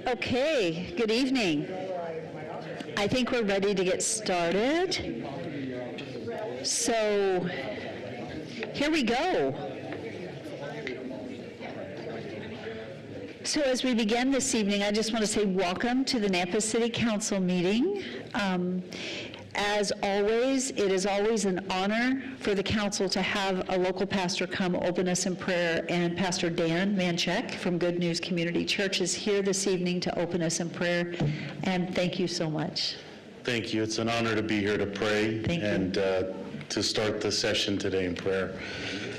Okay, good evening. I think we're ready to get started. So, here we go. So as we begin this evening, I just want to say welcome to the Nampa City Council meeting. As always, it is always an honor for the council to have a local pastor come open us in prayer, and Pastor Dan Manchek from Good News Community Church is here this evening to open us in prayer, and thank you so much. Thank you. It's an honor to be here to pray and to start the session today in prayer.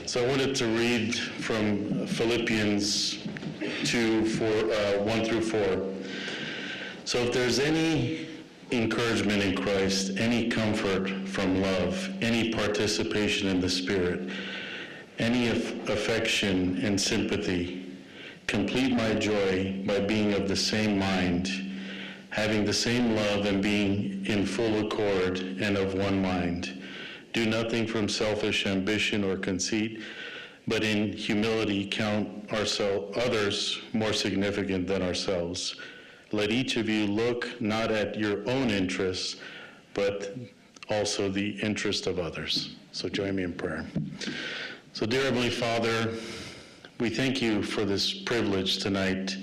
So I wanted to read from Philippians 2, 1 through 4. So if there's any encouragement in Christ, any comfort from love, any participation in the Spirit, any affection and sympathy, complete my joy by being of the same mind, having the same love and being in full accord and of one mind. Do nothing from selfish ambition or conceit, but in humility count others more significant than ourselves. Let each of you look not at your own interests, but also the interest of others. So join me in prayer. So dear Heavenly Father, we thank you for this privilege tonight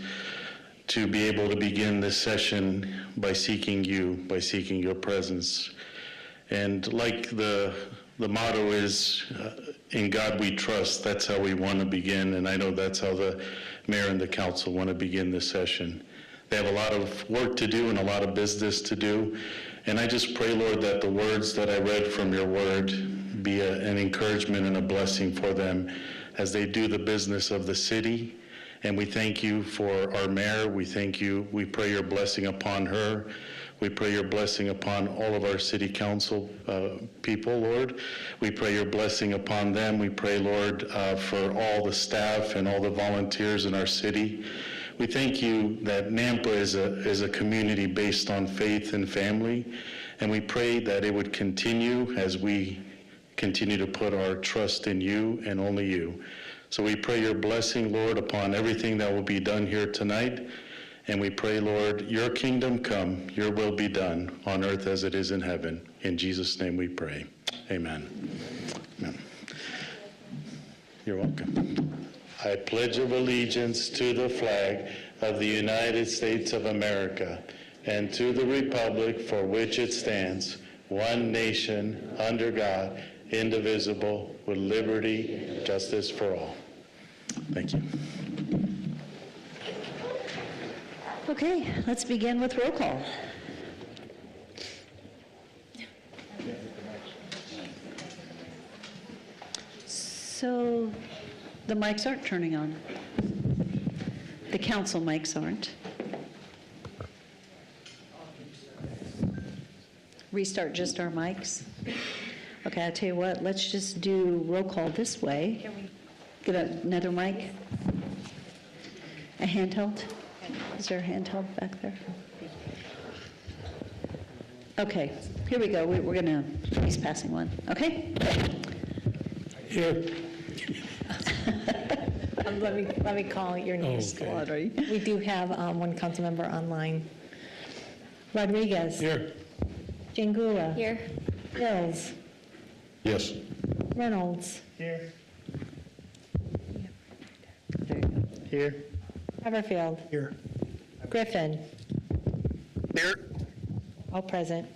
to be able to begin this session by seeking you, by seeking your presence. And like the motto is, in God we trust, that's how we want to begin, and I know that's how the mayor and the council want to begin this session. They have a lot of work to do and a lot of business to do, and I just pray, Lord, that the words that I read from your word be an encouragement and a blessing for them as they do the business of the city. And we thank you for our mayor. We thank you. We pray your blessing upon her. We pray your blessing upon all of our city council people, Lord. We pray your blessing upon them. We pray, Lord, for all the staff and all the volunteers in our city. We thank you that Nampa is a community based on faith and family, and we pray that it would continue as we continue to put our trust in you and only you. So we pray your blessing, Lord, upon everything that will be done here tonight. And we pray, Lord, your kingdom come, your will be done on earth as it is in heaven. In Jesus' name we pray. Amen. Amen. You're welcome. I pledge allegiance to the flag of the United States of America and to the republic for which it stands, one nation, under God, indivisible, with liberty and justice for all. Thank you. Okay, let's begin with roll call. So the mics aren't turning on. The council mics aren't. Restart just our mics. Okay, I'll tell you what, let's just do roll call this way. Can we get another mic? A handheld? Is there a handheld back there? Okay, here we go. We're gonna, he's passing one. Okay? Here. Let me call your name. Okay. We do have one council member online. Rodriguez. Here. Jangula. Here. Hills. Yes. Reynolds. Here. There you go. Here. Haverfield. Here. Griffin. Here. All present.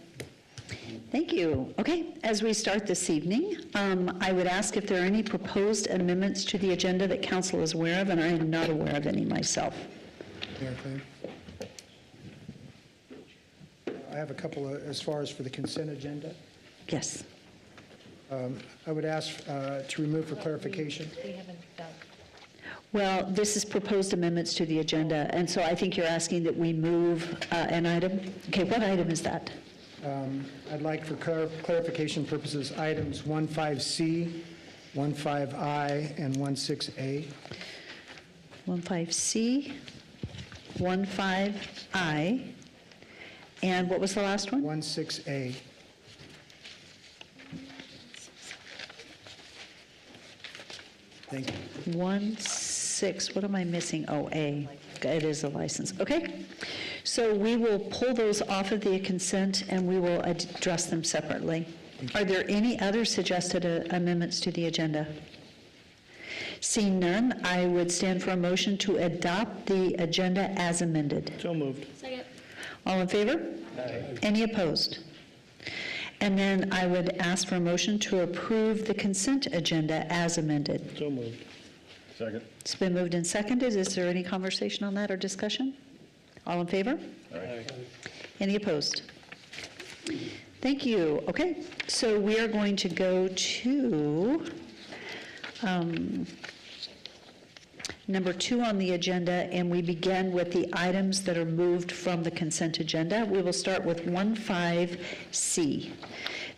Thank you. Okay, as we start this evening, I would ask if there are any proposed amendments to the agenda that council is aware of, and I am not aware of any myself. I have a couple as far as for the consent agenda. Yes. I would ask to remove for clarification. We haven't done. Well, this is proposed amendments to the agenda, and so I think you're asking that we move an item. Okay, what item is that? I'd like for clarification purposes items 15C, 15I, and 16A. 15C, 15I, and what was the last one? 16A. Thank you. 16 6, what am I missing? Oh, A, it is a license, okay. So we will pull those off of the consent and we will address them separately. Are there any other suggested amendments to the agenda? Seeing none, I would stand for a motion to adopt the agenda as amended. So moved. All in favor? Any opposed? And then I would ask for a motion to approve the consent agenda as amended. So moved. Second. It's been moved and seconded. Is there any conversation on that or discussion? All in favor? Aye. Any opposed? Thank you. Okay, so we are going to go to number 2 on the agenda, and we begin with the items that are moved from the consent agenda. We will start with 15C.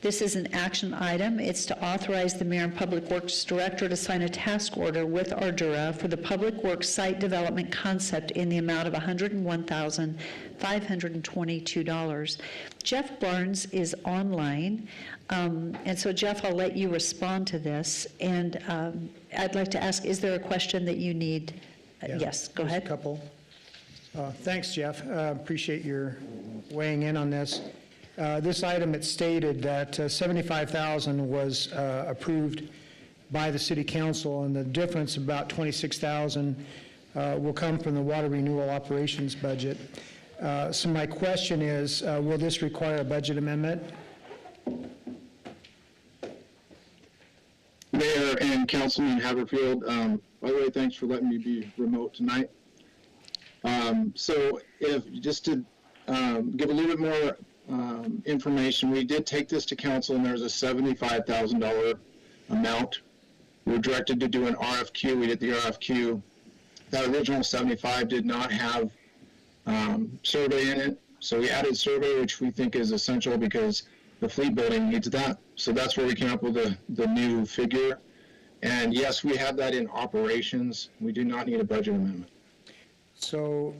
This is an action item. It's to authorize the Mayor and Public Works Director to sign a task order with Ardura for the Public Works Site Development Concept in the amount of $101,522. Jeff Barnes is online, and so Jeff, I'll let you respond to this. And I'd like to ask, is there a question that you need? Yeah, Yes, go there's ahead. a couple. Thanks, Jeff. Appreciate your weighing in on this. This item, it stated that $75,000 was approved by the city council, and the difference, about $26,000, will come from the water renewal operations budget. So my question is, will this require a budget amendment? Mayor and Councilman Haverfield, by the way, thanks for letting me be remote tonight. So if, just to give a little bit more information, we did take this to council and there's a $75,000 amount. We were directed to do an RFQ. We did the RFQ. That original 75 did not have survey in it. So we added survey, which we think is essential because the fleet building needs that. So that's where we came up with the new figure. And yes, we have that in operations. We do not need a budget amendment. So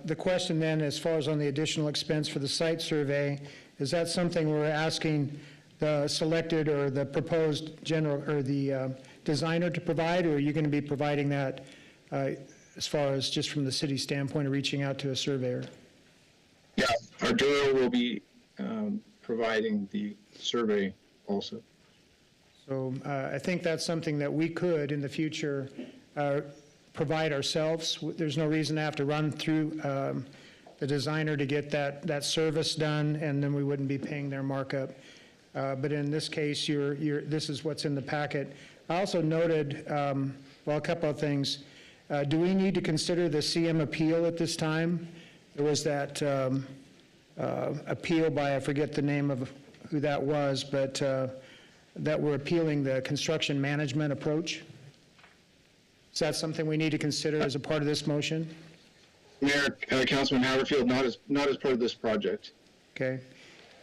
the question then, as far as on the additional expense for the site survey, is that something we're asking the selected or the proposed general or the designer to provide, or are you going to be providing that as far as just from the city standpoint of reaching out to a surveyor? Yeah, Ardura will be providing the survey also. So I think that's something that we could, in the future, provide ourselves. There's no reason to have to run through the designer to get that service done, and then we wouldn't be paying their markup. But in this case, this is what's in the packet. I also noted, well, a couple of things. Do we need to consider the CM appeal at this time? There was that appeal by, I forget the name of who that was, but that we're appealing the construction management approach. Is that something we need to consider as a part of this motion? Mayor, Councilman Haverfield, not as part of this project. Okay.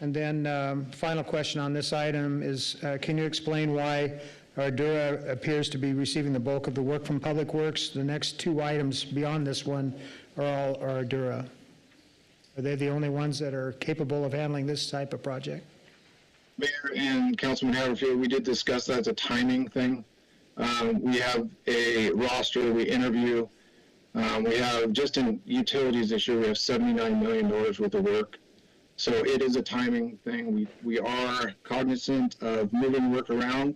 And then final question on this item is, can you explain why Ardura appears to be receiving the bulk of the work from Public Works? The next 2 items beyond this one are all Ardura. Are they the only ones that are capable of handling this type of project? Mayor and Councilman Haverfield, we did discuss that as a timing thing. We have a roster, we interview. We have, just in utilities this year, we have $79 million worth of work. So it is a timing thing. We are cognizant of moving work around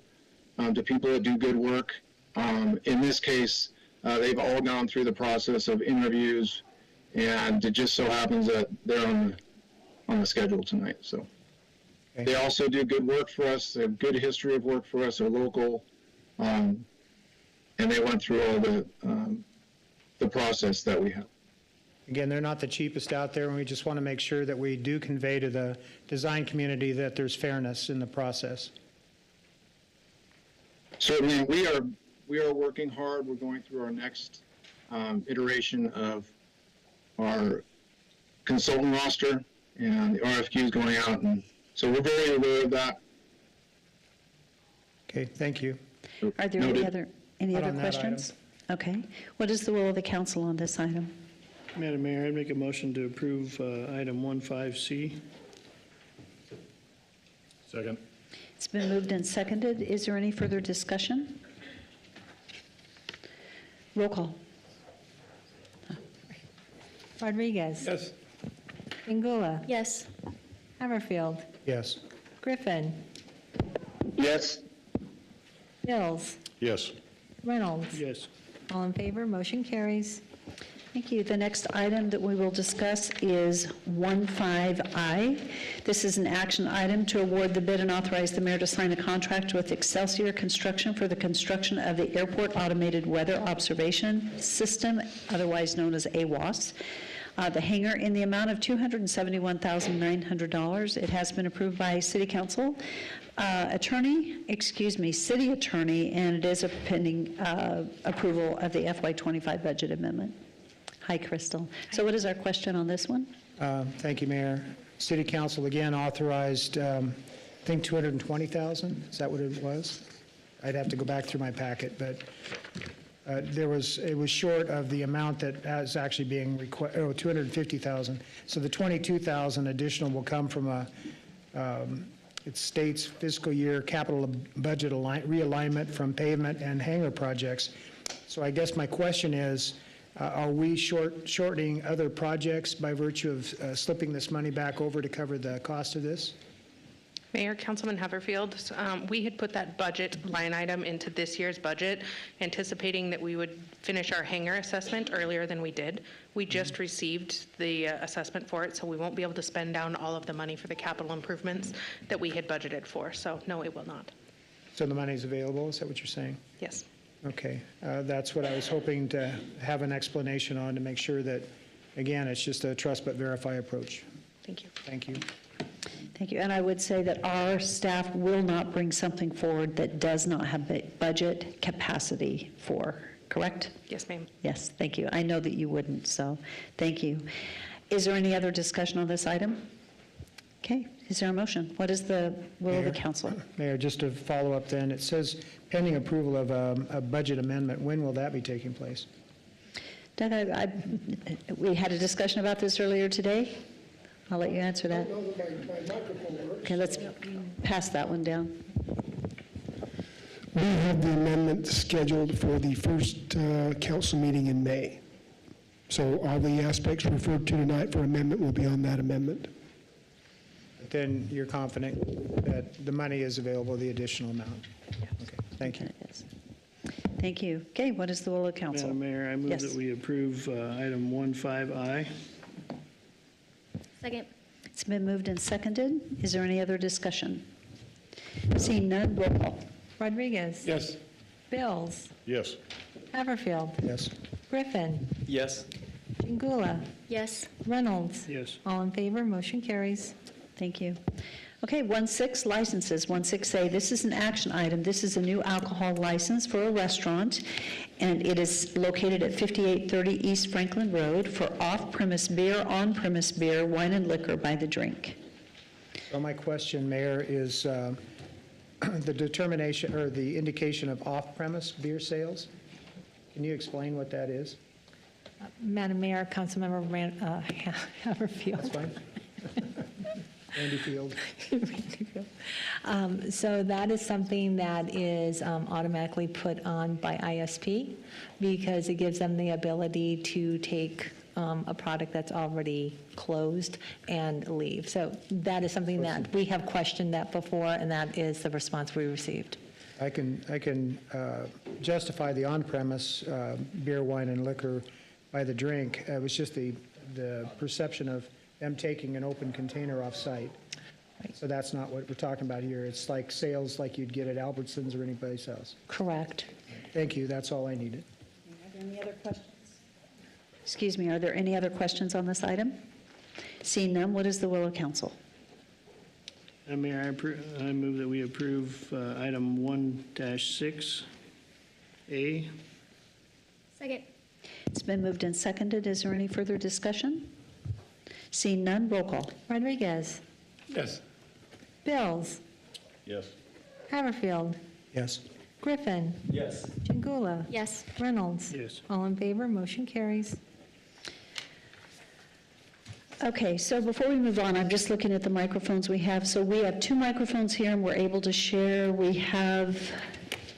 to people that do good work. In this case, they've all gone through the process of interviews, and it just so happens that they're on the schedule tonight. So they also do good work for us. They have good history of work for us. They're local, and they went through all the process that we have. Again, they're not the cheapest out there, and we just want to make sure that we do convey to the design community that there's fairness in the process. Certainly, we are working hard. We're going through our next iteration of our consultant roster, and the RFQ is going out, and so we're very aware of that. Okay, thank you. Are there Noted. any Not other on that questions? Okay. What is the will of the council on this item? Madam Mayor, I'd make a motion to approve item 15C. Second. It's been moved and seconded. Is there any further discussion? Roll call. Rodriguez. Yes. Pingula. Yes. Haverfield. Yes. Griffin. Yes. Bills. Yes. Reynolds. Yes. All in favor, motion carries. Thank you. The next item that we will discuss is 15I. This is an action item to award the bid and authorize the mayor to sign a contract with Excelsior Construction for the construction of the Airport Automated Weather Observation System, otherwise known as AWOS. The hangar in the amount of $271,900. It has been approved by city council, city attorney, and it is a pending approval of the FY25 budget amendment. Hi, Crystal. So what is our question on this one? Thank you, Mayor. City Council again authorized, I think, $220,000. Is that what it was? I'd have to go back through my packet, but it was short of the amount that is actually being requested, $250,000. So the $22,000 additional will come from it states fiscal year capital budget realignment from pavement and hangar projects. So I guess my question is, are we shortening other projects by virtue of slipping this money back over to cover the cost of this? Mayor, Councilman Haverfield, we had put that budget line item into this year's budget, anticipating that we would finish our hangar assessment earlier than we did. We just received the assessment for it, so we won't be able to spend down all of the money for the capital improvements that we had budgeted for. So no, it will not. So the money's available, is that what you're saying? Yes. Okay, that's what I was hoping to have an explanation on, to make sure that, again, it's just a trust but verify approach. Thank you. Thank you. Thank you. And I would say that our staff will not bring something forward that does not have budget capacity for, correct? Yes, ma'am. Yes, thank you. I know that you wouldn't, so thank you. Is there any other discussion on this item? Okay, is there a motion? What is the will of the Mayor? council? Mayor, just to follow up then, it says pending approval of a budget amendment. When will that be taking place? Doug, we had a discussion about this earlier today. I'll let you answer that. Okay, let's pass that one down. We have the amendment scheduled for the first council meeting in May. So all the aspects referred to tonight for amendment will be on that amendment. Then you're confident that the money is available, the additional amount? Okay, thank you. Yes. Thank you. Okay, what is the will of council? Madam Mayor, I move Yes. that we approve item 15I. Second. It's been moved and seconded. Is there any other discussion? Seeing none, roll call. Rodriguez. Yes. Bills. Yes. Haverfield. Yes. Griffin. Yes. Pingula. Yes. Reynolds. Yes. All in favor, motion carries. Thank you. Okay, 16 licenses, 16A. This is an action item. This is a new alcohol license for a restaurant, and it is located at 5830 East Franklin Road for off-premise beer, on-premise beer, wine and liquor by the drink. So my question, Mayor, is the determination or the indication of off-premise beer sales. Can you explain what that is? Madam Mayor, Councilmember Haverfield. That's fine. Andy Field. So that is something that is automatically put on by ISP because it gives them the ability to take a product that's already closed and leave. So that is something that we have questioned that before, and that is the response we received. I can justify the on-premise beer, wine, and liquor by the drink. It was just the perception of them taking an open container off-site. So that's not what we're talking about here. It's like sales like you'd get at Albertsons or anyplace else. Correct. Thank you, that's all I needed. Are there any other questions? Excuse me, are there any other questions on this item? Seeing none, what is the will of council? Madam Mayor, I move that we approve item 1-6A. Second. It's been moved and seconded. Is there any further discussion? Seeing none, roll call. Rodriguez. Yes. Bills. Yes. Haverfield. Yes. Griffin. Yes. Pingula. Yes. Reynolds. Yes. All in favor, motion carries. Okay, so before we move on, I'm just looking at the microphones we have. So we have 2 microphones here, and we're able to share. We have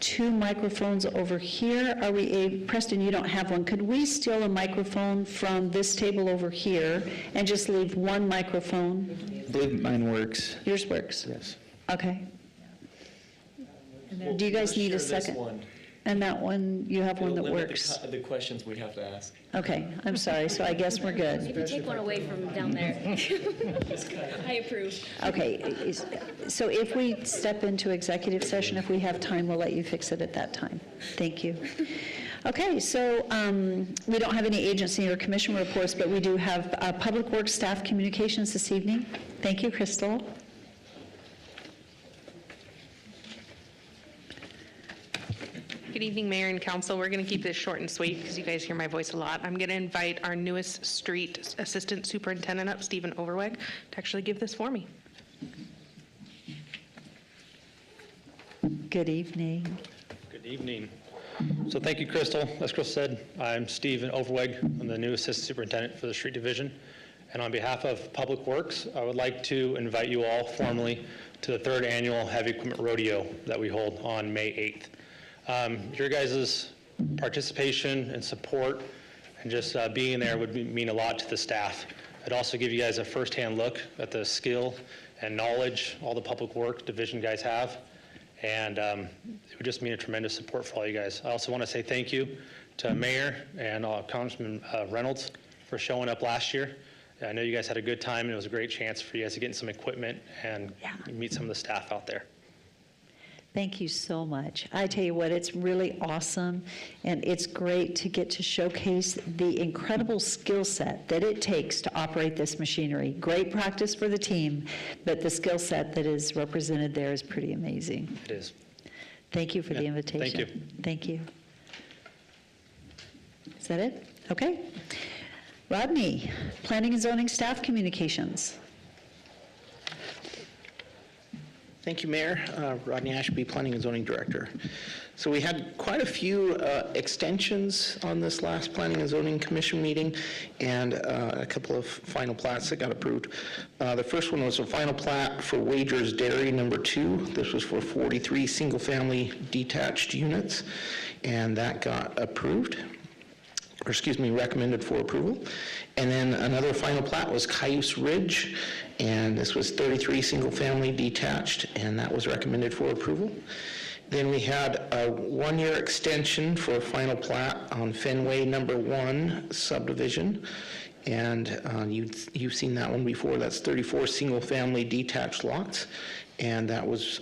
2 microphones over here. Are we, Preston, you don't have one. Could we steal a microphone from this table over here and just leave 1 microphone? I believe mine works. Yours works? Yes. Okay. Do you guys need a second? And that one, you have one that works? The questions we have to ask. Okay, I'm sorry, so I guess we're good. You can take one away from down there. I approve. Okay, so if we step into executive session, if we have time, we'll let you fix it at that time. Thank you. Okay, so we don't have any agency or commission reports, but we do have Public Works staff communications this evening. Thank you, Crystal. Good evening, Mayor and Council. We're going to keep this short and sweet because you guys hear my voice a lot. I'm going to invite our newest street assistant superintendent up, Stephen Overweg, to actually give this for me. Good evening. Good evening. So thank you, Crystal. As Crystal said, I'm Stephen Overweg. I'm the new assistant superintendent for the street division. And on behalf of Public Works, I would like to invite you all formally to the 3rd annual Heavy Equipment Rodeo that we hold on May 8th. Your guys' participation and support and just being there would mean a lot to the staff. I'd also give you guys a firsthand look at the skill and knowledge all the Public Works division guys have. And it would just mean a tremendous support for all you guys. I also want to say thank you to Mayor and Congressman Reynolds for showing up last year. I know you guys had a good time, and it was a great chance for you guys to get some equipment and meet some of the staff out there. Thank you so much. I tell you what, it's really awesome, and it's great to get to showcase the incredible skill set that it takes to operate this machinery. Great practice for the team, but the skill set that is represented there is pretty amazing. It is. Thank you for the invitation. Thank you. Thank you. Is that it? Okay. Rodney, Planning and Zoning Staff Communications. Thank you, Mayor. Rodney Ashby, Planning and Zoning Director. So we had quite a few extensions on this last Planning and Zoning Commission meeting, and a couple of final plats that got approved. The first one was a final plat for Wagers Dairy number 2. This was for 43 single-family detached units, and that got approved. Or excuse me, recommended for approval. And then another final plat was Cayuse Ridge, and this was 33 single-family detached, and that was recommended for approval. Then we had a 1-year extension for a final plat on Fenway number 1 subdivision, and you've seen that one before. That's 34 single-family detached lots, and that was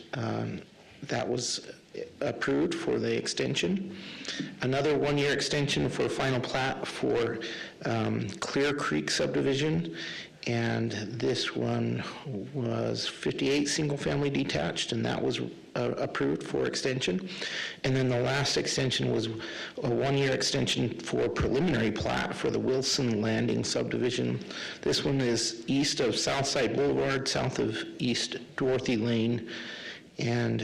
approved for the extension. Another 1-year extension for a final plat for Clear Creek subdivision, and this one was 58 single-family detached, and that was approved for extension. And then the last extension was a 1-year extension for preliminary plat for the Wilson Landing subdivision. This one is east of Southside Boulevard, south of East Dorothy Lane, and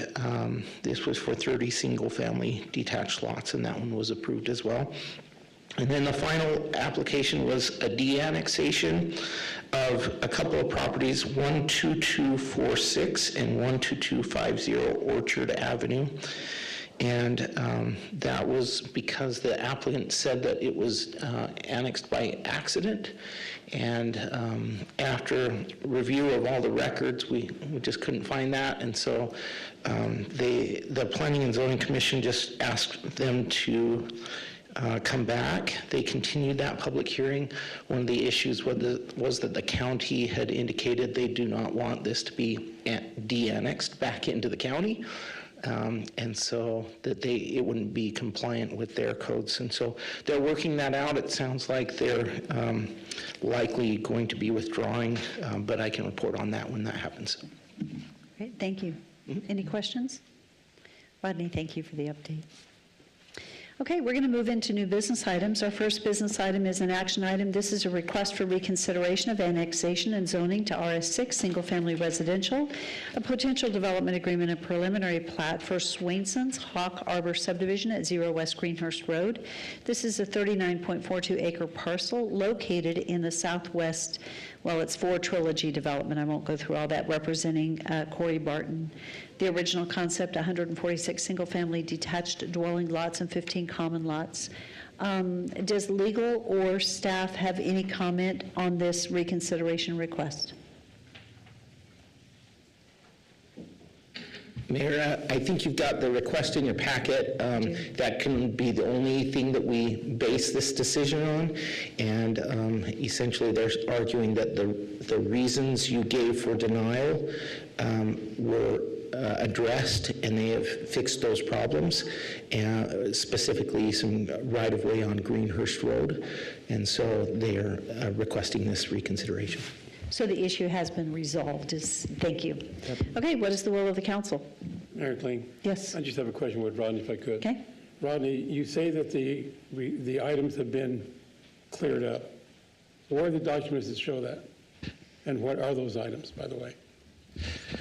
this was for 30 single-family detached lots, and that one was approved as well. And then the final application was a de-annexation of a couple of properties, 12246 and 12250 Orchard Avenue. And that was because the applicant said that it was annexed by accident. And after review of all the records, we just couldn't find that. And so the Planning and Zoning Commission just asked them to come back. They continued that public hearing. One of the issues was that the county had indicated they do not want this to be de-annexed back into the county. And so that it wouldn't be compliant with their codes. And so they're working that out. It sounds like they're likely going to be withdrawing, but I can report on that when that happens. Great, thank you. Any questions? Rodney, thank you for the update. Okay, we're going to move into new business items. Our first business item is an action item. This is a request for reconsideration of annexation and zoning to RS6, single-family residential, a potential development agreement and preliminary plat for Swainson's Hawk Arbor subdivision at 0 West Greenhurst Road. This is a 39.42-acre parcel located in the southwest, well, it's for Trilogy Development. I won't go through all that, representing Corey Barton. the original concept, 146 single-family detached dwelling lots and 15 common lots. Does legal or staff have any comment on this reconsideration request? Mayor, I think you've got the request in your packet. That can be the only thing that we base this decision on. And essentially, they're arguing that the reasons you gave for denial were addressed, and they have fixed those problems, and specifically some right-of-way on Greenhurst Road. And so they are requesting this reconsideration. So the issue has been resolved, thank you. Okay, what is the will of the council? Mayor Kling? Yes. I just have a question with Rodney, if I could. Okay. Rodney, you say that the items have been cleared up. Where are the documents that show that? And what are those items, by the way?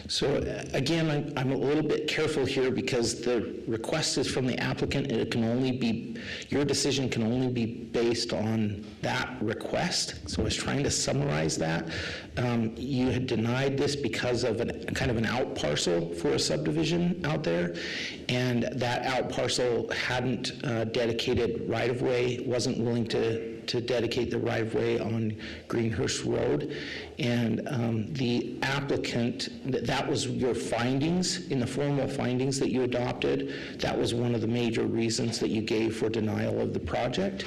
So again, I'm a little bit careful here because the request is from the applicant, and it can only be, your decision can only be based on that request. So I was trying to summarize that. You had denied this because of kind of an out parcel for a subdivision out there, and that out parcel hadn't dedicated right-of-way, wasn't willing to dedicate the right-of-way on Greenhurst Road. And the applicant, that was your findings, in the formal findings that you adopted, that was one of the major reasons that you gave for denial of the project.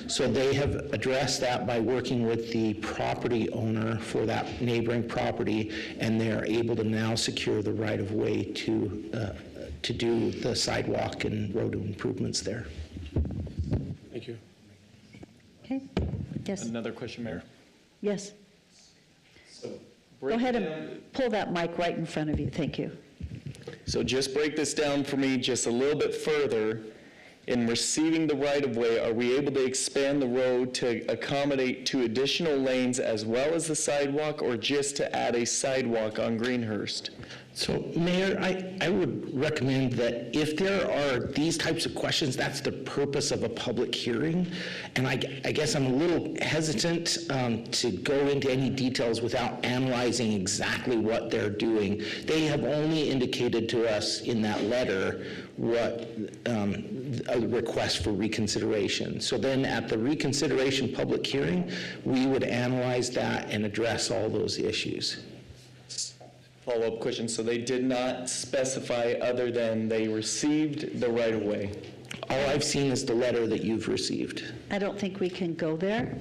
So they have addressed that by working with the property owner for that neighboring property, and they're able to now secure the right-of-way to do the sidewalk and road improvements there. Thank you. Okay, yes. Another question, Mayor. Yes. Go ahead and pull that mic right in front of you, thank you. So just break this down for me just a little bit further. In receiving the right-of-way, are we able to expand the road to accommodate 2 additional lanes as well as the sidewalk, or just to add a sidewalk on Greenhurst? So, Mayor, I would recommend that if there are these types of questions, that's the purpose of a public hearing. And I guess I'm a little hesitant to go into any details without analyzing exactly what they're doing. They have only indicated to us in that letter what a request for reconsideration. So then at the reconsideration public hearing, we would analyze that and address all those issues. Follow-up question, so they did not specify other than they received the right-of-way? All I've seen is the letter that you've received. I don't think we can go there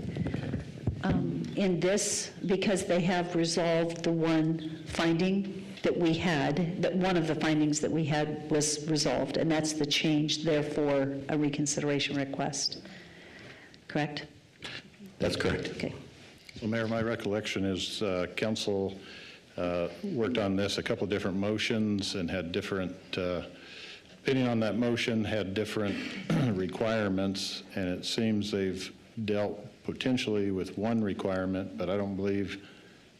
in this, because they have resolved the one finding that we had, that one of the findings that we had was resolved, and that's the change, therefore, a reconsideration request. Correct? That's correct. Okay. Well, Mayor, my recollection is council worked on this, a couple of different motions, and had different, opinion on that motion, had different requirements, and it seems they've dealt potentially with one requirement, but I don't believe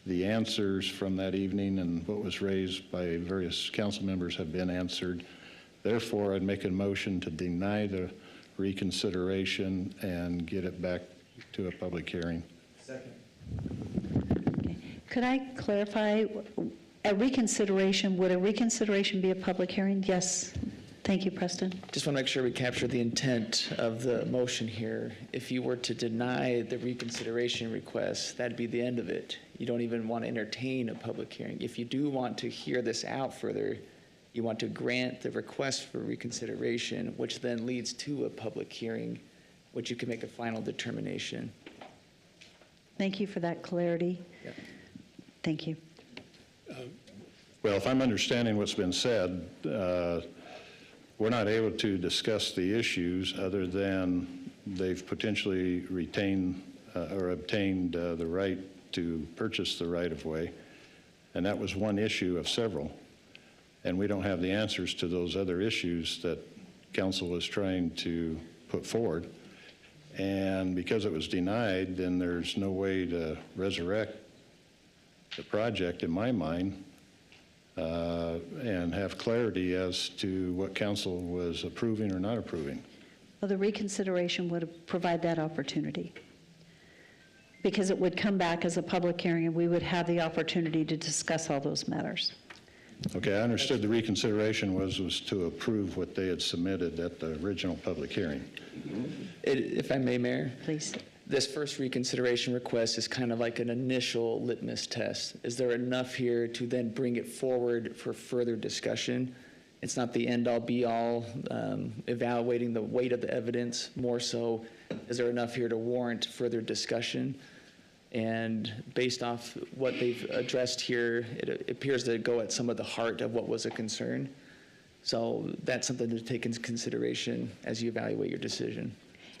the answers from that evening and what was raised by various council members have been answered. Therefore, I'd make a motion to deny the reconsideration and get it back to a public hearing. Okay. Could I clarify, a reconsideration, would a reconsideration be a public hearing? Yes. Thank you, Preston. Just want to make sure we capture the intent of the motion here. If you were to deny the reconsideration request, that'd be the end of it. You don't even want to entertain a public hearing. If you do want to hear this out further, you want to grant the request for reconsideration, which then leads to a public hearing, which you can make a final determination. Thank you for that clarity. Yeah. Thank you. Well, if I'm understanding what's been said, we're not able to discuss the issues other than they've potentially retained or obtained the right to purchase the right-of-way, and that was one issue of several. And we don't have the answers to those other issues that council was trying to put forward. And because it was denied, then there's no way to resurrect the project, in my mind, and have clarity as to what council was approving or not approving. Well, the reconsideration would provide that opportunity, because it would come back as a public hearing and we would have the opportunity to discuss all those matters. Okay, I understood the reconsideration was to approve what they had submitted at the original public hearing. If I may, Mayor? Please. This first reconsideration request is kind of like an initial litmus test. Is there enough here to then bring it forward for further discussion? It's not the end-all, be-all, evaluating the weight of the evidence. More so, is there enough here to warrant further discussion? And based off what they've addressed here, it appears to go at some of the heart of what was a concern. So that's something to take into consideration as you evaluate your decision.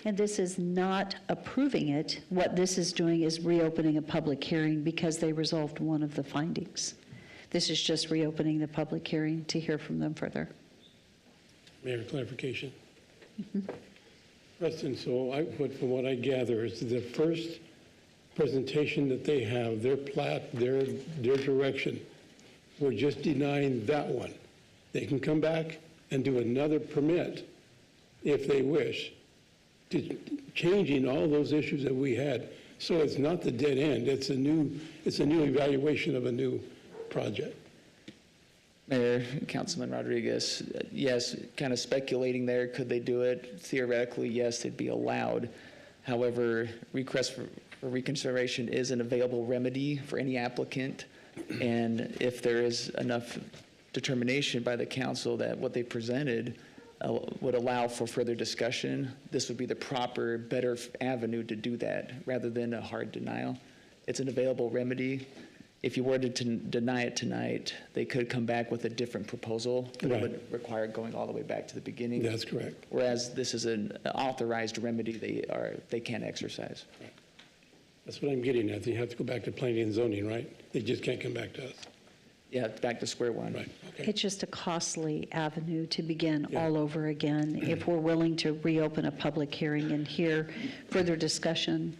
And this is not approving it. What this is doing is reopening a public hearing because they resolved one of the findings. This is just reopening the public hearing to hear from them further. Mayor, clarification. Preston, so from what I gather, is the first presentation that they have, their plat, their direction, we're just denying that one. They can come back and do another permit if they wish, to changing all those issues that we had. So it's not the dead end. It's a new evaluation of a new project. Mayor, Councilman Rodriguez, yes, kind of speculating there, could they do it? Theoretically, yes, they'd be allowed. However, request for reconsideration is an available remedy for any applicant. And if there is enough determination by the council that what they presented would allow for further discussion, this would be the proper, better avenue to do that rather than a hard denial. It's an available remedy. If you were to deny it tonight, they could come back with a different proposal that would require going all the way back to the beginning. That's correct. Whereas this is an authorized remedy they can exercise. That's what I'm getting at. They have to go back to planning and zoning, right? They just can't come back to us. Yeah, back to square one. Right, okay. It's just a costly avenue to begin all over again. If we're willing to reopen a public hearing and hear further discussion.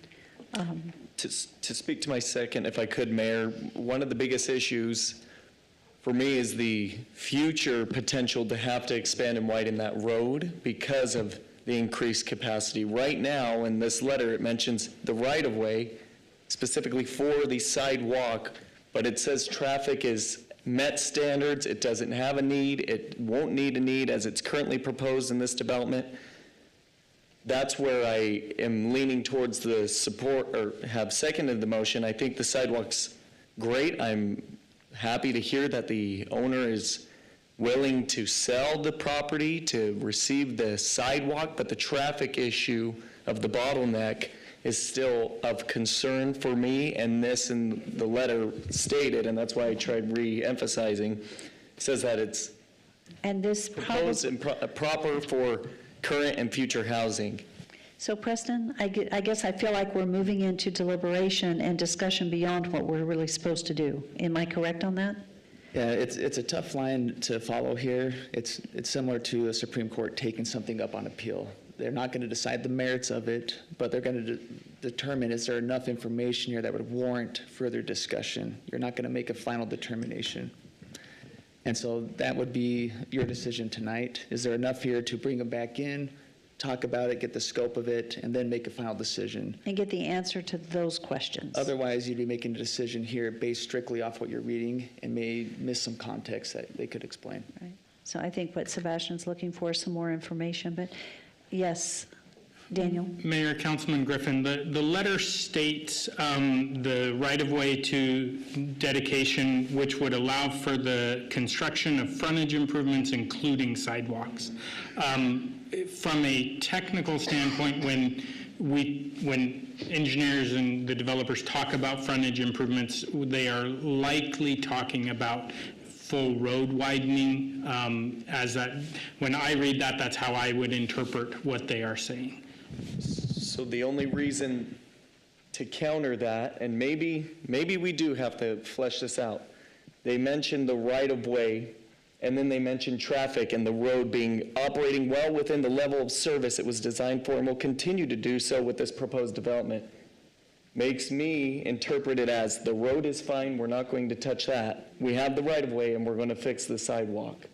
To speak to my second, if I could, Mayor, one of the biggest issues for me is the future potential to have to expand and widen that road because of the increased capacity. Right now, in this letter, it mentions the right-of-way specifically for the sidewalk, but it says traffic is met standards. It doesn't have a need. It won't need a need as it's currently proposed in this development. That's where I am leaning towards the support, or have seconded the motion. I think the sidewalk's great. I'm happy to hear that the owner is willing to sell the property to receive the sidewalk, but the traffic issue of the bottleneck is still of concern for me, and this in the letter stated, and that's why I tried re-emphasizing, says that it's And this proposed and proper for current and future housing. So Preston, I guess I feel like we're moving into deliberation and discussion beyond what we're really supposed to do. Am I correct on that? Yeah, it's a tough line to follow here. It's similar to a Supreme Court taking something up on appeal. They're not going to decide the merits of it, but they're going to determine is there enough information here that would warrant further discussion. You're not going to make a final determination. And so that would be your decision tonight. Is there enough here to bring them back in, talk about it, get the scope of it, and then make a final decision? And get the answer to those questions. Otherwise, you'd be making a decision here based strictly off what you're reading and may miss some context that they could explain. Right. So I think what Sebastian's looking for is some more information, but yes, Daniel? Mayor, Councilman Griffin, the letter states the right-of-way to dedication, which would allow for the construction of frontage improvements, including sidewalks. From a technical standpoint, when engineers and the developers talk about frontage improvements, they are likely talking about full road widening. When I read that, that's how I would interpret what they are saying. So the only reason to counter that, and maybe we do have to flesh this out, they mentioned the right-of-way, and then they mentioned traffic and the road being operating well within the level of service it was designed for and will continue to do so with this proposed development. Makes me interpret it as the road is fine, we're not going to touch that. We have the right-of-way and we're going to fix the sidewalk.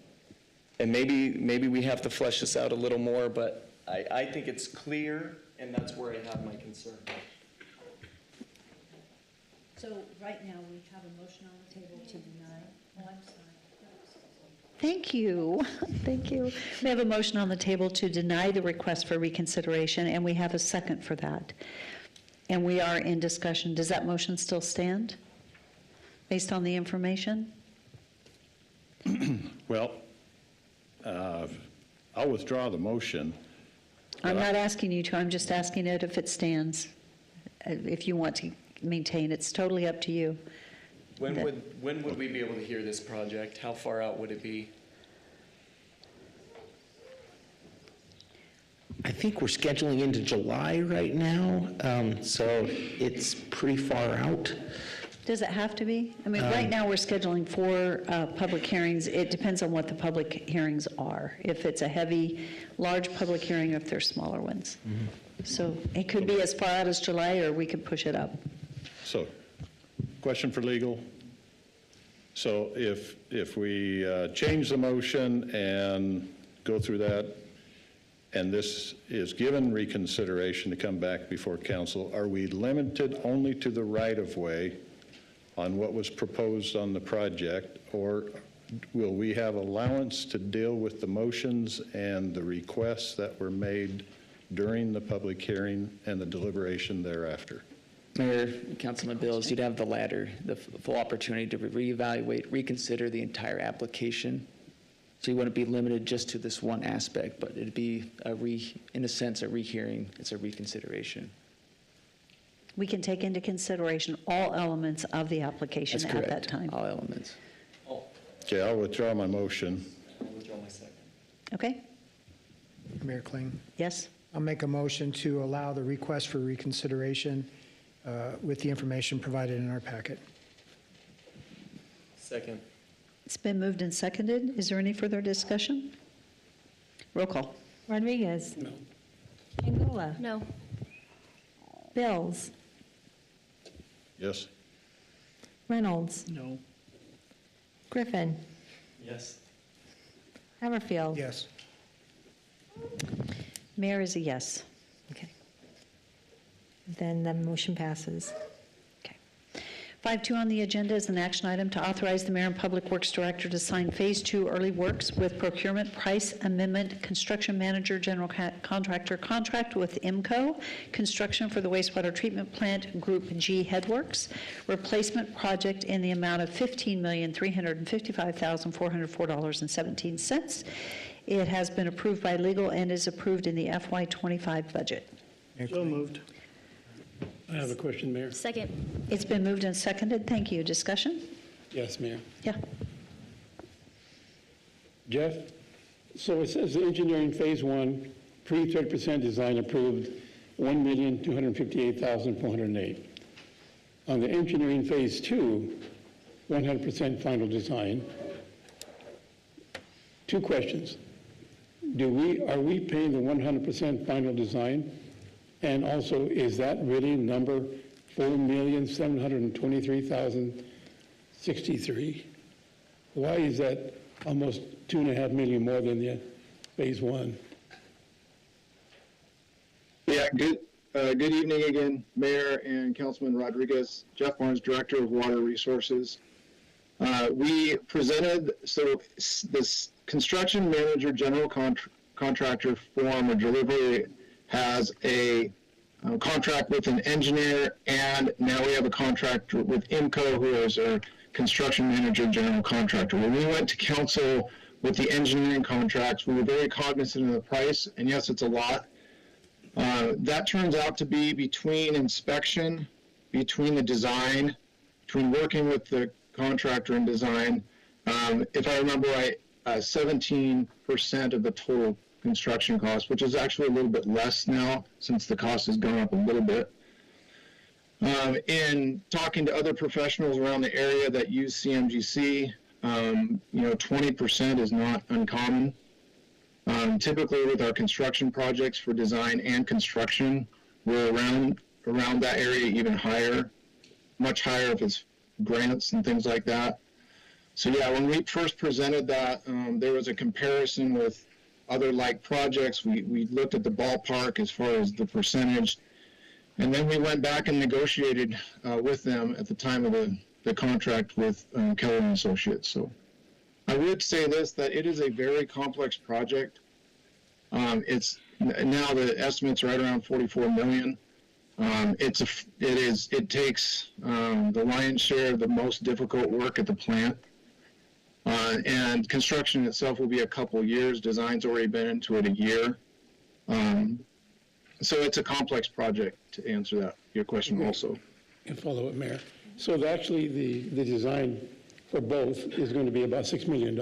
And maybe we have to flesh this out a little more, but I think it's clear, and that's where I have my concern. So right now, we have a motion on the table to deny. Oh, I'm sorry. Thank you. Thank you. We have a motion on the table to deny the request for reconsideration, and we have a second for that. And we are in discussion. Does that motion still stand based on the information? Well, I'll withdraw the motion. I'm not asking you to, I'm just asking it if it stands, if you want to maintain. It's totally up to you. When would we be able to hear this project? How far out would it be? I think we're scheduling into July right now, so it's pretty far out. Does it have to be? I mean, right now, we're scheduling 4 public hearings. It depends on what the public hearings are. If it's a heavy, large public hearing, or if they're smaller ones. So it could be as far out as July, or we could push it up. So, question for legal. So if we change the motion and go through that, and this is given reconsideration to come back before council, are we limited only to the right-of-way on what was proposed on the project, or will we have allowance to deal with the motions and the requests that were made during the public hearing and the deliberation thereafter? Mayor, Councilman Bills, you'd have the latter, the full opportunity to reevaluate, reconsider the entire application. So you wouldn't be limited just to this one aspect, but it'd be in a sense, a rehearing. It's a reconsideration. We can take into consideration all elements of the application That's at correct. that time. All elements. Okay, I'll withdraw my motion. I'll withdraw my second. Okay? Mayor Kling, Yes? I'll make a motion to allow the request for reconsideration with the information provided in our packet. Second. It's been moved and seconded. Is there any further discussion? Roll call. Rodriguez? No. Angola? No. Bills? Yes? Reynolds? No. Griffin? Yes. Haverfield? Yes. Mayor is a yes. Okay. Then the motion passes. 5.2 on the agenda is an action item to authorize the Mayor and Public Works Director to sign Phase 2 early works with procurement price amendment construction manager general contractor contract with IMCO, construction for the wastewater treatment plant Group G headworks, replacement project in the amount of $15,355,404.17. It has been approved by legal and is approved in the FY25 budget. So moved. I have a question, Mayor. Second. It's been moved and seconded. Thank you. Discussion? Yes, Mayor. Yeah. Jeff, so it says the engineering phase 1, pre-30% design approved, $1,258,408. On the engineering phase 2, 100% final design. 2 questions. Are we paying the 100% final design? And also, is that really number 4,723,063? Why is that almost $2.5 million more than the phase 1? Yeah, good evening again, Mayor and Councilman Rodriguez. Jeff Barnes, Director of Water Resources. We presented, so this construction manager general contractor form or delivery has a contract with an engineer, and now we have a contract with IMCO, who is our construction manager general contractor. When we went to council with the engineering contracts, we were very cognizant of the price, and yes, it's a lot. That turns out to be between inspection, between the design, between working with the contractor and design, if I remember right, 17% of the total construction cost, which is actually a little bit less now since the cost has gone up a little bit. In talking to other professionals around the area that use CMGC, 20% is not uncommon. Typically with our construction projects for design and construction, we're around that area, even higher, much higher if it's grants and things like that. So yeah, when we first presented that, there was a comparison with other like projects. We looked at the ballpark as far as the percentage, and then we went back and negotiated with them at the time of the contract with Keller and Associates. So I would say this, that it is a very complex project. Now the estimate's right around 44 million. It takes the lion's share of the most difficult work at the plant. And construction itself will be a couple years. Design's already been into it a year. So it's a complex project, to answer your question also. And follow it, Mayor. So actually, the design for both is going to be about $6 million.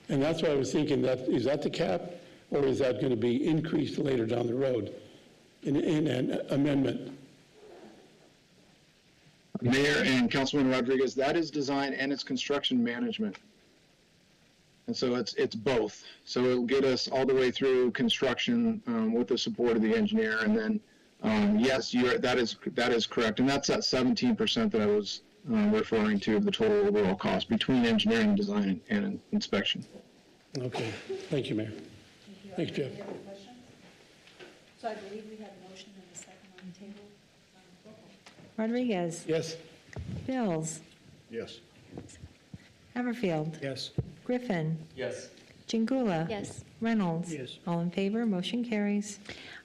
And that's why I was thinking is that the cap, or is that going to be increased later down the road in an amendment? Mayor and Councilman Rodriguez, that is design and it's construction management. And so it's both. So it'll get us all the way through construction with the support of the engineer. And then, yes, that is correct. And that's that 17% that I was referring to of the total overall cost between engineering, design, and inspection. Okay. Thank you, Mayor. Thanks, Jeff. So I believe we have a motion and a second on the table. Rodriguez? Yes. Bills? Yes. Haverfield? Yes. Griffin? Yes. Jingula? Yes. Reynolds? Yes. All in favor, motion carries.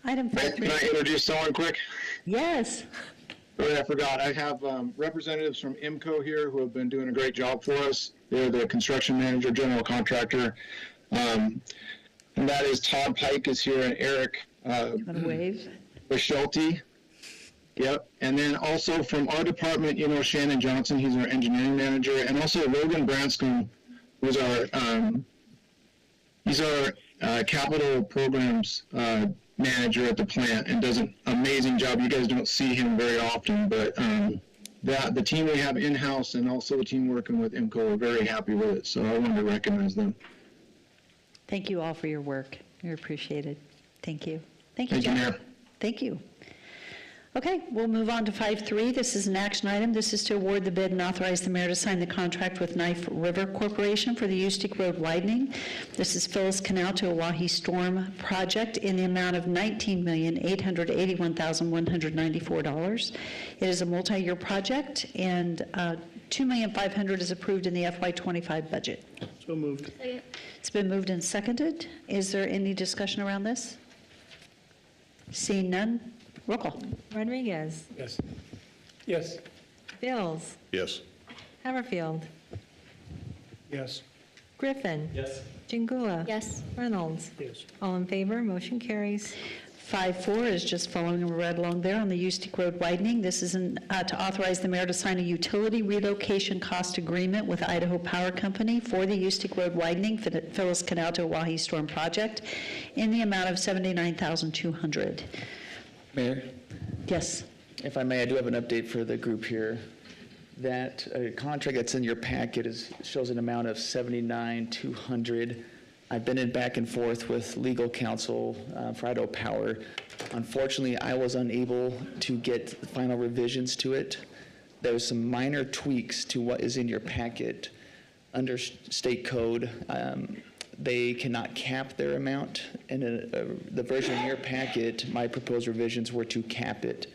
Item Can 5.3. I introduce someone quick? Yes. Oh, I forgot. I have representatives from IMCO here who have been doing a great job for us. They're the construction manager, general contractor. And that is Todd Pike is here and Eric Want to wave? Schulte. Yep. And then also from our department, Shannon Johnson, he's our engineering manager, and also Logan Branscombe, who's he's our capital programs manager at the plant and does an amazing job. You guys don't see him very often, but the team we have in-house and also the team working with IMCO are very happy with it. So I wanted to recognize them. Thank you all for your work. You're appreciated. Thank you. Thank you, Thank you, Jeff. Mayor. Thank you. Okay, we'll move on to 5.3. This is an action item. This is to award the bid and authorize the mayor to sign the contract with Knife River Corporation for the Ustick Road widening. This is Phyllis Canal to Oahe Storm project in the amount of $19,881,194. It is a multi-year project, and $2,500,000 is approved in the FY25 budget. So moved. Second. It's been moved and seconded. Is there any discussion around this? Seeing none, roll call. Rodriguez? Yes. Yes. Bills? Yes. Haverfield? Yes. Griffin? Yes. Jingula? Yes. Reynolds? Yes. All in favor, motion carries. 5.4 is just following a red along there on the Ustick Road widening. This is to authorize the mayor to sign a utility relocation cost agreement with Idaho Power Company for the Ustick Road widening for the Phyllis Canal to Oahe Storm project in the amount of $79,200. Mayor, Yes. if I may, I do have an update for the group here. That contract that's in your packet shows an amount of $79,200. I've been in back and forth with legal counsel for Idaho Power. Unfortunately, I was unable to get the final revisions to it. There was some minor tweaks to what is in your packet. Under state code, they cannot cap their amount. And the version in your packet, my proposed revisions were to cap it.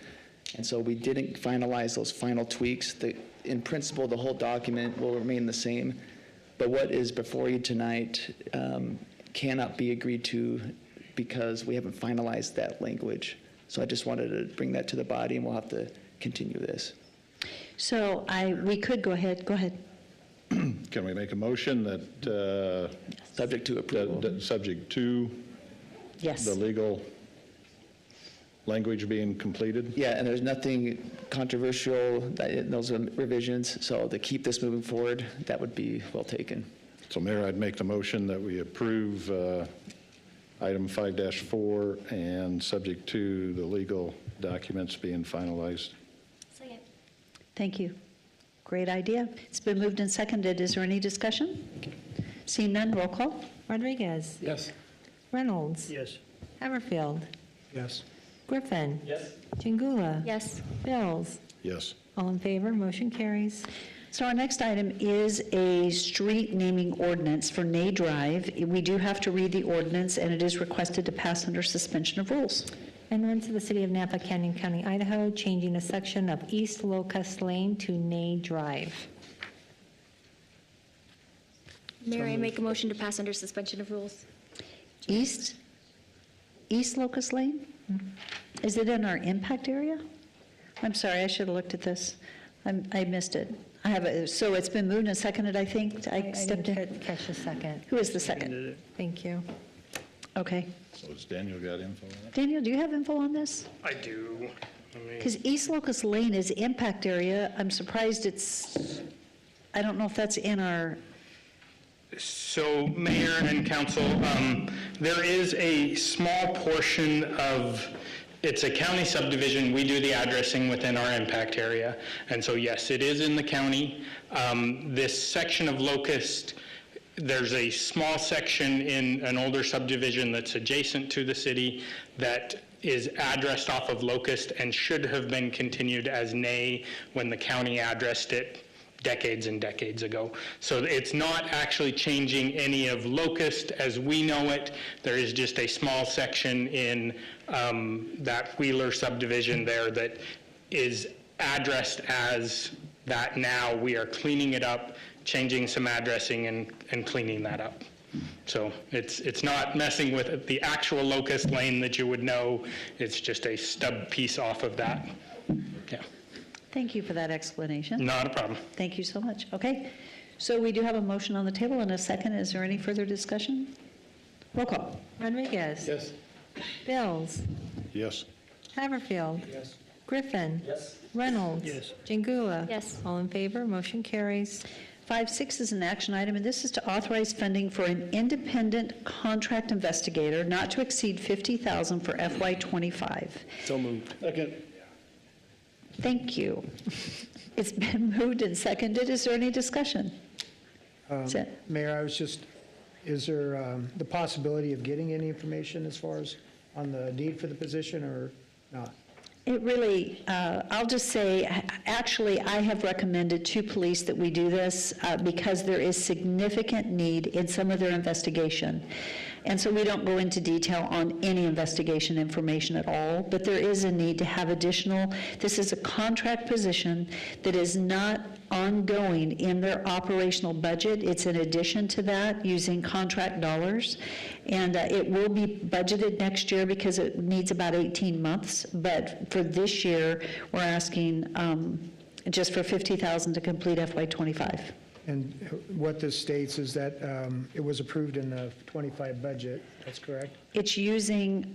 And so we didn't finalize those final tweaks. In principle, the whole document will remain the same. But what is before you tonight cannot be agreed to because we haven't finalized that language. So I just wanted to bring that to the body, and we'll have to continue this. So we could go ahead. Go ahead. Can we make a motion that, Subject to approval. subject to Yes. the legal language being completed? Yeah, and there's nothing controversial in those revisions. So to keep this moving forward, that would be well taken. So Mayor, I'd make the motion that we approve item 5-4 and subject to the legal documents being finalized. Second. Thank you. Great idea. It's been moved and seconded. Is there any discussion? Seeing none, roll call. Rodriguez? Yes. Reynolds? Yes. Haverfield? Yes. Griffin? Yes. Jingula? Yes. Bills? Yes. All in favor, motion carries. So our next item is a street naming ordinance for Nay Drive. We do have to read the ordinance, and it is requested to pass under suspension of rules. An ordinance of the City of Napa Canyon County, Idaho, changing a section of East Locust Lane to Nay Drive. Mayor, I make a motion to pass under suspension of rules. East Locust Lane? Is it in our impact area? I'm sorry, I should have looked at this. I missed it. So it's been moved and seconded, I think. I stepped in. didn't catch the second. Who is the second? Thank you. Okay. So has Daniel got info on that? Daniel, do you have info on this? I do. Because East Locust Lane is impact area. I'm surprised I don't know if that's in our, So, Mayor and Council, there is a small portion of, it's a county subdivision, we do the addressing within our impact area, and so yes, it is in the county. This section of Locust, there's a small section in an older subdivision that's adjacent to the city that is addressed off of Locust and should have been continued as Nay when the county addressed it decades and decades ago. So it's not actually changing any of Locust as we know it. There is just a small section in that Wheeler subdivision there that is addressed as that now. We are cleaning it up, changing some addressing and cleaning that up. So it's not messing with the actual Locust Lane that you would know. It's just a stub piece off of that. Yeah. thank you for that explanation. Not a problem. Thank you so much. Okay, so we do have a motion on the table and a second. Is there any further discussion? Roll call. Rodriguez? Yes. Bills? Yes. Haverfield? Yes. Griffin? Yes. Reynolds? Yes. Jingula? Yes. All in favor, motion carries. 5.6 is an action item, and this is to authorize funding for an independent contract investigator not to exceed $50,000 for FY25. So moved. Second. Thank you. It's been moved and seconded. Is there any discussion? That's it. Mayor, is there the possibility of getting any information as far as on the need for the position or not? It really, I'll just say, actually, I have recommended to police that we do this because there is significant need in some of their investigation. And so we don't go into detail on any investigation information at all, but there is a need to have additional, this is a contract position that is not ongoing in their operational budget. It's in addition to that, using contract dollars. And it will be budgeted next year because it needs about 18 months. But for this year, we're asking just for $50,000 to complete FY25. And what this states is that it was approved in the 25 budget, that's correct? It's using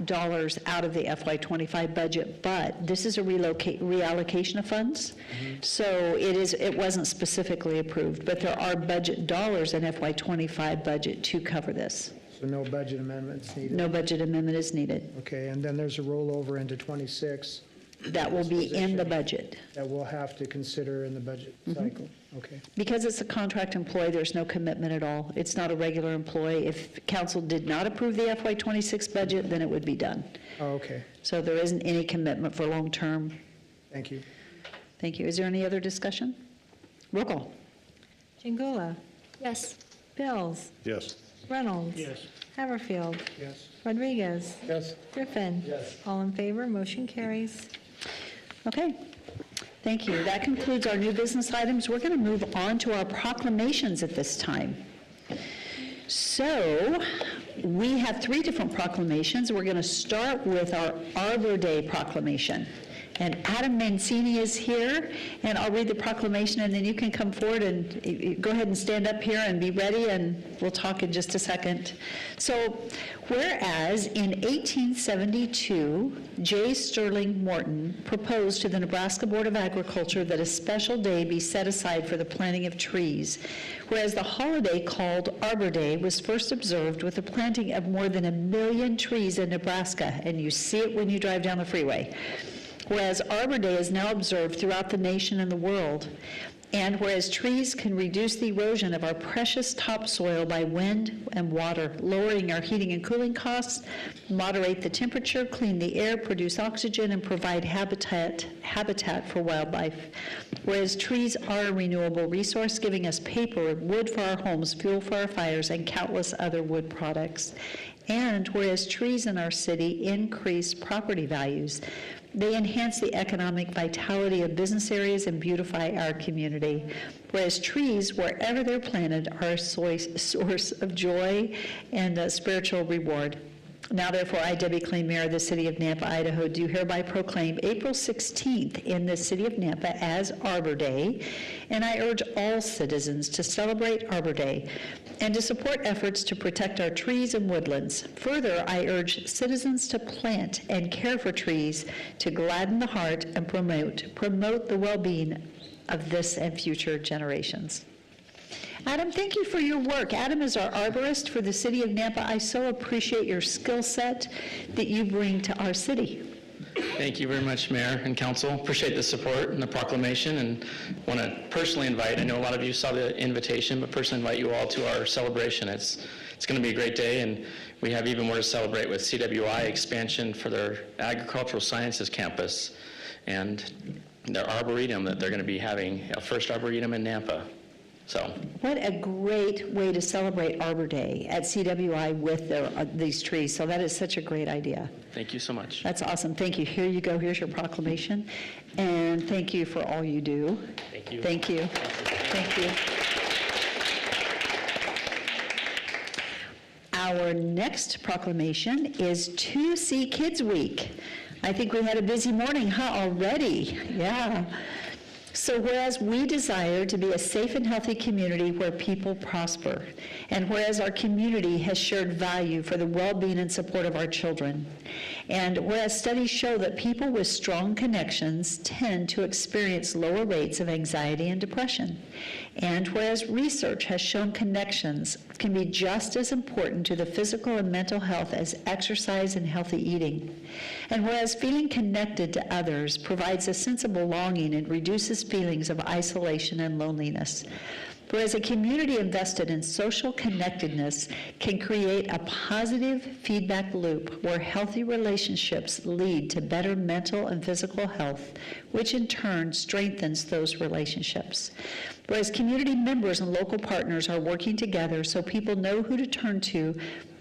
dollars out of the FY25 budget, but this is a reallocation of funds. So it wasn't specifically approved, but there are budget dollars in FY25 budget to cover this. So no budget amendments needed? No budget amendment is needed. Okay, and then there's a rollover into 26. That will be in the budget. That we'll have to consider in the budget cycle, okay. Because it's a contract employee, there's no commitment at all. It's not a regular employee. If council did not approve the FY26 budget, then it would be done. Oh, okay, So there isn't any commitment for long-term. thank you. Thank you. Is there any other discussion? Roll call. Jingula? Yes. Bills? Yes. Reynolds? Yes. Haverfield? Yes. Rodriguez? Yes. Griffin? Yes. All in favor, motion carries. Okay, thank you. That concludes our new business items. We're going to move on to our proclamations at this time. So we have 3 different proclamations. We're going to start with our Arbor Day proclamation. And Adam Mancini is here, and I'll read the proclamation, and then you can come forward and go ahead and stand up here and be ready, and we'll talk in just a second. So, whereas in 1872, J. Sterling Morton proposed to the Nebraska Board of Agriculture that a special day be set aside for the planting of trees, whereas the holiday called Arbor Day was first observed with the planting of more than 1 million trees in Nebraska, and you see it when you drive down the freeway. Whereas Arbor Day is now observed throughout the nation and the world, and whereas trees can reduce the erosion of our precious topsoil by wind and water, lowering our heating and cooling costs, moderate the temperature, clean the air, produce oxygen, and provide habitat for wildlife. Whereas trees are a renewable resource, giving us paper, wood for our homes, fuel for our fires, and countless other wood products. And whereas trees in our city increase property values, They enhance the economic vitality of business areas and beautify our community, whereas trees, wherever they're planted, are a source of joy and spiritual reward. Now, therefore, I, Debbie Kling, Mayor of the City of Nampa, Idaho, do hereby proclaim April 16th in the City of Nampa as Arbor Day, and I urge all citizens to celebrate Arbor Day and to support efforts to protect our trees and woodlands. Further, I urge citizens to plant and care for trees to gladden the heart and promote the well-being of this and future generations. Adam, thank you for your work. Adam is our arborist for the City of Nampa. I so appreciate your skill set that you bring to our city. Thank you very much, Mayor and Council. Appreciate the support and the proclamation, and want to personally invite, I know a lot of you saw the invitation, but personally invite you all to our celebration. It's going to be a great day, and we have even more to celebrate with CWI expansion for their agricultural sciences campus and their arboretum that they're going to be having, a first arboretum in Nampa. So, what a great way to celebrate Arbor Day at CWI with these trees. So that is such a great idea. thank you so much. That's awesome. Thank you. Here you go. Here's your proclamation. And thank you for all you do. Thank you. Thank you. Thank you. Our next proclamation is 2C Kids Week. I think we had a busy morning, already? Yeah. So whereas we desire to be a safe and healthy community where people prosper, and whereas our community has shared value for the well-being and support of our children, and whereas studies show that people with strong connections tend to experience lower rates of anxiety and depression, and whereas research has shown connections can be just as important to the physical and mental health as exercise and healthy eating, and whereas feeling connected to others provides a sense of belonging and reduces feelings of isolation and loneliness, whereas a community invested in social connectedness can create a positive feedback loop where healthy relationships lead to better mental and physical health, which in turn strengthens those relationships. Whereas community members and local partners are working together so people know who to turn to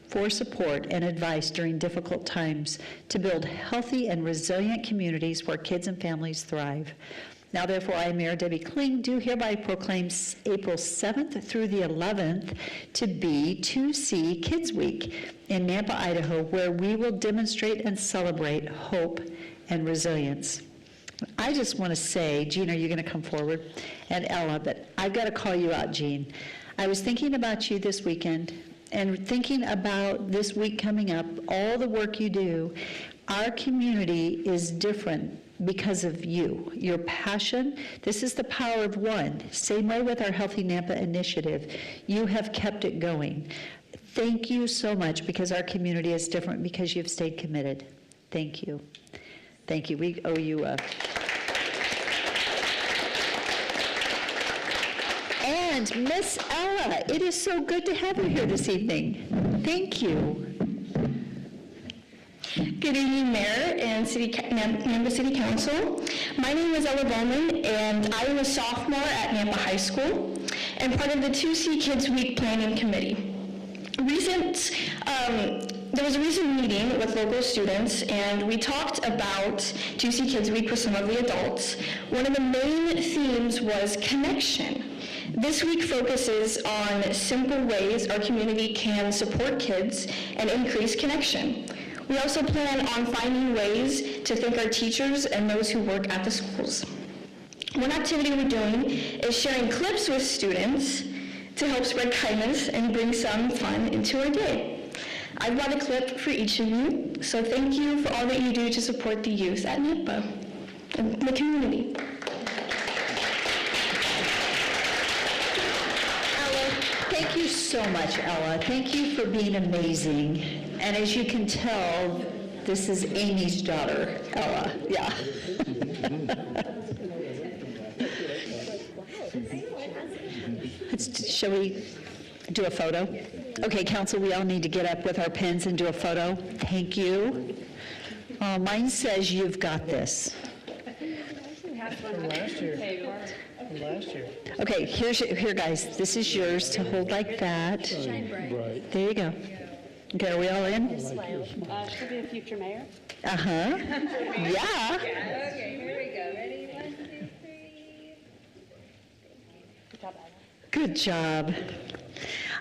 for support and advice during difficult times to build healthy and resilient communities where kids and families thrive. Now, therefore, I, Mayor Debbie Kling, do hereby proclaim April 7th through the 11th to be 2C Kids Week in Nampa, Idaho, where we will demonstrate and celebrate hope and resilience. I just want to say, Jean, are you going to come forward? And Ella, but I've got to call you out, Jean. I was thinking about you this weekend and thinking about this week coming up, all the work you do. Our community is different because of you, your passion. This is the power of one. Same way with our Healthy Nampa initiative. You have kept it going. Thank you so much, because our community is different because you've stayed committed. Thank you. Thank you. We owe you a... And Miss Ella, it is so good to have you here this evening. Thank you. Good evening, Mayor and Nampa City Council. My name is Ella Bowman, and I am a sophomore at Nampa High School and part of the 2C Kids Week Planning Committee. There was a recent meeting with local students, and we talked about 2C Kids Week with some of the adults. One of the main themes was connection. This week focuses on simple ways our community can support kids and increase connection. We also plan on finding ways to thank our teachers and those who work at the schools. One activity we're doing is sharing clips with students to help spread kindness and bring some fun into our day. I've brought a clip for each of you, so thank you for all that you do to support the youth at Nampa and the community. Thank you so much, Ella. Thank you for being amazing. And as you can tell, this is Amy's daughter, Ella. Yeah. Shall we do a photo? Okay, council, we all need to get up with our pens and do a photo. Thank you. Mine says you've got this. Last year. Okay, here, guys. This is yours to hold like that. There you go. Okay, are we all in? She'll be a future mayor. Uh-huh. Yeah. Okay, here we go. Ready? 1, 2, 3. Good job, Anna. Good job.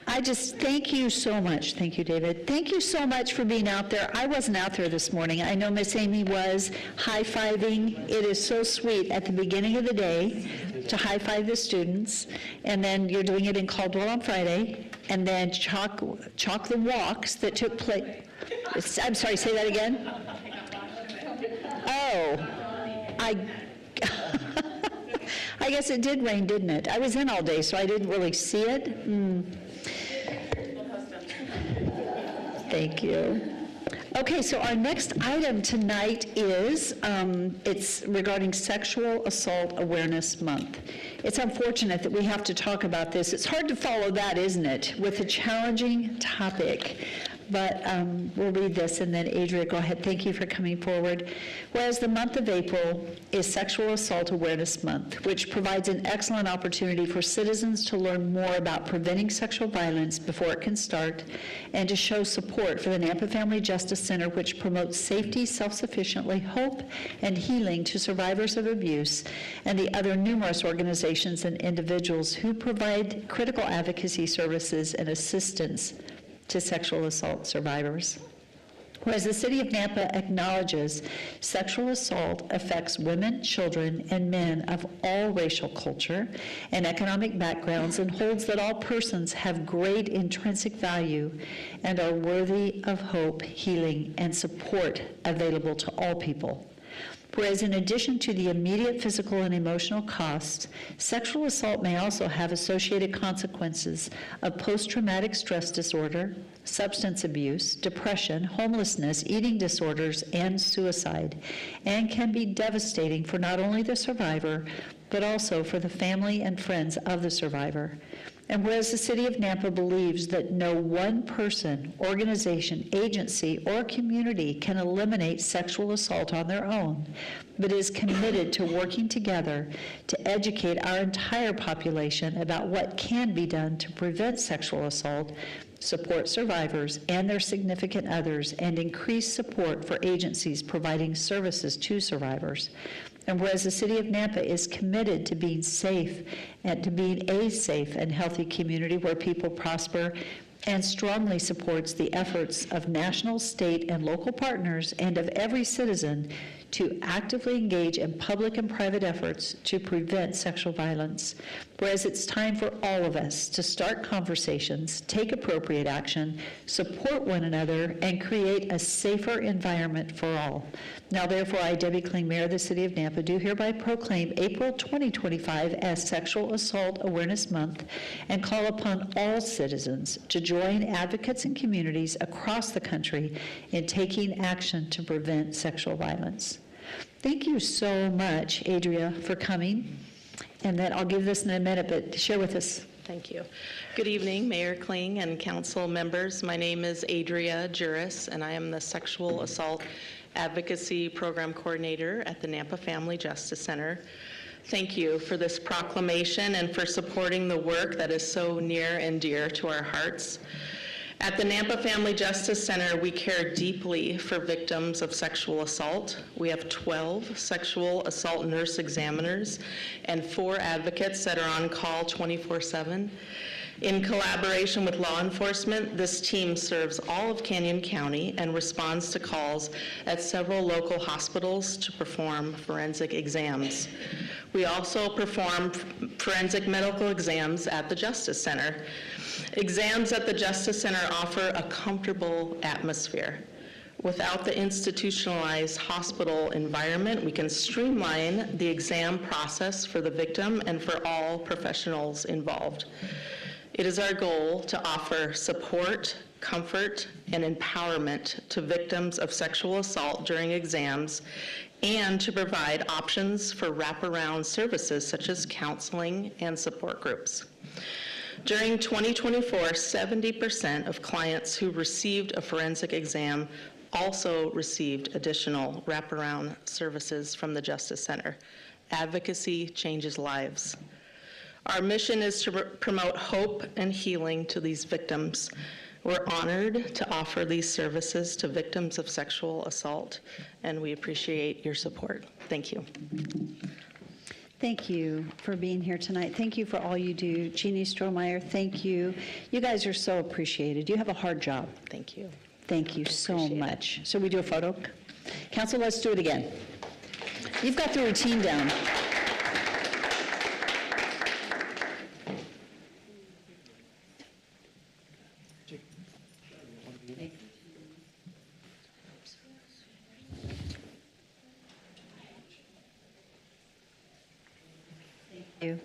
I just thank you so much. Thank you, David. Thank you so much for being out there. I wasn't out there this morning. I know Miss Amy was high-fiving. It is so sweet at the beginning of the day to high-five the students, and then you're doing it in Caldwell on Friday, and then chalk the walks that took place. I'm sorry, say that again? Oh, I guess it did rain, didn't it? I was in all day, so I didn't really see it. Thank you. Okay, so our next item tonight is, it's regarding Sexual Assault Awareness Month. It's unfortunate that we have to talk about this. It's hard to follow that, isn't it, with a challenging topic. But we'll read this, and then Adria, go ahead. Thank you for coming forward. Whereas the month of April is Sexual Assault Awareness Month, which provides an excellent opportunity for citizens to learn more about preventing sexual violence before it can start, and to show support for the Nampa Family Justice Center, which promotes safety, self-sufficiently, hope, and healing to survivors of abuse, and the other numerous organizations and individuals who provide critical advocacy services and assistance to sexual assault survivors. Whereas the City of Nampa acknowledges sexual assault affects women, children, and men of all racial culture and economic backgrounds, and holds that all persons have great intrinsic value and are worthy of hope, healing, and support available to all people. Whereas in addition to the immediate physical and emotional costs, sexual assault may also have associated consequences of post-traumatic stress disorder, substance abuse, depression, homelessness, eating disorders, and suicide, and can be devastating for not only the survivor, but also for the family and friends of the survivor. And whereas the City of Nampa believes that no one person, organization, agency, or community can eliminate sexual assault on their own, but is committed to working together to educate our entire population about what can be done to prevent sexual assault, support survivors and their significant others, and increase support for agencies providing services to survivors. And whereas the City of Nampa is committed to being safe and to being a safe and healthy community where people prosper, and strongly supports the efforts of national, state, and local partners and of every citizen to actively engage in public and private efforts to prevent sexual violence. Whereas it's time for all of us to start conversations, take appropriate action, support one another, and create a safer environment for all. Now, therefore, I, Debbie Kling, Mayor of the City of Nampa, do hereby proclaim April 2025 as Sexual Assault Awareness Month, and call upon all citizens to join advocates and communities across the country in taking action to prevent sexual violence. Thank you so much, Adria, for coming. And then I'll give this in a minute, but share with us. Thank you. Good evening, Mayor Kling and council members. My name is Adria Juris, and I am the Sexual Assault Advocacy Program Coordinator at the Nampa Family Justice Center. Thank you for this proclamation and for supporting the work that is so near and dear to our hearts. At the Nampa Family Justice Center, we care deeply for victims of sexual assault. We have 12 sexual assault nurse examiners and 4 advocates that are on call 24/7. In collaboration with law enforcement, this team serves all of Canyon County and responds to calls at several local hospitals to perform forensic exams. We also perform forensic medical exams at the Justice Center. Exams at the Justice Center offer a comfortable atmosphere. Without the institutionalized hospital environment, we can streamline the exam process for the victim and for all professionals involved. It is our goal to offer support, comfort, and empowerment to victims of sexual assault during exams, and to provide options for wraparound services such as counseling and support groups. During 2024, 70% of clients who received a forensic exam also received additional wraparound services from the Justice Center. Advocacy changes lives. Our mission is to promote hope and healing to these victims. We're honored to offer these services to victims of sexual assault, and we appreciate your support. Thank you. Thank you for being here tonight. Thank you for all you do. Jeannie Strohmeyer, thank you. You guys are so appreciated. You have a hard job. Thank you. Thank you so much. So we do a photo? Council, let's do it again. You've got the routine down. You.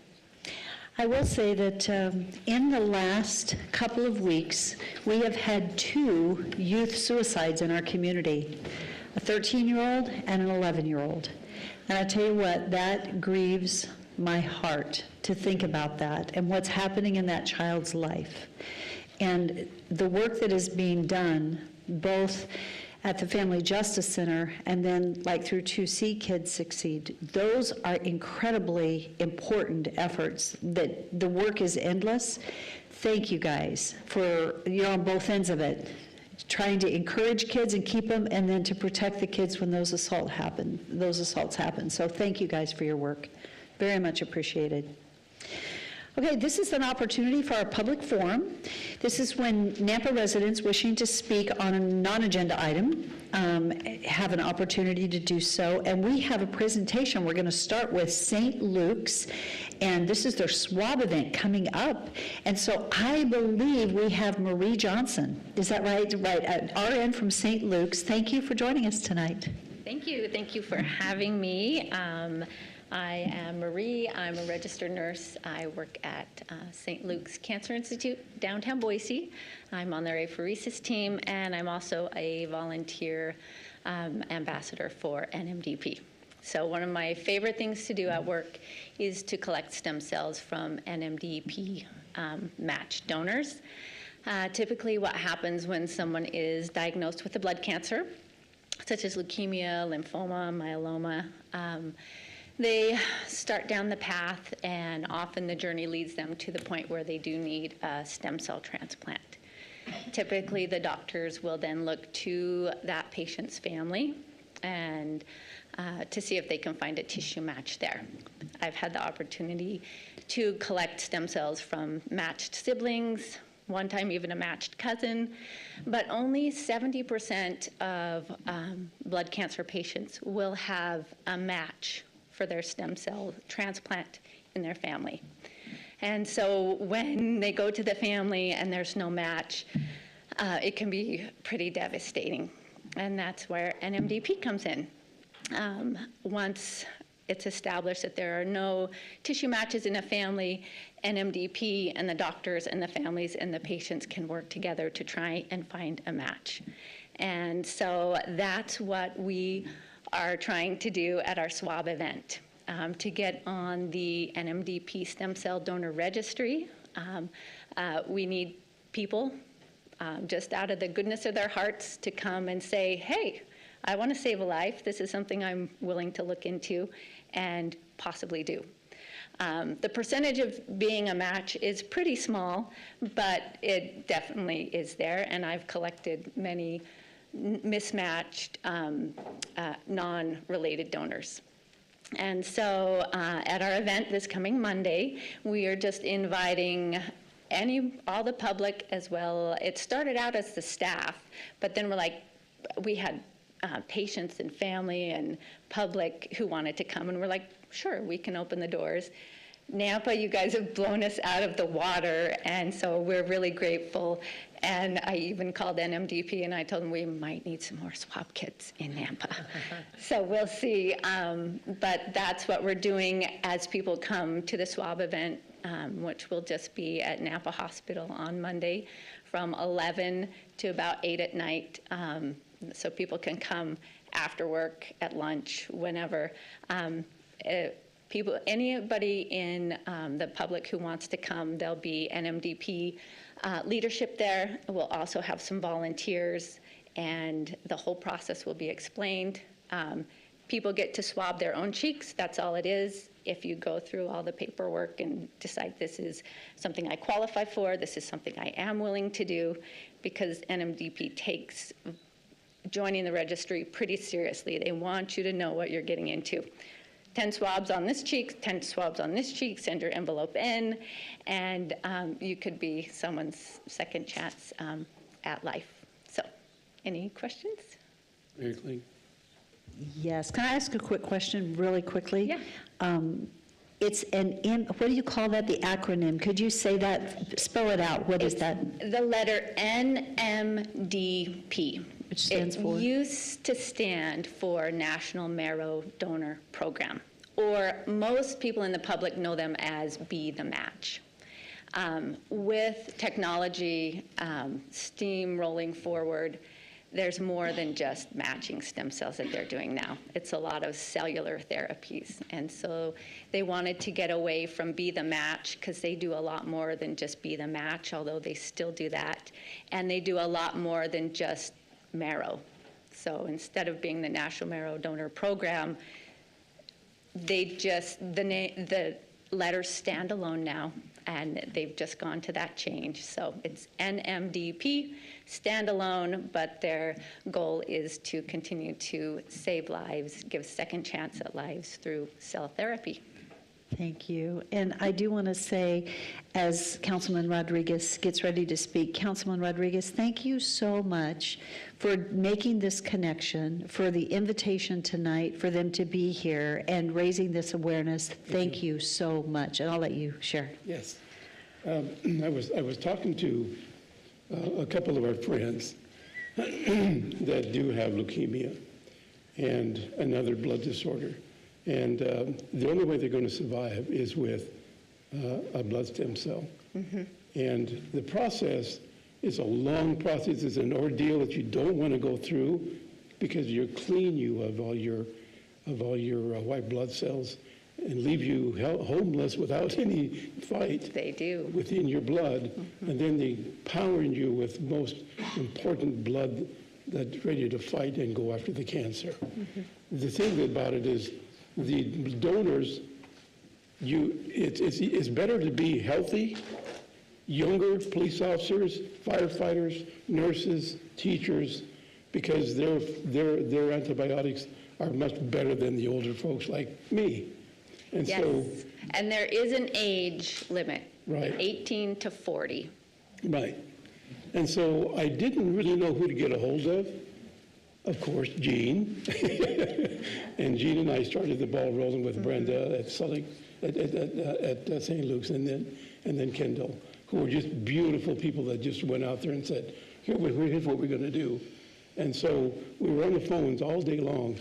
I will say that in the last couple of weeks, we have had 2 youth suicides in our community, a 13-year-old and an 11-year-old. And I tell you what, that grieves my heart to think about that and what's happening in that child's life. And the work that is being done, both at the Family Justice Center and then like through 2C Kids Succeed, those are incredibly important efforts. That the work is endless. Thank you guys for, you're on both ends of it, trying to encourage kids and keep them, and then to protect the kids when those assaults happen. So thank you guys for your work. Very much appreciated. Okay, this is an opportunity for our public forum. This is when Nampa residents wishing to speak on a non-agenda item have an opportunity to do so. And we have a presentation. We're going to start with St. Luke's, and this is their SWAB event coming up. And so I believe we have Marie Johnson. Is that right? Right, RN from St. Luke's. Thank you for joining us tonight. Thank you. Thank you for having me. I am Marie. I'm a registered nurse. I work at St. Luke's Cancer Institute, downtown Boise. I'm on their apheresis team, and I'm also a volunteer ambassador for NMDP. So one of my favorite things to do at work is to collect stem cells from NMDP matched donors. Typically what happens when someone is diagnosed with a blood cancer, such as leukemia, lymphoma, myeloma, they start down the path, and often the journey leads them to the point where they do need a stem cell transplant. Typically, the doctors will then look to that patient's family and to see if they can find a tissue match there. I've had the opportunity to collect stem cells from matched siblings, one time even a matched cousin, but only 70% of blood cancer patients will have a match for their stem cell transplant in their family. And so when they go to the family and there's no match, it can be pretty devastating. And that's where NMDP comes in. Once it's established that there are no tissue matches in a family, NMDP and the doctors and the families and the patients can work together to try and find a match. And so that's what we are trying to do at our SWAB event, to get on the NMDP stem cell donor registry. We need people just out of the goodness of their hearts to come and say, hey, I want to save a life. This is something I'm willing to look into and possibly do. The percentage of being a match is pretty small, but it definitely is there, and I've collected many mismatched, non-related donors. And so at our event this coming Monday, we are just inviting all the public as well. It started out as the staff, but then we had patients and family and public who wanted to come, and we're like, sure, we can open the doors. Nampa, you guys have blown us out of the water, and so we're really grateful. And I even called NMDP, and I told them we might need some more swab kits in Nampa. So we'll see. But that's what we're doing as people come to the swab event, which will just be at Nampa Hospital on Monday from 11 to about 8 at night. So people can come after work, at lunch, whenever. Anybody in the public who wants to come, there'll be NMDP leadership there. We'll also have some volunteers, and the whole process will be explained. People get to swab their own cheeks. That's all it is. If you go through all the paperwork and decide this is something I qualify for, this is something I am willing to do, because NMDP takes joining the registry pretty seriously. They want you to know what you're getting into. 10 swabs on this cheek, 10 swabs on this cheek, send your envelope in, and you could be someone's second chance at life. So, any questions? Mayor Kling? Yes. Can I ask a quick question really quickly? Yeah. It's what do you call that, the acronym? Could you say that, spell it out? What is that? The letter NMDP. Which stands for? It used to stand for National Marrow Donor Program, or most people in the public know them as Be the Match. With technology, STEAM rolling forward, there's more than just matching stem cells that they're doing now. It's a lot of cellular therapies. And so they wanted to get away from Be the Match because they do a lot more than just Be the Match, although they still do that. And they do a lot more than just marrow. So instead of being the National Marrow Donor Program, they just, the letters stand alone now, and they've just gone to that change. So it's NMDP, standalone, but their goal is to continue to save lives, give second chance at lives through cell therapy. Thank you. And I do want to say, as Councilman Rodriguez gets ready to speak, Councilman Rodriguez, thank you so much for making this connection, for the invitation tonight, for them to be here and raising this awareness. Thank you so much. And I'll let you share. Yes. I was talking to a couple of our friends that do have leukemia and another blood disorder. And the only way they're going to survive is with a blood stem cell. Mm-hmm. And the process is a long process. It's an ordeal that you don't want to go through because you're clean you of all your white blood cells and leave you homeless without any fight. They do. Within your blood. Mm-hmm. And then they power you with most important blood that's ready to fight and go after the cancer. Mm-hmm. The thing about it is, the donors, it's better to be healthy, younger police officers, firefighters, nurses, teachers, because their antibiotics are much better than the older folks like me. And yes. So, and there is an age limit, right. 18 to 40. Right. And so I didn't really know who to get a hold of. Of course, Jean. And Jean and I started the ball rolling with Brenda at St. Luke's, and then Kendall, who were just beautiful people that just went out there and said, here's what we're going to do. And so we were on the phones all day long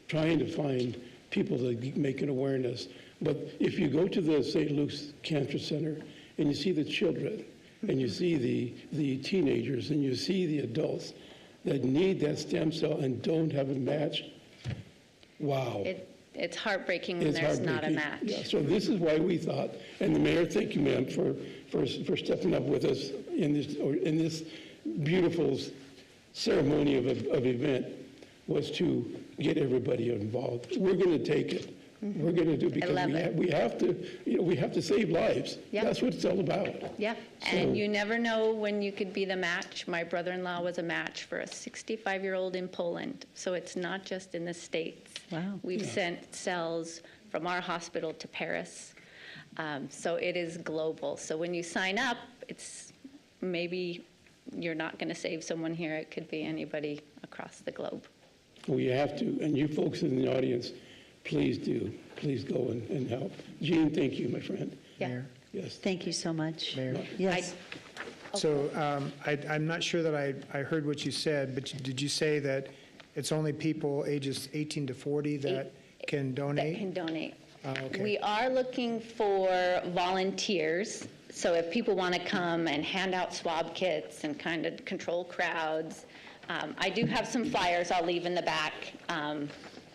trying to find people to make an awareness. But if you go to the St. Luke's Cancer Center and you see the children, and you see the teenagers, and you see the adults that need that stem cell and don't have a match, wow. It's heartbreaking when there's not a match. Yeah, so this is why we thought, and the mayor, thank you, ma'am, for stepping up with us in this beautiful ceremony of event, was to get everybody involved. We're going to take it. Mm-hmm. We're going to do it because we have to save lives. Yep. That's what it's all about. Yeah, and you never know when you could be the match. My brother-in-law was a match for a 65-year-old in Poland, so it's not just in the States. Wow. We've sent cells from our hospital to Paris, so it is global. So when you sign up, it's maybe you're not going to save someone here. It could be anybody across the globe. Well, you have to, and you folks in the audience, please do. Please go and help. Jean, thank you, my friend. Yeah. Mayor? Yes. Thank you so much. Mayor? Yes. So I'm not sure that I heard what you said, but did you say that it's only people ages 18 to 40 that can donate? That can donate. Okay. We are looking for volunteers. So if people want to come and hand out swab kits and kind of control crowds, I do have some flyers I'll leave in the back.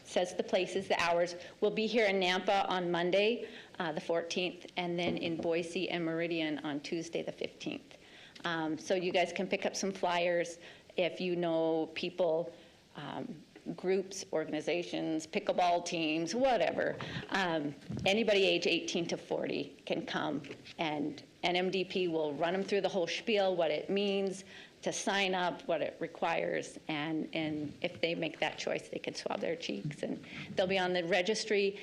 Says the places, the hours. We'll be here in Nampa on Monday, the 14th, and then in Boise and Meridian on Tuesday, the 15th. So you guys can pick up some flyers if you know people, groups, organizations, pickleball teams, whatever. Anybody age 18 to 40 can come, and NMDP will run them through the whole spiel, what it means, to sign up, what it requires, and if they make that choice, they can swab their cheeks, and they'll be on the registry.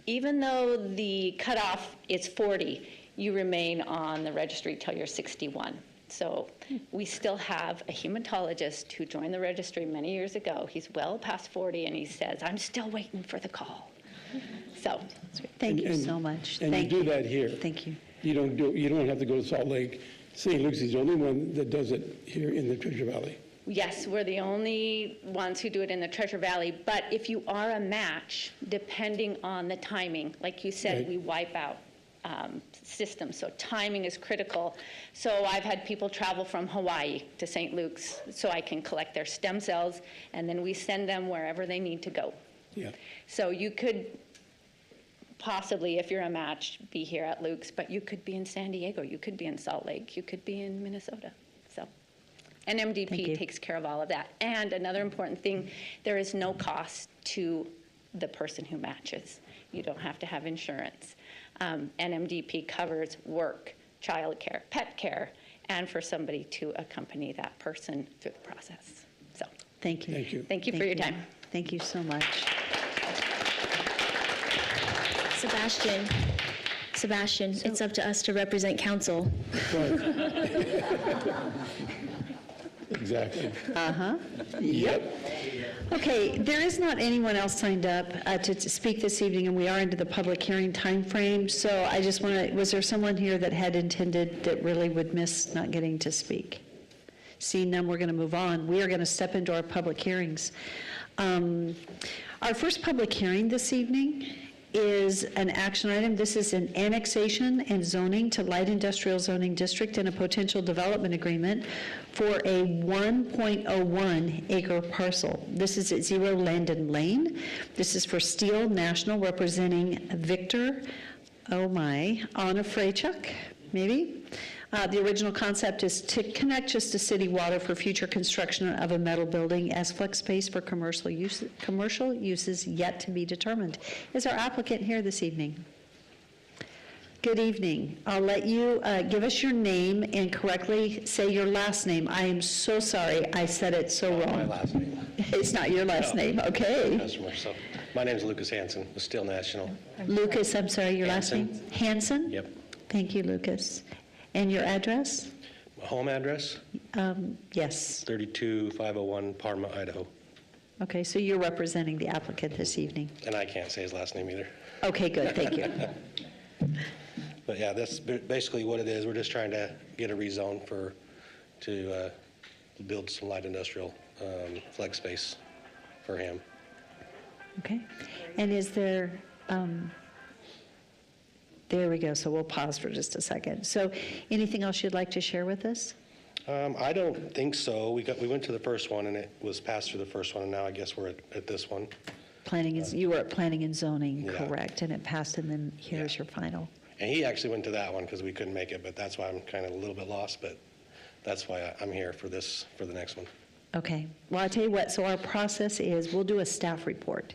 Even though the cutoff is 40, you remain on the registry till you're 61. So we still have a hematologist who joined the registry many years ago. He's well past 40, and he says, I'm still waiting for the call. So, thank you so much. And Thank you do that here. Thank you. You don't have to go to Salt Lake. St. Luke's is the only one that does it here in the Treasure Valley. yes, we're the only ones who do it in the Treasure Valley, but if you are a match, depending on the timing, like you said, Right. we wipe out systems, so timing is critical. So I've had people travel from Hawaii to St. Luke's so I can collect their stem cells, and then we send them wherever they need to go. Yeah. So you could possibly, if you're a match, be here at Luke's, but you could be in San Diego, you could be in Salt Lake, you could be in Minnesota. So, and MDP takes care of all of that. And another important thing, there is no cost to the person who matches. You don't have to have insurance. NMDP covers work, childcare, pet care, and for somebody to accompany that person through the process. So, Thank you. Thank you. thank you for your time. Thank you so much. Sebastian, it's up to us to represent council. Exactly. Uh-huh. Yep. Okay, there is not anyone else signed up to speak this evening, and we are into the public hearing timeframe. So I just want to, was there someone here that had intended that really would miss not getting to speak? Seeing none, we're going to move on. We are going to step into our public hearings. Our first public hearing this evening is an action item. This is an annexation and zoning to light industrial zoning district and a potential development agreement for a 1.01 acre parcel. This is at 0 Landon Lane. This is for Steel National representing Victor, Onufrichuk, maybe? The original concept is to connect just to city water for future construction of a metal building as flex space for commercial uses yet to be determined. Is our applicant here this evening? Good evening. I'll let you give us your name and correctly say your last name. I am so sorry I said it so wrong. My last name. It's not your last name, okay. Customer, so my name is Lucas Hansen with Steel National. Lucas, I'm sorry, your last Hansen. name? Hansen? Yep. Thank you, Lucas. And your address? My home address, Yes. 32501 Parma, Idaho. Okay, so you're representing the applicant this evening. And I can't say his last name either. Okay, good, thank you. But yeah, that's basically what it is. We're just trying to get a rezone to build some light industrial flex space for him. Okay, and is there, there we go, so we'll pause for just a second. So anything else you'd like to share with us? I don't think so. We went to the first one and it was passed through the first one, and now I guess we're at this one. Planning is, you were at planning and zoning, Yeah. correct? And it passed, and then here's your final. And he actually went to that one because we couldn't make it, but that's why I'm kind of a little bit lost, but that's why I'm here for the next one. Okay, well, I'll tell you what, so our process is, we'll do a staff report,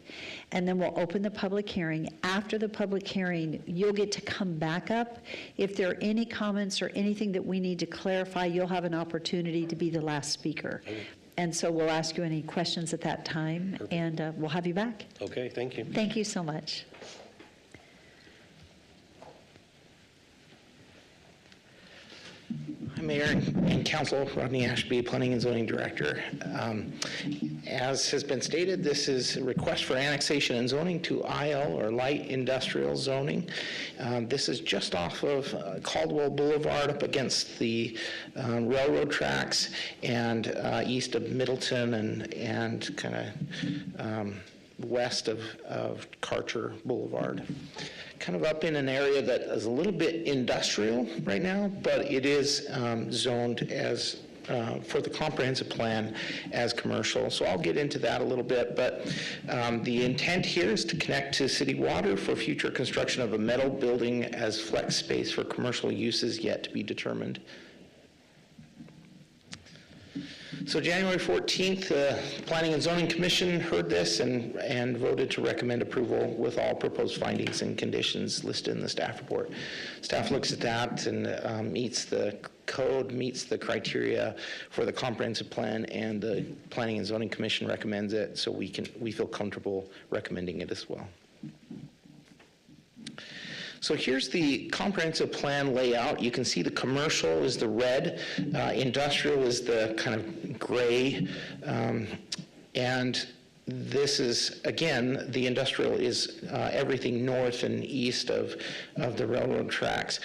and then we'll open the public hearing. After the public hearing, you'll get to come back up. If there are any comments or anything that we need to clarify, you'll have an opportunity to be the last speaker. Okay. And so we'll ask you any questions at that time, and we'll have you back. Okay, thank you. Thank you so much. Hi, Mayor and Council, Rodney Ashby, Planning and Zoning Director. As has been stated, this is a request for annexation and zoning to IL, or light industrial zoning. This is just off of Caldwell Boulevard up against the railroad tracks and east of Middleton and kind of west of Karcher Boulevard. Kind of up in an area that is a little bit industrial right now, but it is zoned as, for the comprehensive plan, as commercial. So I'll get into that a little bit, but the intent here is to connect to city water for future construction of a metal building as flex space for commercial uses yet to be determined. So January 14th, the Planning and Zoning Commission heard this and voted to recommend approval with all proposed findings and conditions listed in the staff report. Staff looks at that and meets the code meets the criteria for the comprehensive plan, and the Planning and Zoning Commission recommends it, so we feel comfortable recommending it as well. So here's the comprehensive plan layout. You can see the commercial is the red, industrial is the kind of gray, and this is, again, the industrial is everything north and east of the railroad tracks.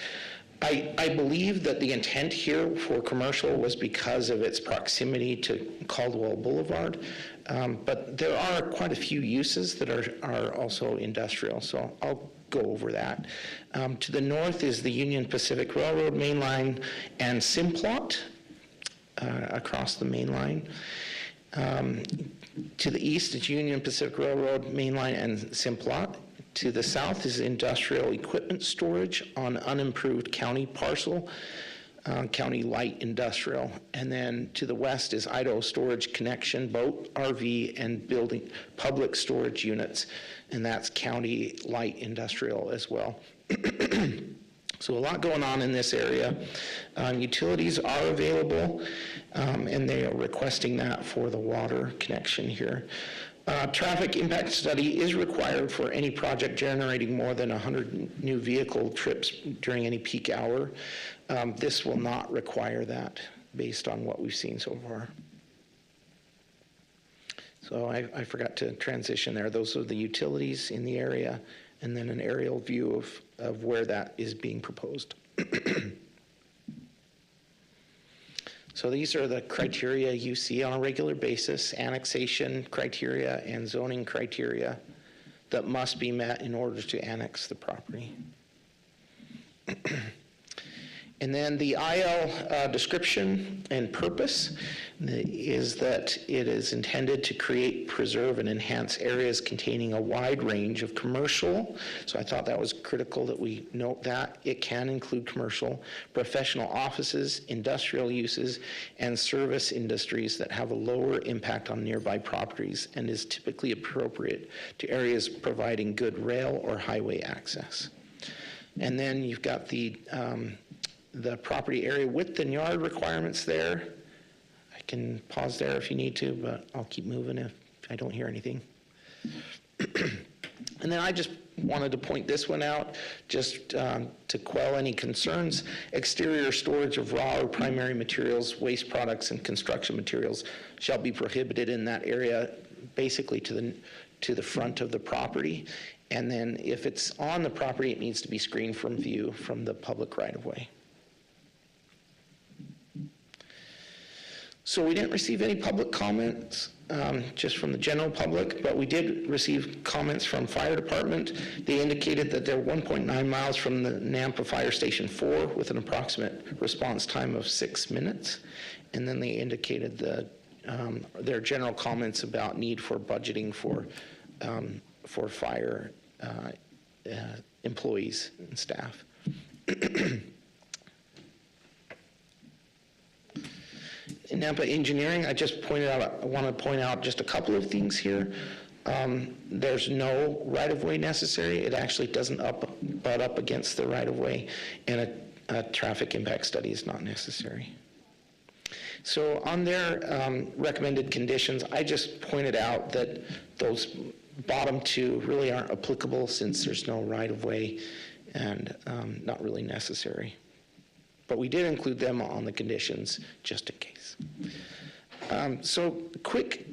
I believe that the intent here for commercial was because of its proximity to Caldwell Boulevard, but there are quite a few uses that are also industrial, so I'll go over that. To the north is the Union Pacific Railroad main line and Simplot across the main line. To the east is Union Pacific Railroad main line and Simplot. To the south is industrial equipment storage on unimproved county parcel, county light industrial. And then to the west is Idaho Storage Connection, boat, RV, and building public storage units. And that's county light industrial as well. So a lot going on in this area. Utilities are available, and they are requesting that for the water connection here. Traffic impact study is required for any project generating more than 100 new vehicle trips during any peak hour. This will not require that based on what we've seen so far. So I forgot to transition there. Those are the utilities in the area, and then an aerial view of where that is being proposed. So these are the criteria you see on a regular basis, annexation criteria and zoning criteria that must be met in order to annex the property. And then the IL description and purpose is that it is intended to create, preserve, and enhance areas containing a wide range of commercial. So I thought that was critical that we note that. It can include commercial, professional offices, industrial uses, and service industries that have a lower impact on nearby properties and is typically appropriate to areas providing good rail or highway access. And then you've got the property area width and yard requirements there. I can pause there if you need to, but I'll keep moving if I don't hear anything. And then I just wanted to point this one out, just to quell any concerns. Exterior storage of raw or primary materials, waste products, and construction materials shall be prohibited in that area, basically to the front of the property. And then if it's on the property, it needs to be screened from view from the public right-of-way. So we didn't receive any public comments, just from the general public, but we did receive comments from fire department. They indicated that they're 1.9 miles from the Nampa Fire Station 4 with an approximate response time of 6 minutes. And then they indicated their general comments about need for budgeting for fire employees and staff. In Nampa Engineering, I want to point out just a couple of things here. There's no right-of-way necessary. It actually doesn't butt up against the right-of-way, and a traffic impact study is not necessary. So on their recommended conditions, I just pointed out that those bottom two really aren't applicable since there's no right-of-way and not really necessary. But we did include them on the conditions just in case. So quick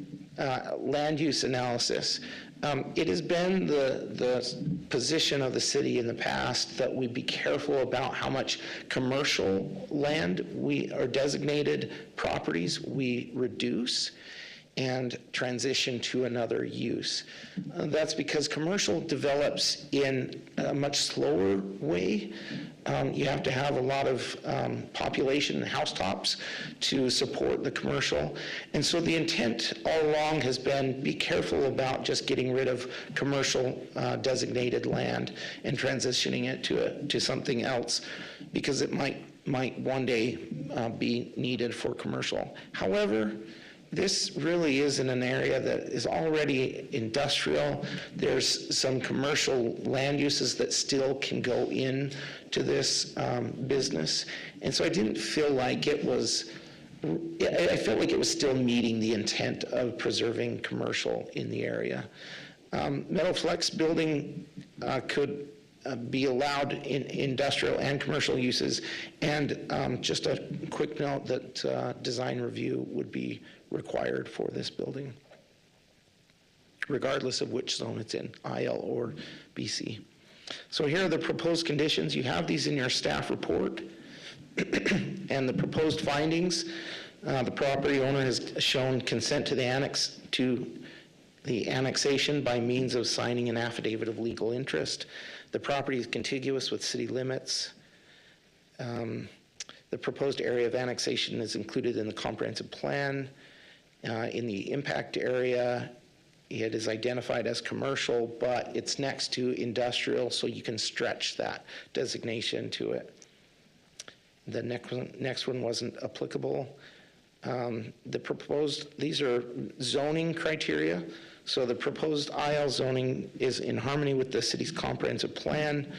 land use analysis. It has been the position of the city in the past that we be careful about how much commercial land or designated properties we reduce and transition to another use. That's because commercial develops in a much slower way. You have to have a lot of population and housetops to support the commercial. And so the intent all along has been be careful about just getting rid of commercial designated land and transitioning it to something else, because it might one day be needed for commercial. However, this really is in an area that is already industrial. There's some commercial land uses that still can go in to this business. And so I didn't feel like it was, I felt like it was still meeting the intent of preserving commercial in the area. Metal flex building could be allowed in industrial and commercial uses. And just a quick note that design review would be required for this building, regardless of which zone it's in, IL or BC. So here are the proposed conditions. You have these in your staff report. And the proposed findings, the property owner has shown consent to the annexation by means of signing an affidavit of legal interest. The property is contiguous with city limits. The proposed area of annexation is included in the comprehensive plan. In the impact area, it is identified as commercial, but it's next to industrial, so you can stretch that designation to it. The next one wasn't applicable. These are zoning criteria. So the proposed IL zoning is in harmony with the city's comprehensive plan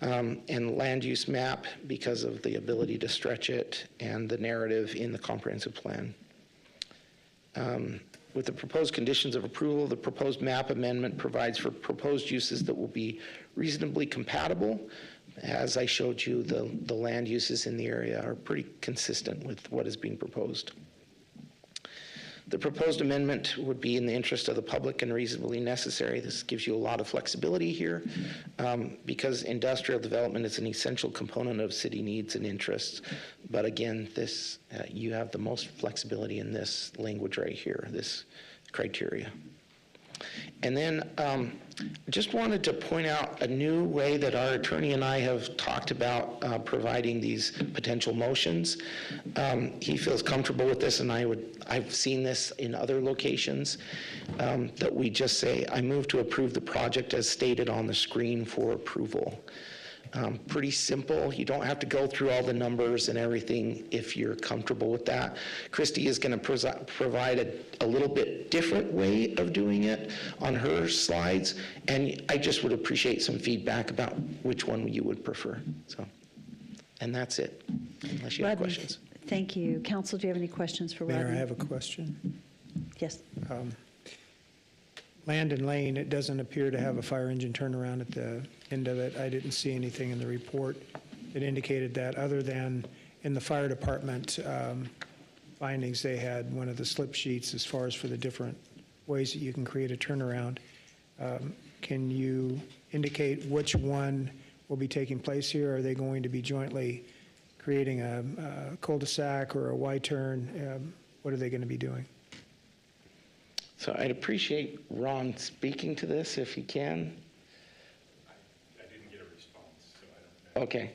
and land use map because of the ability to stretch it and the narrative in the comprehensive plan. With the proposed conditions of approval, the proposed map amendment provides for proposed uses that will be reasonably compatible. As I showed you, the land uses in the area are pretty consistent with what is being proposed. The proposed amendment would be in the interest of the public and reasonably necessary. This gives you a lot of flexibility here because industrial development is an essential component of city needs and interests. But again, this you have the most flexibility in this language right here, this criteria. And then just wanted to point out a new way that our attorney and I have talked about providing these potential motions. He feels comfortable with this, and I've seen this in other locations, that we just say, I move to approve the project as stated on the screen for approval. Pretty simple. You don't have to go through all the numbers and everything if you're comfortable with that. Christy is going to provide a little bit different way of doing it on her slides, and I just would appreciate some feedback about which one you would prefer. So, and that's it, unless you have questions. Thank you. Council, do you have any questions for Rodney? Mayor, I have a question. Yes. Land and Lane, it doesn't appear to have a fire engine turnaround at the end of it. I didn't see anything in the report that indicated that, other than in the fire department findings, they had one of the slip sheets as far as for the different ways that you can create a turnaround. Can you indicate which one will be taking place here? Are they going to be jointly creating a cul-de-sac or a Y-turn? What are they going to be doing? So I'd appreciate Ron speaking to this if he can. I didn't get a response, so I don't know. Okay.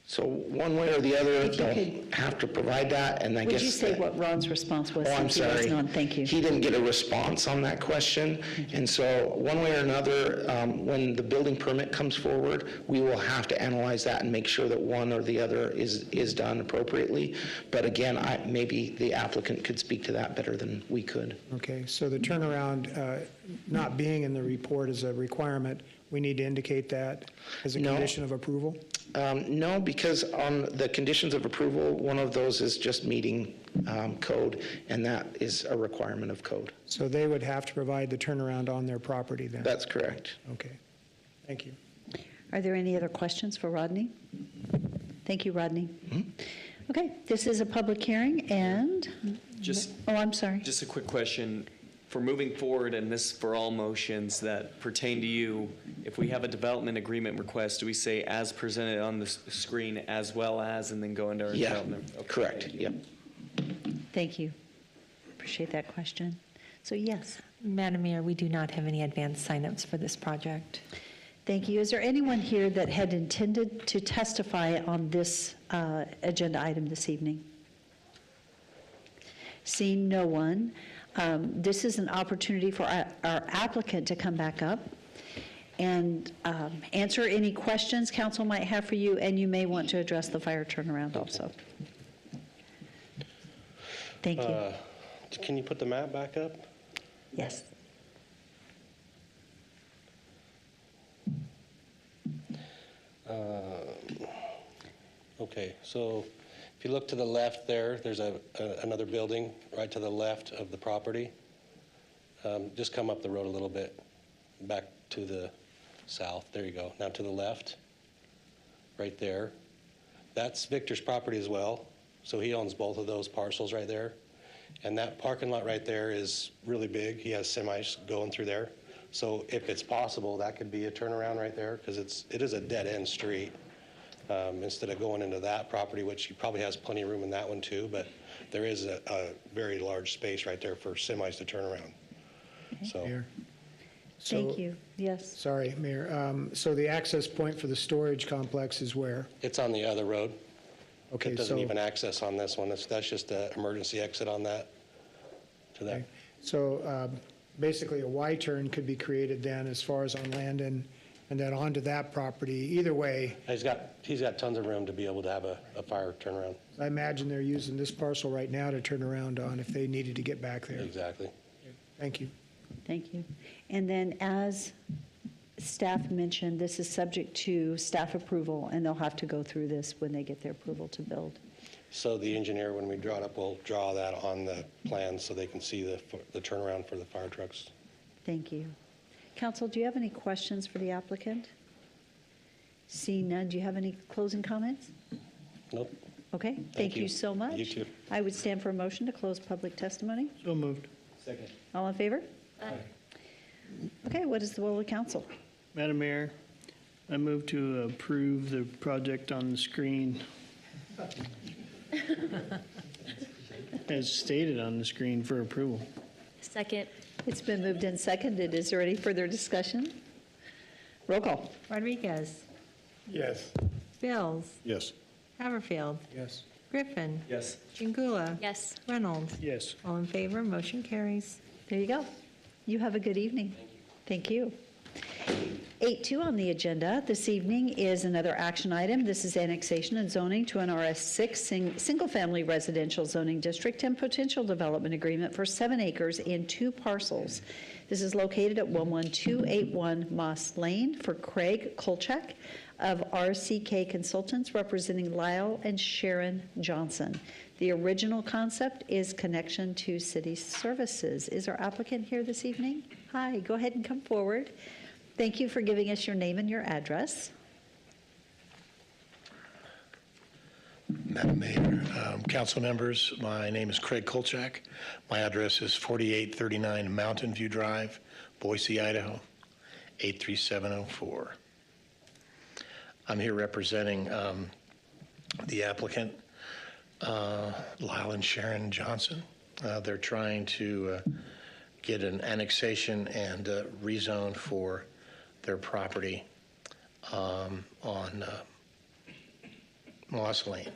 So one way or the other, they'll have to provide that, and I guess... Would you say what Ron's response was? Oh, I'm since he wasn't sorry. on? Thank you. He didn't get a response on that question, and so one way or another, when the building permit comes forward, we will have to analyze that and make sure that one or the other is done appropriately. But again, maybe the applicant could speak to that better than we could. Okay, so the turnaround not being in the report is a requirement. We need to indicate that as a condition of approval? No, because on the conditions of approval, one of those is just meeting code, and that is a requirement of code. So they would have to provide the turnaround on their property then? That's correct. Okay, thank you. Are there any other questions for Rodney? Thank you, Rodney. Okay, this is a public hearing, and... I'm sorry. Just a quick question. For moving forward, and this for all motions that pertain to you, if we have a development agreement request, do we say as presented on the screen as well as, and then go into our development? Okay, correct. Yep. Thank you. Appreciate that question. So yes. Madam Mayor, we do not have any advanced signups for this project. Thank you. Is there anyone here that had intended to testify on this agenda item this evening? Seeing no one, this is an opportunity for our applicant to come back up and answer any questions council might have for you, and you may want to address the fire turnaround also. Thank you. Can you put the map back up? Yes. Okay, so if you look to the left there, there's another building right to the left of the property. Just come up the road a little bit, back to the south. There you go. Now to the left, right there. That's Victor's property as well. So he owns both of those parcels right there. And that parking lot right there is really big. He has semis going through there. So if it's possible, that could be a turnaround right there, because it is a dead-end street. Instead of going into that property, which he probably has plenty of room in that one too, but there is a very large space right there for semis to turn around. So. Mayor? Thank So- you. Yes. Sorry, Mayor. So the access point for the storage complex is where? It's on the other road. Okay, It doesn't so- even access on this one. That's just an emergency exit on that, to that. So basically, a Y-turn could be created then as far as on Landon, and then onto that property. Either way, He's got tons of room to be able to have a fire turnaround. I imagine they're using this parcel right now to turn around on if they needed to get back there. Exactly. Thank you. Thank you. And then as staff mentioned, this is subject to staff approval, and they'll have to go through this when they get their approval to build. So the engineer, when we draw it up, will draw that on the plan so they can see the turnaround for the fire trucks. Thank you. Council, do you have any questions for the applicant? Seeing none, do you have any closing comments? Nope. Okay, thank you you. so much. You too. I would stand for a motion to close public testimony. So moved. Second. All in favor? Okay, what is the will of the council? Madam Mayor, I move to approve the project on the screen as stated on the screen for approval. Second. It's been moved and seconded. Is there any further discussion? Roll call. Rodriguez. Yes. Bills. Yes. Haverfield. Yes. Griffin. Yes. Chingula. Yes. Reynolds. Yes. All in favor, motion carries. There you go. You have a good evening. Thank you. 8.2 on the agenda this evening is another action item. This is annexation and zoning to an RS6 single-family residential zoning district and potential development agreement for 7 acres in 2 parcels. This is located at 11281 Moss Lane for Craig Kolchak of RCK Consultants representing Lyle and Sharon Johnson. The original concept is connection to city services. Is our applicant here this evening? Hi, go ahead and come forward. Thank you for giving us your name and your address. Madam Mayor, council members, my name is Craig Kolchak. My address is 4839 Mountain View Drive, Boise, Idaho, 83704. I'm here representing the applicant, Lyle and Sharon Johnson. They're trying to get an annexation and rezone for their property on Moss Lane.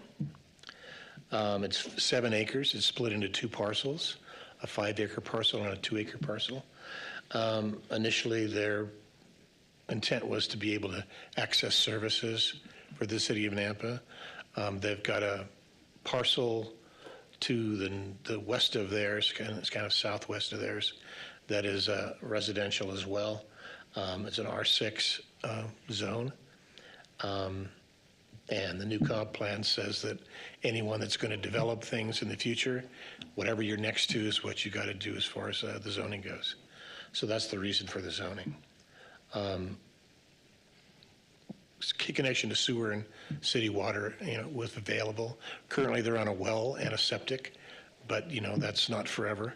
It's 7 acres. It's split into 2 parcels, a 5-acre parcel and a 2-acre parcel. Initially, their intent was to be able to access services for the city of Nampa. They've got a parcel to the west of theirs, it's kind of southwest of theirs, that is residential as well. It's an R6 zone. And the new comp plan says that anyone that's going to develop things in the future, whatever you're next to is what you got to do as far as the zoning goes. So that's the reason for the zoning. Key connection to sewer and city water, was available. Currently, they're on a well and a septic, but that's not forever.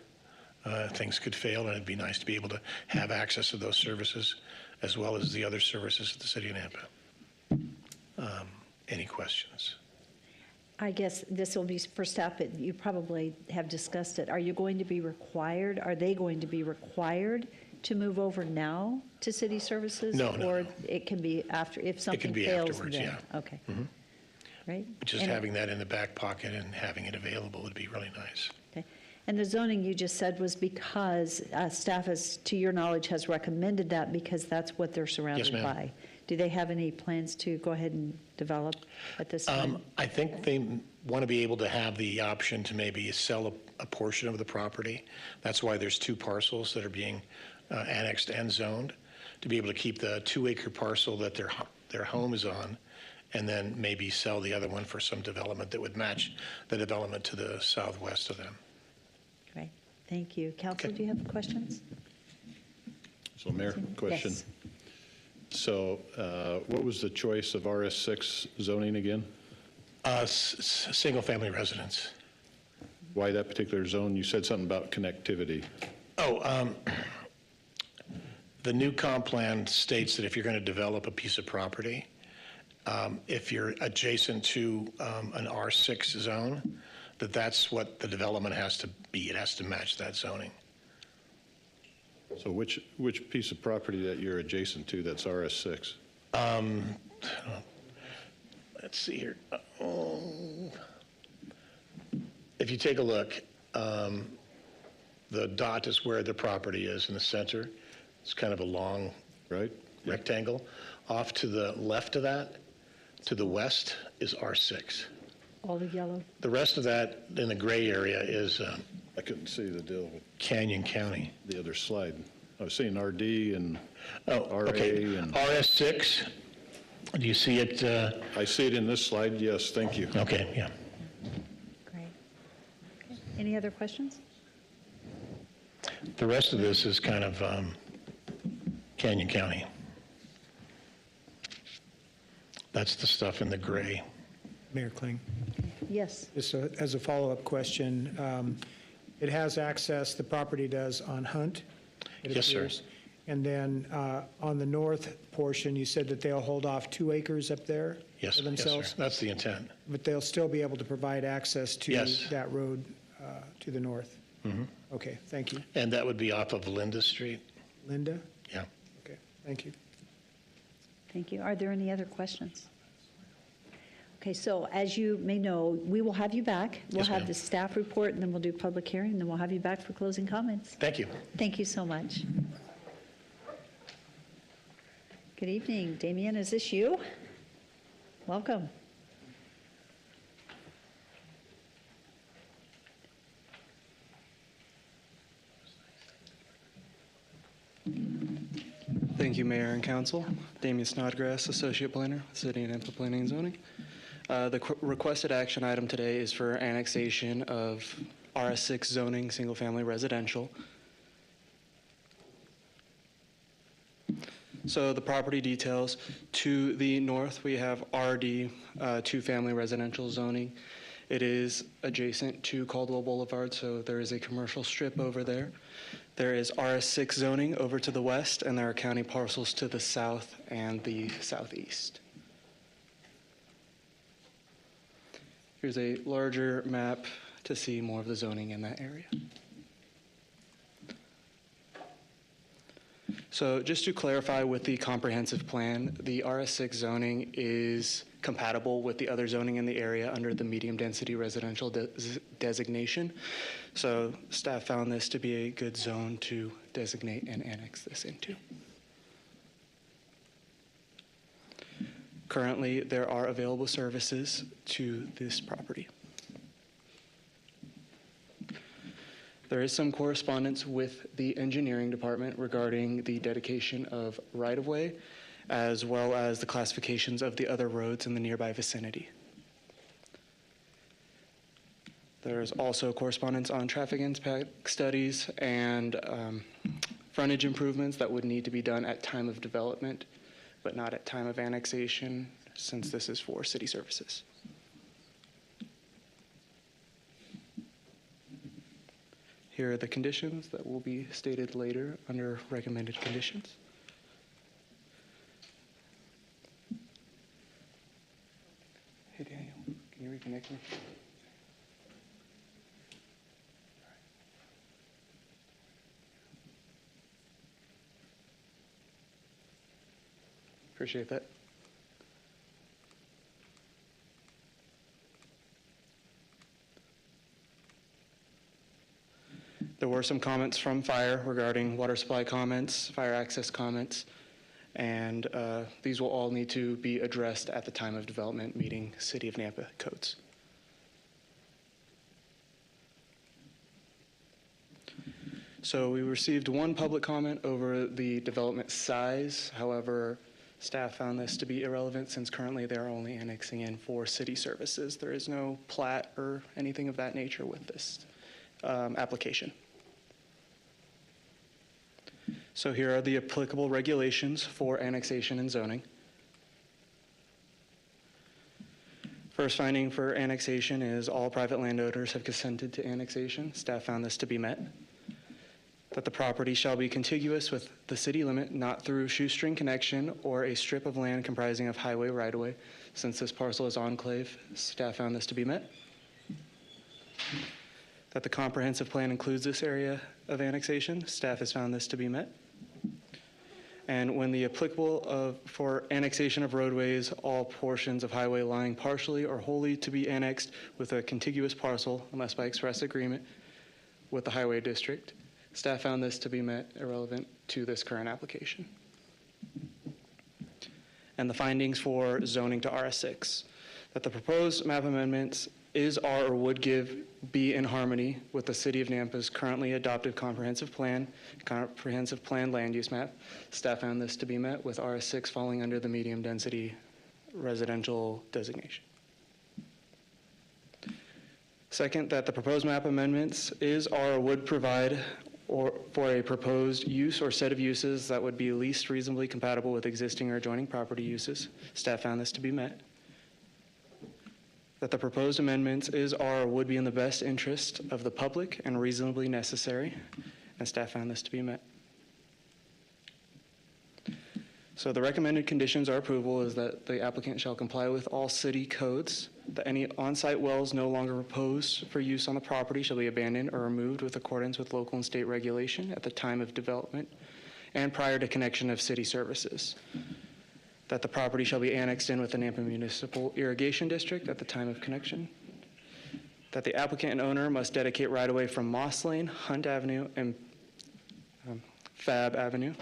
Things could fail, and it'd be nice to be able to have access to those services as well as the other services at the city of Nampa. Any questions? I guess this will be for staff, but you probably have discussed it. Are you going to be required, are they going to be required to move over now to city services? No. Or it can be after, if something be fails? afterwards, then? yeah. Okay. Mhm. Right. Just And- having that in the back pocket and having it available would be really nice. Okay. And the zoning you just said was because staff, to your knowledge, has recommended that because that's what they're surrounded ma'am. by. Do they have any plans to go ahead and develop at this time? I think they want to be able to have the option to maybe sell a portion of the property. That's why there's 2 parcels that are being annexed and zoned, to be able to keep the 2-acre parcel that their home is on, and then maybe sell the other one for some development that would match the development to the southwest of them. Great, thank you. Council, do you have questions? So Mayor, question. Yes. So what was the choice of RS6 zoning again? Single-family residence. Why that particular zone? You said something about connectivity. The new comp plan states that if you're going to develop a piece of property, if you're adjacent to an R6 zone, that's what the development has to be. It has to match that zoning. So which piece of property that you're adjacent to that's RS6? Let's see here. If you take a look, the dot is where the property is in the center. It's kind of a long rectangle. Off to the left of that, to the west, is R6. All the yellow? The rest of that in the gray area is I couldn't see the deal with Canyon County. the other slide. I was seeing RD and RA okay. and RS6. Do you see it? I see it in this slide. Yes, thank you. Okay, yeah. Great. Okay. Any other questions? The rest of this is kind of Canyon County. That's the stuff in the gray. Mayor Kling. Yes. Just as a follow-up question, it has access, the property does, on Hunt? it Yes, sir. appears. And then on the north portion, you said that they'll hold off 2 acres up there Yes, for yes, themselves? sir. That's the intent. But they'll still be able to provide access to Yes. that road to the north? Mhm. Okay, thank you. And that would be off of Linda Street. Linda? Yeah. Okay, thank you. Thank you. Are there any other questions? Okay, so as you may know, we will have you back. We'll Yes, have ma'am. the staff report, and then we'll do public hearing, and then we'll have you back for closing comments. Thank you. Thank you so much. Good evening. Damien, is this you? Welcome. Thank you, Mayor and Council. Damian Snodgrass, Associate Planner, City and Nampa Planning and Zoning. The requested action item today is for annexation of RS6 zoning, single-family residential. So the property details: to the north, we have RD, two-family residential zoning. It is adjacent to Caldwell Boulevard, so there is a commercial strip over there. There is RS6 zoning over to the west, and there are county parcels to the south and the southeast. Here's a larger map to see more of the zoning in that area. So just to clarify with the comprehensive plan, the RS6 zoning is compatible with the other zoning in the area under the medium density residential designation. So staff found this to be a good zone to designate and annex this into. Currently, there are available services to this property. There is some correspondence with the engineering department regarding the dedication of right-of-way, as well as the classifications of the other roads in the nearby vicinity. There is also correspondence on traffic impact studies and frontage improvements that would need to be done at time of development, but not at time of annexation, since this is for city services. Here are the conditions that will be stated later under recommended conditions. Hey Daniel, can you reconnect me? Appreciate that. There were some comments from fire regarding water supply comments, fire access comments, And these will all need to be addressed at the time of development meeting City of Nampa codes. So we received one public comment over the development size. However, staff found this to be irrelevant since currently they're only annexing in for city services. There is no plat or anything of that nature with this application. So here are the applicable regulations for annexation and zoning. First finding for annexation is all private landowners have consented to annexation. Staff found this to be met. That the property shall be contiguous with the city limit, not through shoestring connection or a strip of land comprising of highway right-of-way. Since this parcel is enclave, staff found this to be met. That the comprehensive plan includes this area of annexation. Staff has found this to be met. And when the applicable for annexation of roadways, all portions of highway lying partially or wholly to be annexed with a contiguous parcel, unless by express agreement with the highway district. Staff found this to be met, irrelevant to this current application. And the findings for zoning to RS6, that the proposed map amendments is, are, or would be in harmony with the City of Nampa's currently adopted comprehensive plan land use map. Staff found this to be met with RS6 falling under the medium density residential designation. Second, that the proposed map amendments is, are, or would provide for a proposed use or set of uses that would be least reasonably compatible with existing or adjoining property uses. Staff found this to be met. That the proposed amendments is, are, or would be in the best interest of the public and reasonably necessary, and staff found this to be met. So the recommended conditions of approval is that the applicant shall comply with all city codes, that any on-site wells no longer proposed for use on the property shall be abandoned or removed with accordance with local and state regulation at the time of development and prior to connection of city services. That the property shall be annexed in with the Nampa Municipal Irrigation District at the time of connection. That the applicant and owner must dedicate right-of-way from Moss Lane, Hunt Avenue, and Fab Avenue.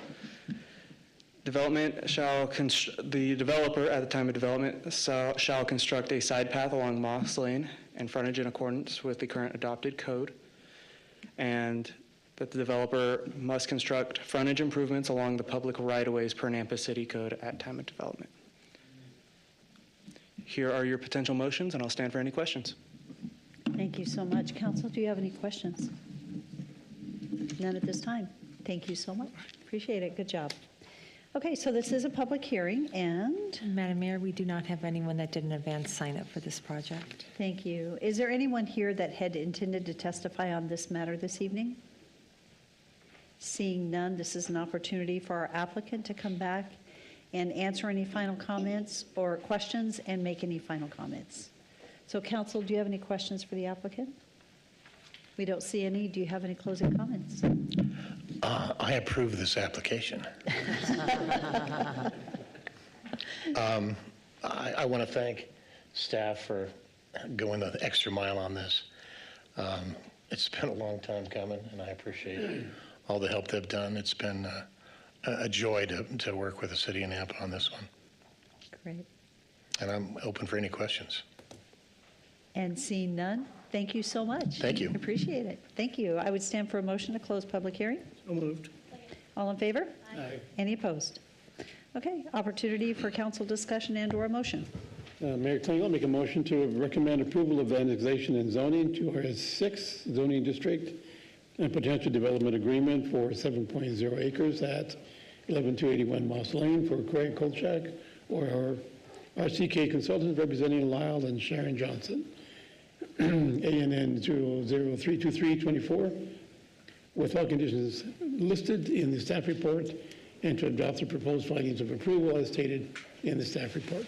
The developer at the time of development shall construct a side path along Moss Lane and frontage in accordance with the current adopted code. And that the developer must construct frontage improvements along the public right-of-ways per Nampa City Code at time of development. Here are your potential motions, and I'll stand for any questions. Thank you so much. Council, do you have any questions? None at this time. Thank you so much. Appreciate it. Good job. Okay, so this is a public hearing, and? Madam Mayor, we do not have anyone that did an advance sign up for this project. Thank you. Is there anyone here that had intended to testify on this matter this evening? Seeing none, this is an opportunity for our applicant to come back and answer any final comments or questions and make any final comments. So council, do you have any questions for the applicant? We don't see any. Do you have any closing comments? I approve this application. I want to thank staff for going the extra mile on this. It's been a long time coming, and I appreciate all the help they've done. It's been a joy to work with the city of Nampa on this one. Great. And I'm open for any questions. And seeing none, thank you so much. Thank you. Appreciate it. Thank you. I would stand for a motion to close public hearing. So moved. All in favor? Aye. Any opposed? Okay, opportunity for council discussion and/or motion. Mayor Kling, I'll make a motion to recommend approval of annexation and zoning to RS6 zoning district and potential development agreement for 7.0 acres at 11281 Moss Lane for Craig Kolchak or our RCK consultants representing Lyle and Sharon Johnson. ANN 0032324 with all conditions listed in the staff report and to adopt the proposed findings of approval as stated in the staff report.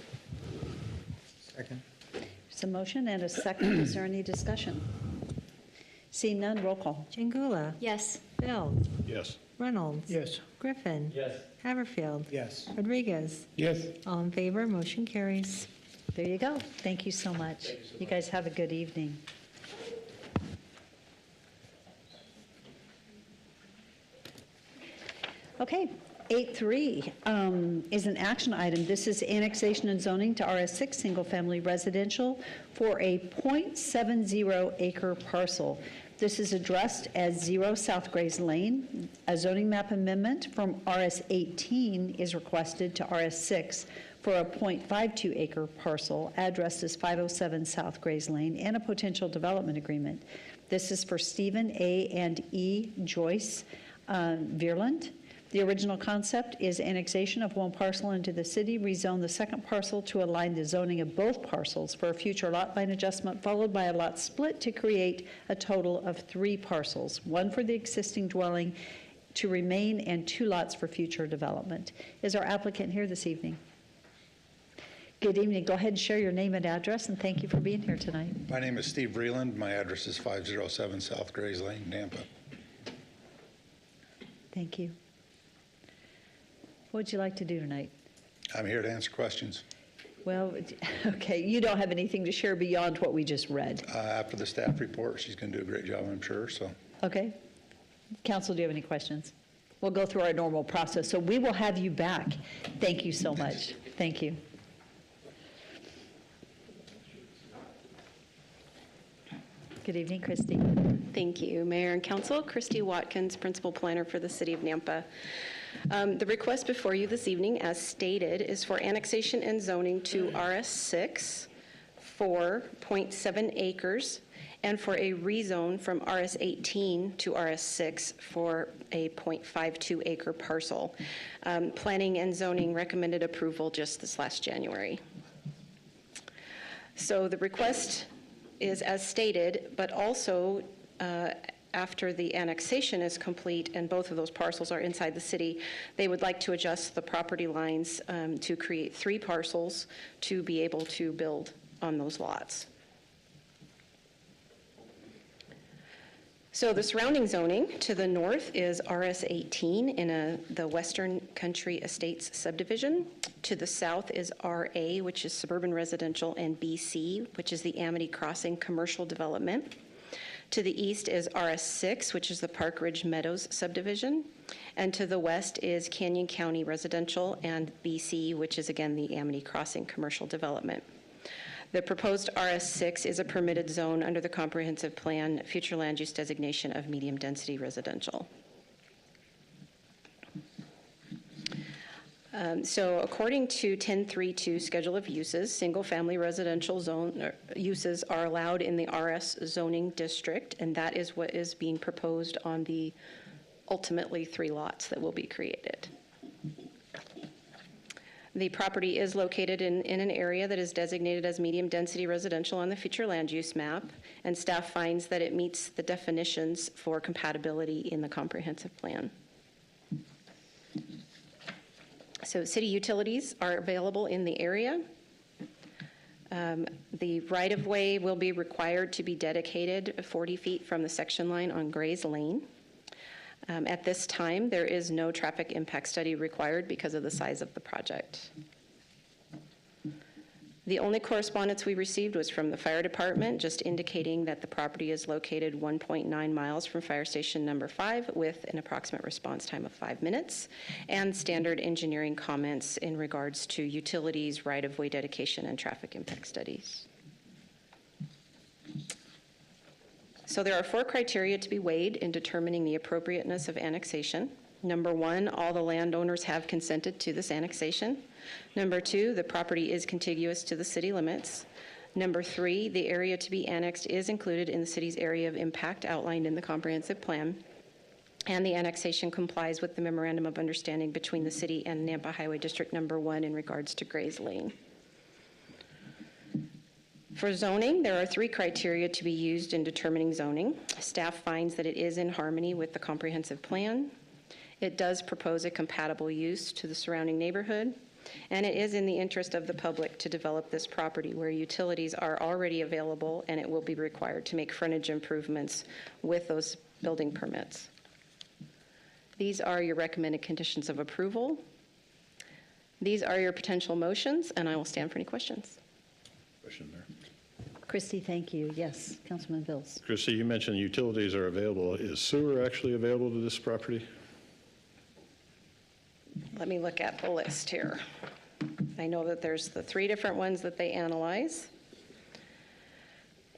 Second. There's a motion and a second. Is there any discussion? Seeing none, roll call. Jingula. Yes. Bill. Yes. Reynolds. Yes. Griffin. Yes. Haverfield. Yes. Rodriguez. Yes. All in favor, motion carries. There you go. Thank you so much. You guys have a good evening. Okay, 8.3 is an action item. This is annexation and zoning to RS6 single-family residential for a .70 acre parcel. This is addressed as 0 South Grays Lane. A zoning map amendment from RS18 is requested to RS6 for a .52 acre parcel addressed as 507 South Grays Lane and a potential development agreement. This is for Stephen A. and E. Joyce Veerland. The original concept is annexation of one parcel into the city, rezone the second parcel to align the zoning of both parcels for a future lot line adjustment, followed by a lot split to create a total of 3 parcels, one for the existing dwelling to remain and 2 lots for future development. Is our applicant here this evening? Good evening. Go ahead and share your name and address, and thank you for being here tonight. My name is Steve Vreeland. My address is 507 South Grays Lane, Nampa. Thank you. What would you like to do tonight? I'm here to answer questions. Well, okay, you don't have anything to share beyond what we just read. After the staff report, she's going to do a great job, I'm sure. So, Okay. Council, do you have any questions? We'll go through our normal process. So we will have you back. Thank you so much. Thank you. Good evening, Christy. Thank you, Mayor and Council. Christy Watkins, Principal Planner for the City of Nampa. The request before you this evening, as stated, is for annexation and zoning to RS6 for .7 acres and for a rezone from RS18 to RS6 for a .52 acre parcel. Planning and zoning recommended approval just this last January. So the request is as stated, but also after the annexation is complete and both of those parcels are inside the city, they would like to adjust the property lines to create 3 parcels to be able to build on those lots. So the surrounding zoning to the north is RS18 in the Western Country Estates subdivision. To the south is RA, which is suburban residential, and BC, which is the Amity Crossing commercial development. To the east is RS6, which is the Park Ridge Meadows subdivision. And to the west is Canyon County Residential and BC, which is again the Amity Crossing commercial development. The proposed RS6 is a permitted zone under the comprehensive plan future land use designation of medium density residential. So according to 10.3.2 Schedule of Uses, single-family residential zone uses are allowed in the RS zoning district, and that is what is being proposed on the ultimately 3 lots that will be created. The property is located in an area that is designated as medium-density residential on the future land use map, and staff finds that it meets the definitions for compatibility in the comprehensive plan. So city utilities are available in the area. The right-of-way will be required to be dedicated 40 feet from the section line on Grays Lane. At this time, there is no traffic impact study required because of the size of the project. The only correspondence we received was from the fire department, just indicating that the property is located 1.9 miles from fire station number 5 with an approximate response time of 5 minutes, and standard engineering comments in regards to utilities, right-of-way dedication, and traffic impact studies. So there are 4 criteria to be weighed in determining the appropriateness of annexation. Number 1, all the landowners have consented to this annexation. Number 2, the property is contiguous to the city limits. Number 3, the area to be annexed is included in the city's area of impact outlined in the comprehensive plan. And the annexation complies with the memorandum of understanding between the city and Nampa Highway District Number 1 in regards to Grays Lane. For zoning, there are 3 criteria to be used in determining zoning. Staff finds that it is in harmony with the comprehensive plan. It does propose a compatible use to the surrounding neighborhood, and it is in the interest of the public to develop this property where utilities are already available, and it will be required to make frontage improvements with those building permits. These are your recommended conditions of approval. These are your potential motions, and I will stand for any questions. Question there. Christy, thank you. Yes, Councilman Bills. Christy, you mentioned utilities are available. Is sewer actually available to this property? let me look at the list here. I know that there's the 3 different ones that they analyze.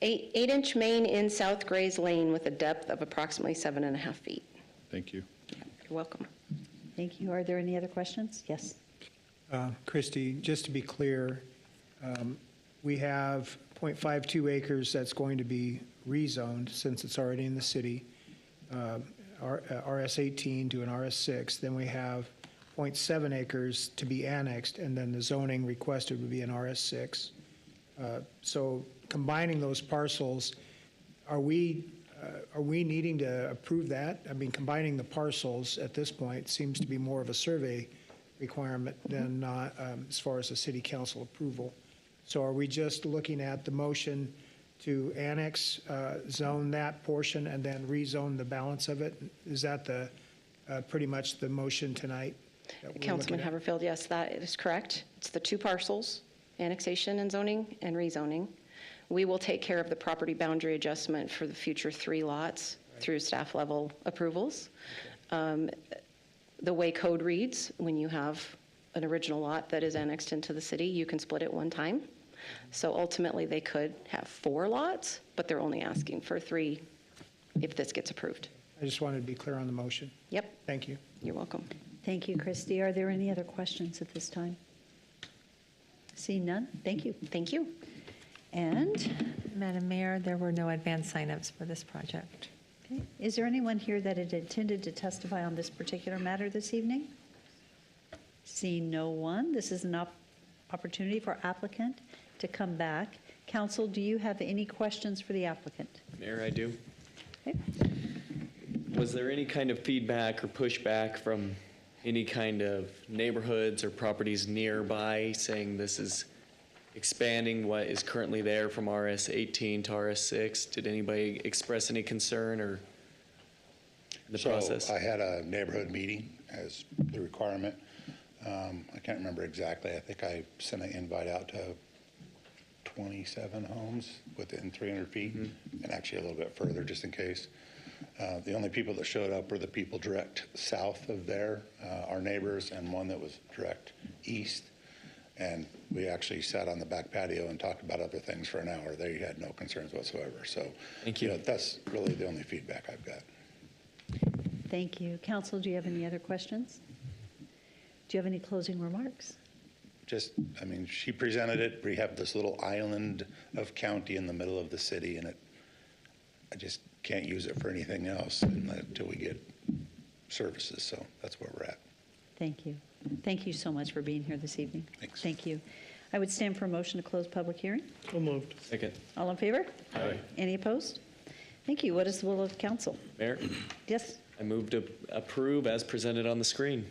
8-inch main in South Grays Lane with a depth of approximately 7.5 feet. Thank you. You're welcome. Thank you. Are there any other questions? Yes. Christie, just to be clear, we have .52 acres that's going to be rezoned since it's already in the city, RS18 to an RS6. Then we have .7 acres to be annexed, and then the zoning requested would be an RS6. So combining those parcels, are we needing to approve that? I mean, combining the parcels at this point seems to be more of a survey requirement than not as far as the city council approval. So are we just looking at the motion to annex, zone that portion, and then rezone the balance of it? Is that the pretty much the motion tonight? Councilman Haverfield, yes, that is correct. It's the 2 parcels, annexation and zoning and rezoning. We will take care of the property boundary adjustment for the future 3 lots through staff level approvals. The way code reads, when you have an original lot that is annexed into the city, you can split it 1 time. So ultimately, they could have 4 lots, but they're only asking for 3 if this gets approved. I just wanted to be clear on the motion. Yep. Thank you. You're welcome. Thank you, Christie. Are there any other questions at this time? Seeing none, thank you. Thank you. And, Madam Mayor, there were no advance signups for this project. okay, is there anyone here that had intended to testify on this particular matter this evening? Seeing no one, this is an opportunity for applicant to come back. Council, do you have any questions for the applicant? Mayor, I do. Okay. Was there any kind of feedback or pushback from any kind of neighborhoods or properties nearby saying this is expanding what is currently there from RS18 to RS6? Did anybody express any concern or the process? So I had a neighborhood meeting as the requirement. I can't remember exactly. I think I sent an invite out to 27 homes within 300 feet, and actually a little bit further just in case. The only people that showed up were the people direct south of there, our neighbors, and one that was direct east. And we actually sat on the back patio and talked about other things for an hour. They had no concerns whatsoever. So thank you. That's really the only feedback I've got. Thank you. Council, do you have any other questions? Do you have any closing remarks? Just, I mean, she presented it. We have this little island of county in the middle of the city, and I just can't use it for anything else until we get services. So that's where we're at. Thank you. Thank you so much for being here this evening. Thanks. Thank you. I would stand for a motion to close public hearing. So moved. Second. All in favor? Aye. Any opposed? Thank you. What is the will of the council? Mayor, Yes, I move to approve as presented on the screen.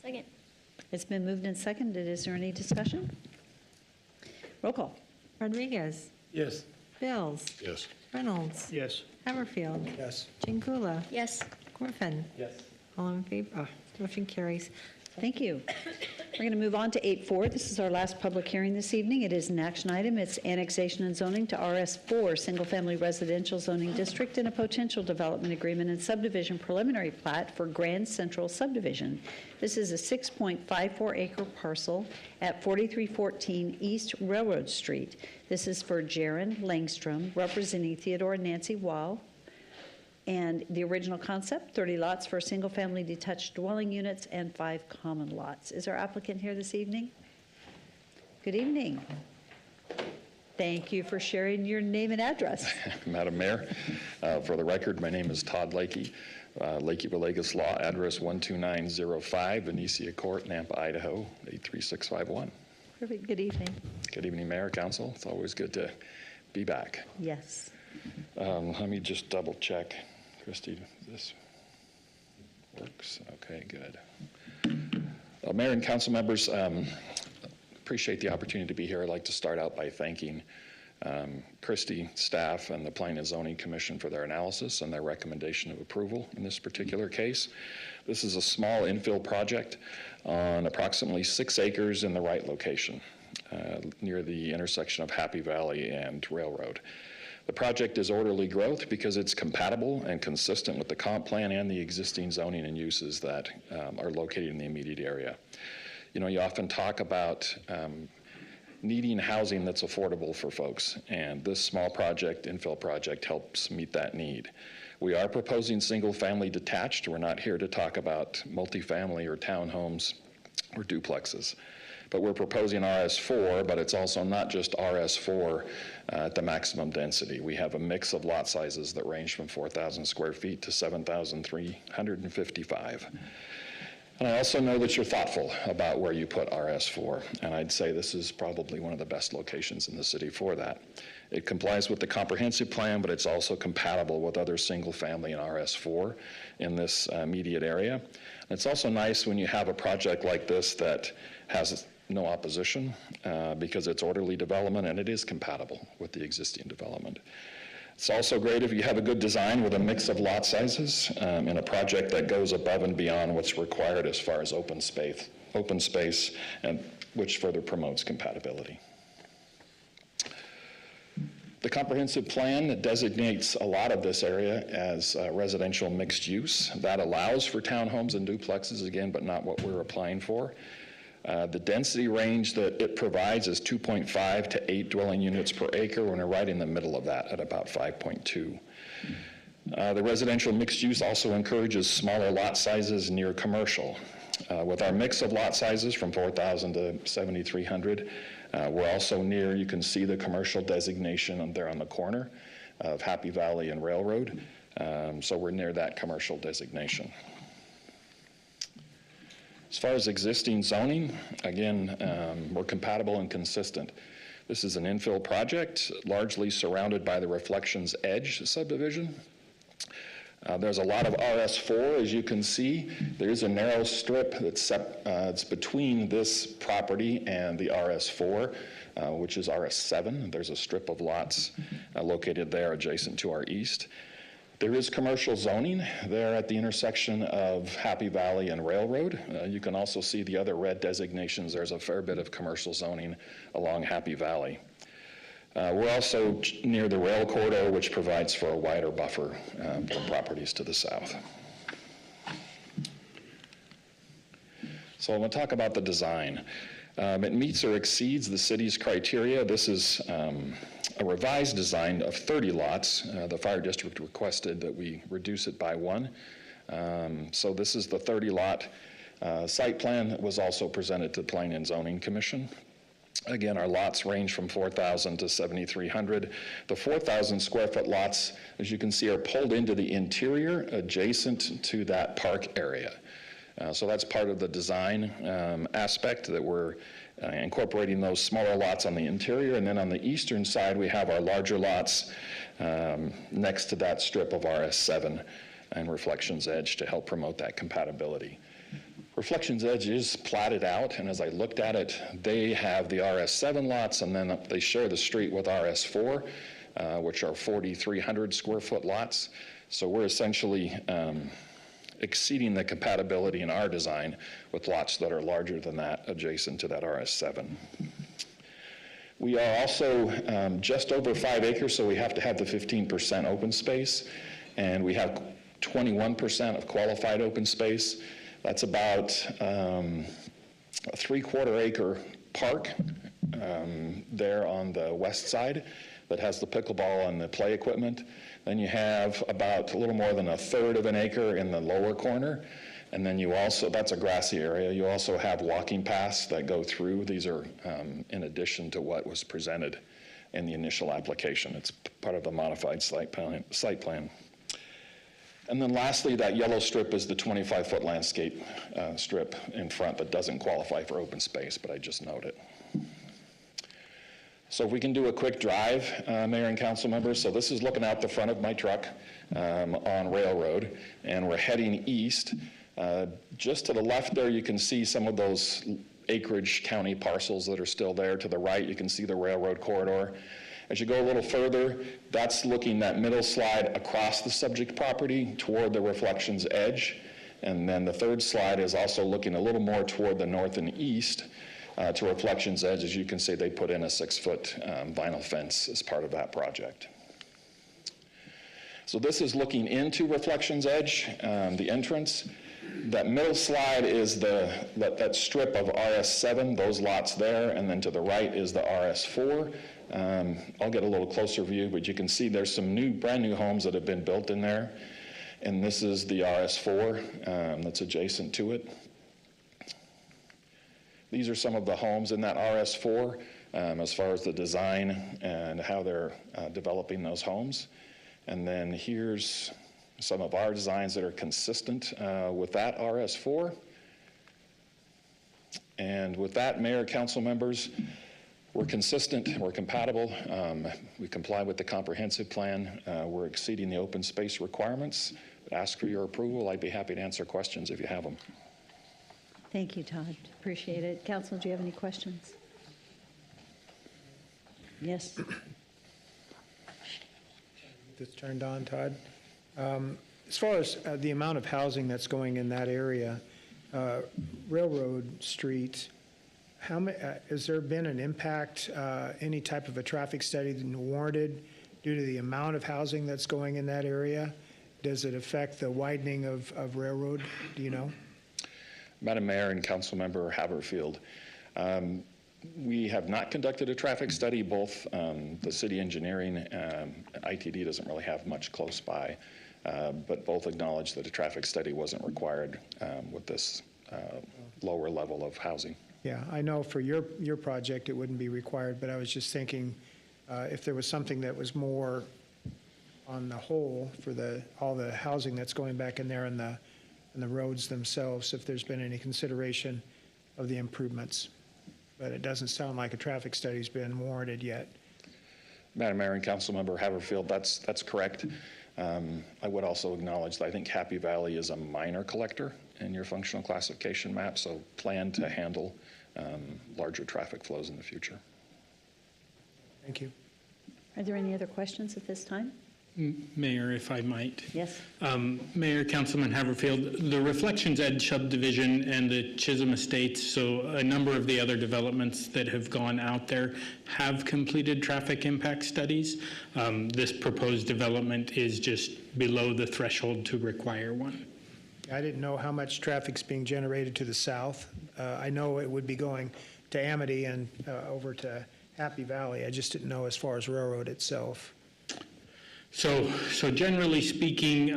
Second. it's been moved and seconded. Is there any discussion? Roll call. Rodriguez. Yes. Bills. Yes. Reynolds. Yes. Haverfield. Yes. Chingula. Yes. Griffin. Yes. All in favor? Motion carries. Thank you. We're going to move on to 8.4. This is our last public hearing this evening. It is an action item. It's annexation and zoning to RS4, Single-Family Residential Zoning District, and a potential development agreement and subdivision preliminary plat for Grand Central Subdivision. This is a 6.54-acre parcel at 4314 East Railroad Street. This is for Jaron Langstrom, representing Theodore and Nancy Wall. And the original concept, 30 lots for single-family detached dwelling units and 5 common lots. Is our applicant here this evening? Good evening. Thank you for sharing your name and address. Madam Mayor, for the record, my name is Todd Lakey, Lakey Villegas Law, address 12905 Venetia Court, Nampa, Idaho, 83651. Perfect. Good evening. Good evening, Mayor, Council. It's always good to be back. Yes. Let me just double check. Christie, this works? Okay, good. Mayor and council members, appreciate the opportunity to be here. I'd like to start out by thanking Christie, staff, and the Planning and Zoning Commission for their analysis and their recommendation of approval in this particular case. This is a small infill project on approximately 6 acres in the right location, near the intersection of Happy Valley and Railroad. The project is orderly growth because it's compatible and consistent with the comp plan and the existing zoning and uses that are located in the immediate area. You know, you often talk about needing housing that's affordable for folks, and this small project, infill project, helps meet that need. We are proposing single-family detached. We're not here to talk about multifamily or townhomes or duplexes. But we're proposing RS4, but it's also not just RS4 at the maximum density. We have a mix of lot sizes that range from 4,000 square feet to 7,355. And I also know that you're thoughtful about where you put RS4, and I'd say this is probably one of the best locations in the city for that. It complies with the comprehensive plan, but it's also compatible with other single-family and RS4 in this immediate area. And it's also nice when you have a project like this that has no opposition because it's orderly development and it is compatible with the existing development. It's also great if you have a good design with a mix of lot sizes in a project that goes above and beyond what's required as far as open space, and which further promotes compatibility. The comprehensive plan designates a lot of this area as residential mixed use. That allows for townhomes and duplexes again, but not what we're applying for. The density range that it provides is 2.5 to 8 dwelling units per acre, when we're right in the middle of that at about 5.2. The residential mixed use also encourages smaller lot sizes near commercial. With our mix of lot sizes from 4,000 to 7,300, we're also near, you can see the commercial designation there on the corner of Happy Valley and Railroad. So we're near that commercial designation. As far as existing zoning, again, we're compatible and consistent. This is an infill project, largely surrounded by the Reflections Edge subdivision. There's a lot of RS4, as you can see. There's a narrow strip that's it's between this property and the RS4, which is RS7. There's a strip of lots located there adjacent to our east. There is commercial zoning there at the intersection of Happy Valley and Railroad. You can also see the other red designations. There's a fair bit of commercial zoning along Happy Valley. We're also near the rail corridor, which provides for a wider buffer for properties to the south. So I'm going to talk about the design. It meets or exceeds the city's criteria. This is a revised design of 30 lots. The fire district requested that we reduce it by 1. So this is the 30-lot site plan that was also presented to the Planning and Zoning Commission. Again, our lots range from 4,000 to 7,300. The 4,000 square foot lots, as you can see, are pulled into the interior adjacent to that park area. So that's part of the design aspect, that we're incorporating those smaller lots on the interior. And then on the eastern side, we have our larger lots next to that strip of RS7 and Reflections Edge to help promote that compatibility. Reflections Edge is platted out, and as I looked at it, they have the RS7 lots, and then they share the street with RS4, which are 4,300 square foot lots. So we're essentially exceeding the compatibility in our design with lots that are larger than that, adjacent to that RS7. We are also just over 5 acres, so we have to have the 15% open space, and we have 21% of qualified open space. That's about a 3/4 acre park there on the west side that has the pickleball and the play equipment. Then you have about a little more than 1/3 of an acre in the lower corner. And then you also, that's a grassy area. You also have walking paths that go through. These are in addition to what was presented in the initial application. It's part of the modified site plan. And then lastly, that yellow strip is the 25-foot landscape strip in front that doesn't qualify for open space, but I just note it. So if we can do a quick drive, Mayor and council members. So this is looking out the front of my truck on Railroad, and we're heading east. Just to the left there, you can see some of those acreage county parcels that are still there. To the right, you can see the railroad corridor. As you go a little further, that's looking that middle slide across the subject property toward the Reflections Edge. And then the third slide is also looking a little more toward the north and east to Reflections Edge. As you can see, they put in a 6-foot vinyl fence as part of that project. So this is looking into Reflections Edge, the entrance. That middle slide is that strip of RS7, those lots there, and then to the right is the RS4. I'll get a little closer view, but you can see there's some brand new homes that have been built in there. And this is the RS4 that's adjacent to it. These are some of the homes in that RS4 as far as the design and how they're developing those homes. And then here's some of our designs that are consistent with that RS4. And with that, Mayor, council members, we're consistent, we're compatible, we comply with the comprehensive plan, we're exceeding the open space requirements. Ask for your approval. I'd be happy to answer questions if you have them. Thank you, Todd. Appreciate it. Council, do you have any questions? Yes. It's turned on, Todd. As far as the amount of housing that's going in that area, Railroad Street, has there been an impact, any type of a traffic study warranted due to the amount of housing that's going in that area? Does it affect the widening of Railroad? Do you know? Madam Mayor and Councilmember Haverfield, we have not conducted a traffic study. Both the city engineering, ITD doesn't really have much close by, but both acknowledge that a traffic study wasn't required with this lower level of housing. Yeah, I know for your project it wouldn't be required, but I was just thinking if there was something that was more on the whole for all the housing that's going back in there and the roads themselves, if there's been any consideration of the improvements. But it doesn't sound like a traffic study's been warranted yet. Madam Mayor and Councilmember Haverfield, that's correct. I would also acknowledge that I think Happy Valley is a minor collector in your functional classification map, so plan to handle larger traffic flows in the future. Thank you. Are there any other questions at this time? Mayor, if I might. Yes. Mayor, Councilman Haverfield, the Reflections Edge subdivision and the Chisholm Estates, so a number of the other developments that have gone out there have completed traffic impact studies. This proposed development is just below the threshold to require one. I didn't know how much traffic's being generated to the south. I know it would be going to Amity and over to Happy Valley. I just didn't know as far as Railroad itself. So generally speaking,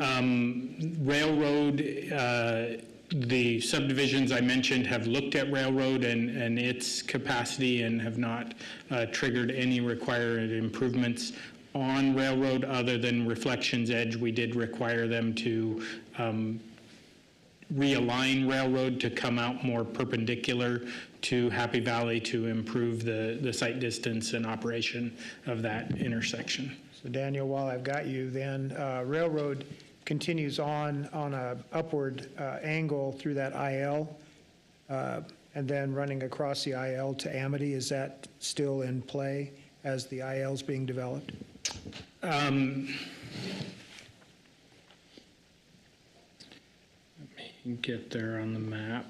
Railroad, the subdivisions I mentioned have looked at Railroad and its capacity and have not triggered any required improvements on Railroad other than Reflections Edge. We did require them to realign Railroad to come out more perpendicular to Happy Valley to improve the sight distance and operation of that intersection. So Daniel, while I've got you, then Railroad continues on a upward angle through that IL, and then running across the IL to Amity. Is that still in play as the IL is being developed? Let me get there on the map.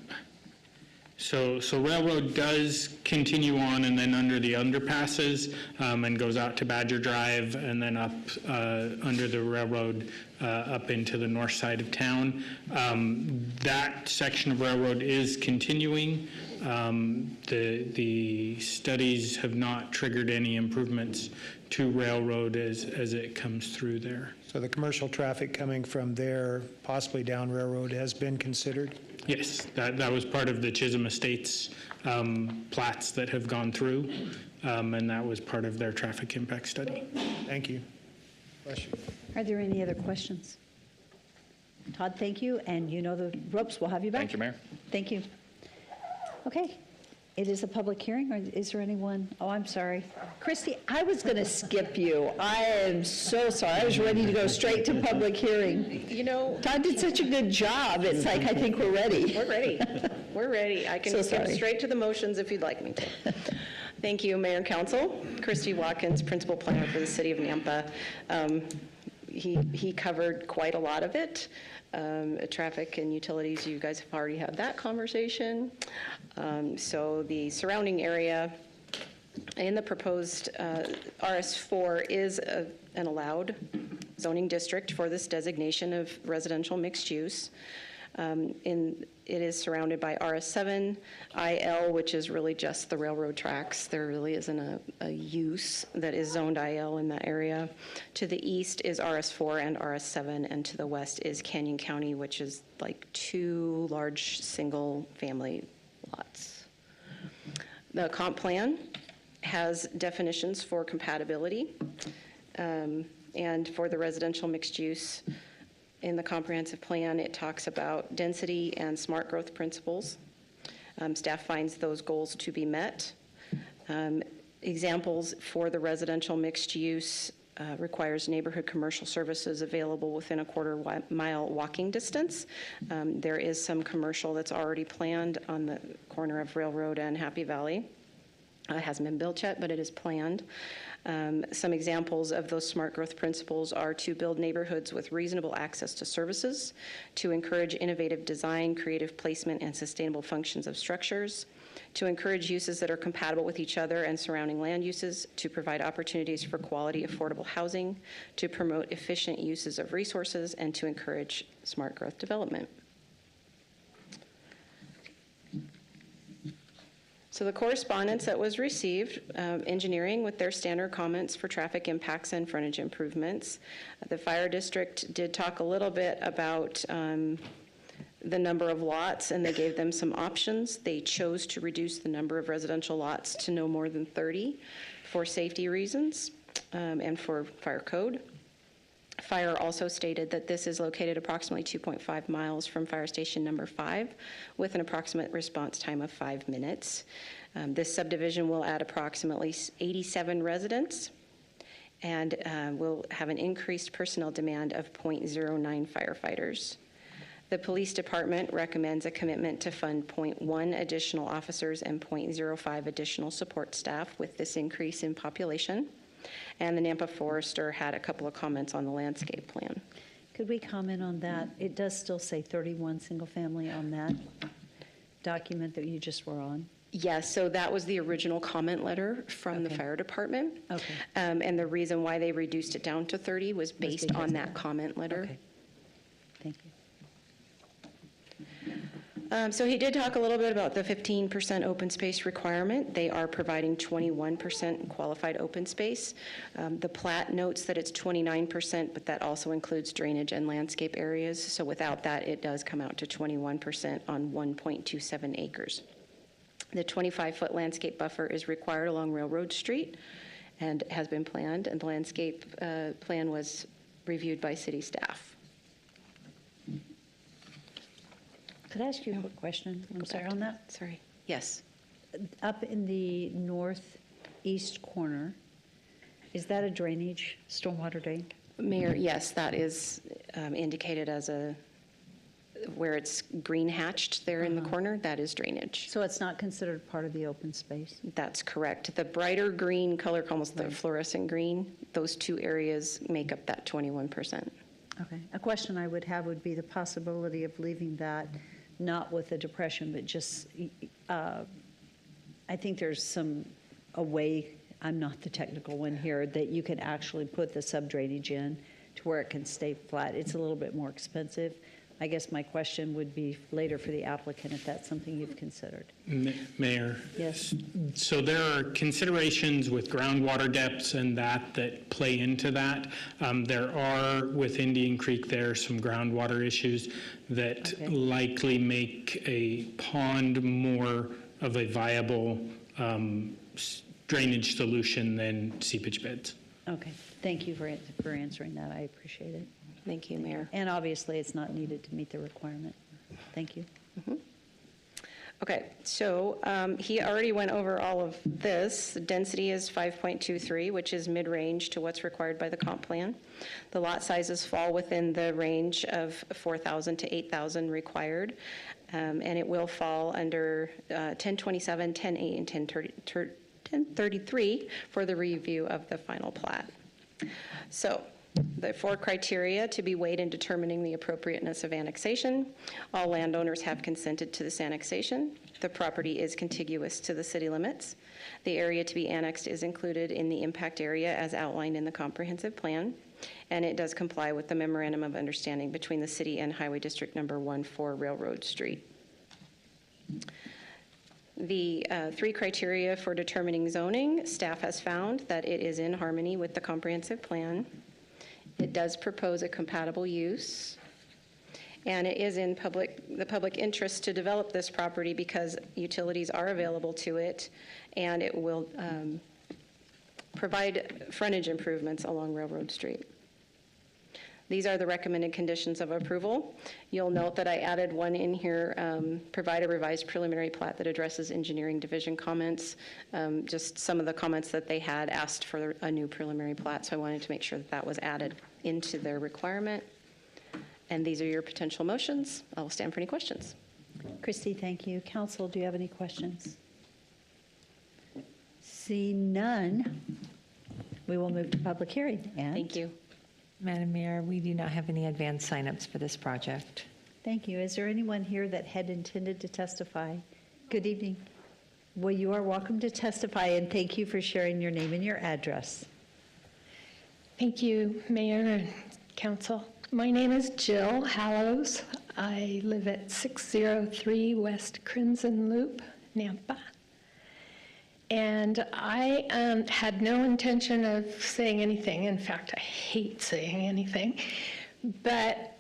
So Railroad does continue on and then under the underpasses and goes out to Badger Drive and then up under the railroad up into the north side of town. That section of Railroad is continuing. The studies have not triggered any improvements to Railroad as it comes through there. So the commercial traffic coming from there, possibly down Railroad, has been considered? Yes, that was part of the Chisholm Estates plats that have gone through, and that was part of their traffic impact study. Thank you. Question. Are there any other questions? Todd, thank you, and you know the ropes. We'll have you back. Thank you, Mayor. Thank you. Okay, it is a public hearing, or is there anyone? Oh, I'm sorry. Christy, I was going to skip you. I am so sorry. I was ready to go straight to public hearing. You know, Todd did such a good job. It's like, I think we're ready. we're ready. We're ready. I can So skip sorry. straight to the motions if you'd like me to. Thank you, Mayor and Council. Christy Watkins, Principal Planner for the City of Nampa. He covered quite a lot of it. Traffic and utilities, you guys have already had that conversation. So the surrounding area in the proposed RS4 is an allowed zoning district for this designation of residential mixed use. It is surrounded by RS7, IL, which is really just the railroad tracks. There really isn't a use that is zoned IL in that area. To the east is RS4 and RS7, and to the west is Canyon County, which is like 2 large single-family lots. The comp plan has definitions for compatibility, and for the residential mixed use. In the comprehensive plan, it talks about density and smart growth principles. Staff finds those goals to be met. Examples for the residential mixed use requires neighborhood commercial services available within a quarter-mile walking distance. There is some commercial that's already planned on the corner of Railroad and Happy Valley. It hasn't been built yet, but it is planned. Some examples of those smart growth principles are to build neighborhoods with reasonable access to services, to encourage innovative design, creative placement, and sustainable functions of structures, to encourage uses that are compatible with each other and surrounding land uses, to provide opportunities for quality, affordable housing, to promote efficient uses of resources, and to encourage smart growth development. So the correspondence that was received, engineering with their standard comments for traffic impacts and frontage improvements. The fire district did talk a little bit about the number of lots, and they gave them some options. They chose to reduce the number of residential lots to no more than 30 for safety reasons and for fire code. Fire also stated that this is located approximately 2.5 miles from fire station number 5 with an approximate response time of 5 minutes. This subdivision will add approximately 87 residents and will have an increased personnel demand of 0.09 firefighters. The police department recommends a commitment to fund 0.1 additional officers and 0.05 additional support staff with this increase in population. And the Nampa Forester had a couple of comments on the landscape plan. Could we comment on that? It does still say 31 single family on that document that you just were on. Yes, so that was the original comment letter from the fire department. Okay. And the reason why they reduced it down to 30 was based on that comment letter. Okay. Thank you. So he did talk a little bit about the 15% open space requirement. They are providing 21% qualified open space. The plat notes that it's 29%, but that also includes drainage and landscape areas. So without that, it does come out to 21% on 1.27 acres. The 25-foot landscape buffer is required along Railroad Street and has been planned, and the landscape plan was reviewed by city staff. Could I ask you a quick question? I'm sorry on that. Sorry. Yes. Up in the northeast corner, is that a drainage, stormwater drain? Mayor, yes, that is indicated as where it's green hatched there in the corner, that is drainage. So it's not considered part of the open space? That's correct. The brighter green color, almost the fluorescent green, those two areas make up that 21%. Okay. A question I would have would be the possibility of leaving that not with a depression, but just, I think there's a way, I'm not the technical one here, that you can actually put the sub-drainage in to where it can stay flat. It's a little bit more expensive. I guess my question would be later for the applicant, if that's something you've considered. Mayor? Yes. So there are considerations with groundwater depths and that play into that. There are, with Indian Creek, there are some groundwater issues that likely make a pond more of a viable drainage solution than seepage beds. Okay. Thank you for answering that. I appreciate it. Thank you, Mayor. And obviously, it's not needed to meet the requirement. Thank you. Mm-hmm. Okay, so he already went over all of this. The density is 5.23, which is mid-range to what's required by the comp plan. The lot sizes fall within the range of 4,000 to 8,000 required, and it will fall under 1027, 10.8, and 1033 for the review of the final plat. So The 4 criteria to be weighed in determining the appropriateness of annexation. All landowners have consented to this annexation. The property is contiguous to the city limits. The area to be annexed is included in the impact area as outlined in the comprehensive plan, and it does comply with the memorandum of understanding between the city and Highway District Number 1 for Railroad Street. The 3 criteria for determining zoning, staff has found that it is in harmony with the comprehensive plan. It does propose a compatible use, and it is in the public interest to develop this property because utilities are available to it, and it will provide frontage improvements along Railroad Street. These are the recommended conditions of approval. You'll note that I added one in here, provide a revised preliminary plat that addresses engineering division comments. Just some of the comments that they had asked for a new preliminary plat, so I wanted to make sure that that was added into their requirement. And these are your potential motions. I will stand for any questions. Christy, thank you. Council, do you have any questions? See none, we will move to public hearing. Ann? Thank you. Madam Mayor, we do not have any advance signups for this project. Thank you. Is there anyone here that had intended to testify? Good evening. Well, you are welcome to testify, and thank you for sharing your name and your address. Thank you, Mayor and Council. My name is Jill Hallows. I live at 603 West Crimson Loop, Nampa. And I had no intention of saying anything. In fact, I hate saying anything. But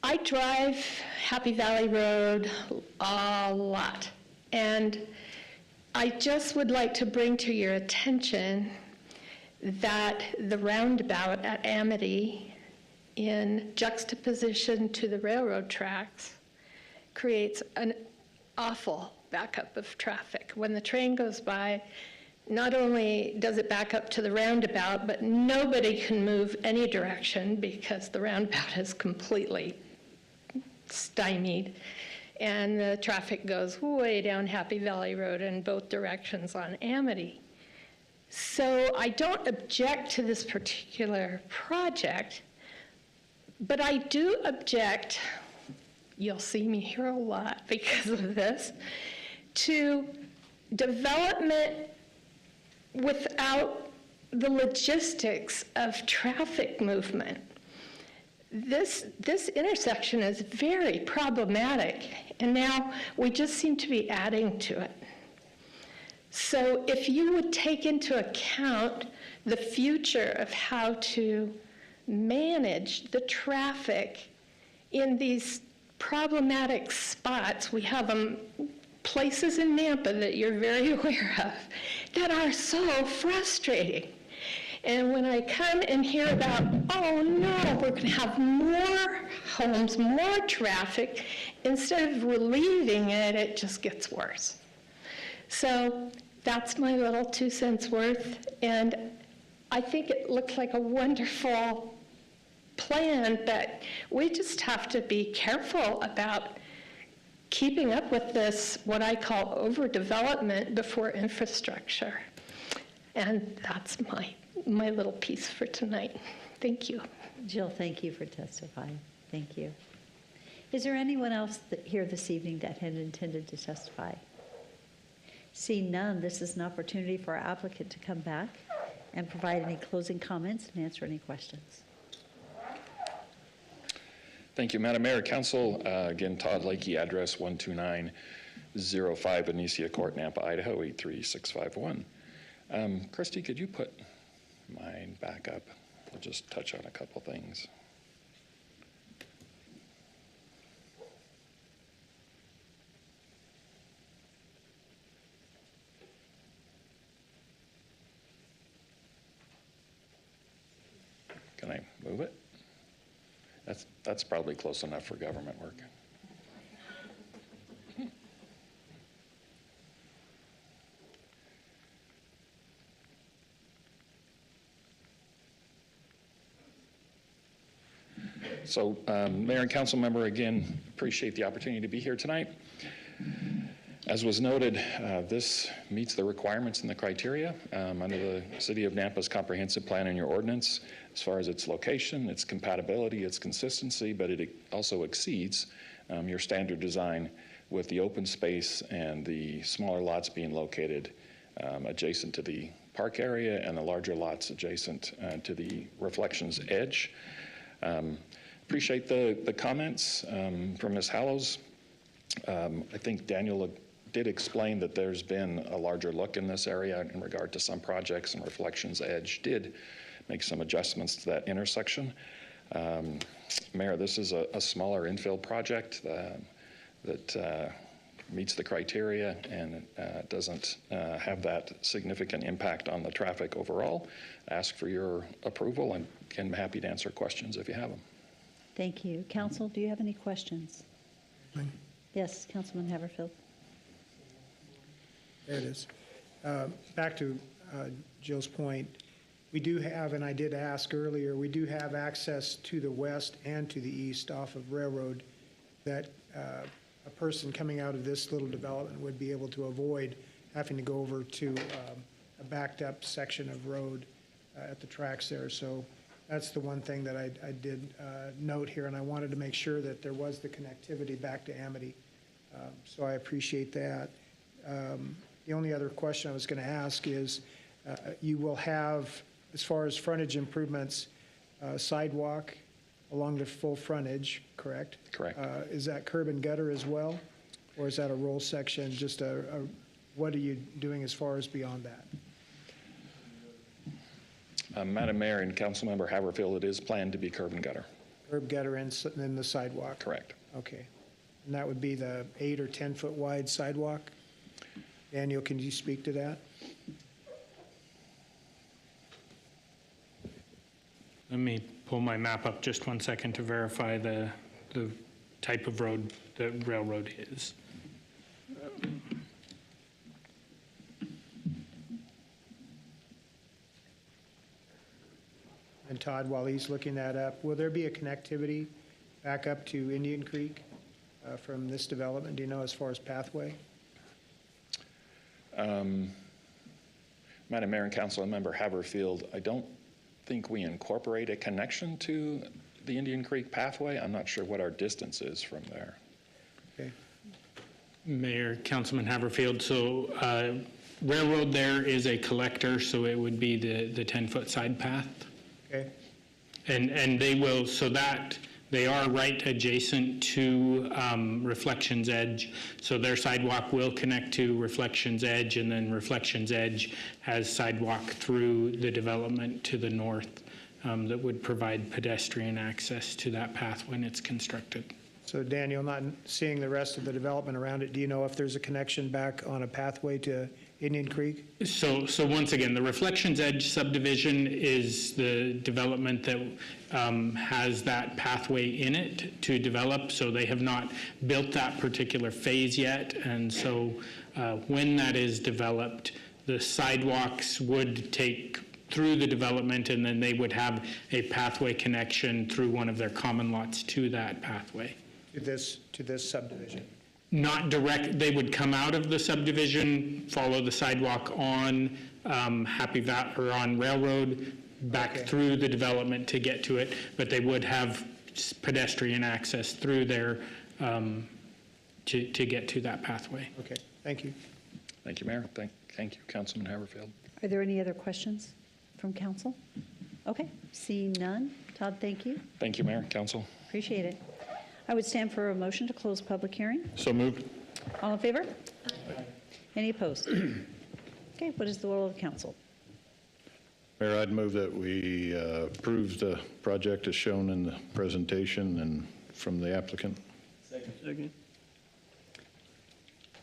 I drive Happy Valley Road a lot. And I just would like to bring to your attention that the roundabout at Amity, in juxtaposition to the railroad tracks, creates an awful backup of traffic. When the train goes by, not only does it back up to the roundabout, but nobody can move any direction because the roundabout is completely stymied. And the traffic goes way down Happy Valley Road in both directions on Amity. So I don't object to this particular project, but I do object, you'll see me here a lot because of this, to development without the logistics of traffic movement. This intersection is very problematic, and now we just seem to be adding to it. So if you would take into account the future of how to manage the traffic in these problematic spots, we have places in Nampa that you're very aware of that are so frustrating. And when I come and hear about, oh no, we're going to have more homes, more traffic, instead of relieving it, it just gets worse. So that's my little 2 cents worth. And I think it looks like a wonderful plan, but we just have to be careful about keeping up with this, what I call overdevelopment before infrastructure. And that's my little piece for tonight. Thank you. Jill, thank you for testifying. Thank you. Is there anyone else here this evening that had intended to testify? Seeing none, this is an opportunity for our applicant to come back and provide any closing comments and answer any questions. Thank you, Madam Mayor, Council. Again, Todd Lakey, address 12905 Benicia Court, Nampa, Idaho, 83651. Christy, could you put mine back up? We'll just touch on a couple things. Can I move it? That's probably close enough for government work. So, Mayor and Council member, again, appreciate the opportunity to be here tonight. As was noted, this meets the requirements and the criteria under the City of Nampa's comprehensive plan and your ordinance as far as its location, its compatibility, its consistency, but it also exceeds your standard design with the open space and the smaller lots being located adjacent to the park area and the larger lots adjacent to the Reflections edge. Appreciate the comments from Ms. Hallows. I think Daniel did explain that there's been a larger look in this area in regard to some projects, and Reflections Edge did make some adjustments to that intersection. Mayor, this is a smaller infill project that meets the criteria and doesn't have that significant impact on the traffic overall. Ask for your approval and I'm happy to answer questions if you have them. Thank you. Council, do you have any questions? Yes, Councilman Haverfield. There it is. Back to Jill's point, we do have, and I did ask earlier, we do have access to the west and to the east off of Railroad that a person coming out of this little development would be able to avoid having to go over to a backed up section of road at the tracks there. So that's the one thing that I did note here, and I wanted to make sure that there was the connectivity back to Amity. So I appreciate that. The only other question I was going to ask is, you will have, as far as frontage improvements, sidewalk along the full frontage, correct? Correct. Is that curb and gutter as well? Or is that a roll section? Just what are you doing as far as beyond that? Madam Mayor and Councilmember Haverfield, it is planned to be curb and gutter. Curb, gutter, and then the sidewalk? Correct. Okay. And that would be the 8 or 10 foot wide sidewalk? Daniel, can you speak to that? Let me pull my map up just 1 second to verify the type of road the railroad is. And Todd, while he's looking that up, will there be a connectivity back up to Indian Creek from this development? Do you know, as far as pathway? Madam Mayor and Councilmember Haverfield, I don't think we incorporate a connection to the Indian Creek pathway. I'm not sure what our distance is from there. Okay. Mayor, Councilman Haverfield, so railroad there is a collector, so it would be the 10-foot side path. Okay. And they will, so that, they are right adjacent to Reflections Edge, so their sidewalk will connect to Reflections Edge, and then Reflections Edge has sidewalk through the development to the north that would provide pedestrian access to that path when it's constructed. So Daniel, not seeing the rest of the development around it, do you know if there's a connection back on a pathway to Indian Creek? So once again, the Reflections Edge subdivision is the development that has that pathway in it to develop. So they have not built that particular phase yet. And so when that is developed, the sidewalks would take through the development, and then they would have a pathway connection through one of their common lots to that pathway. To this subdivision? Not direct, they would come out of the subdivision, follow the sidewalk on or on Railroad, back through the development to get to it, but they would have pedestrian access through there to get to that pathway. Okay, thank you. Thank you, Mayor. Thank you, Councilman Haverfield. Are there any other questions from council? Okay, seeing none. Todd, thank you. Thank you, Mayor, Council. Appreciate it. I would stand for a motion to close public hearing. So moved. All in favor? Any opposed? Okay, what is the will of the council? Mayor, I'd move that we approve the project as shown in the presentation and from the applicant. Second.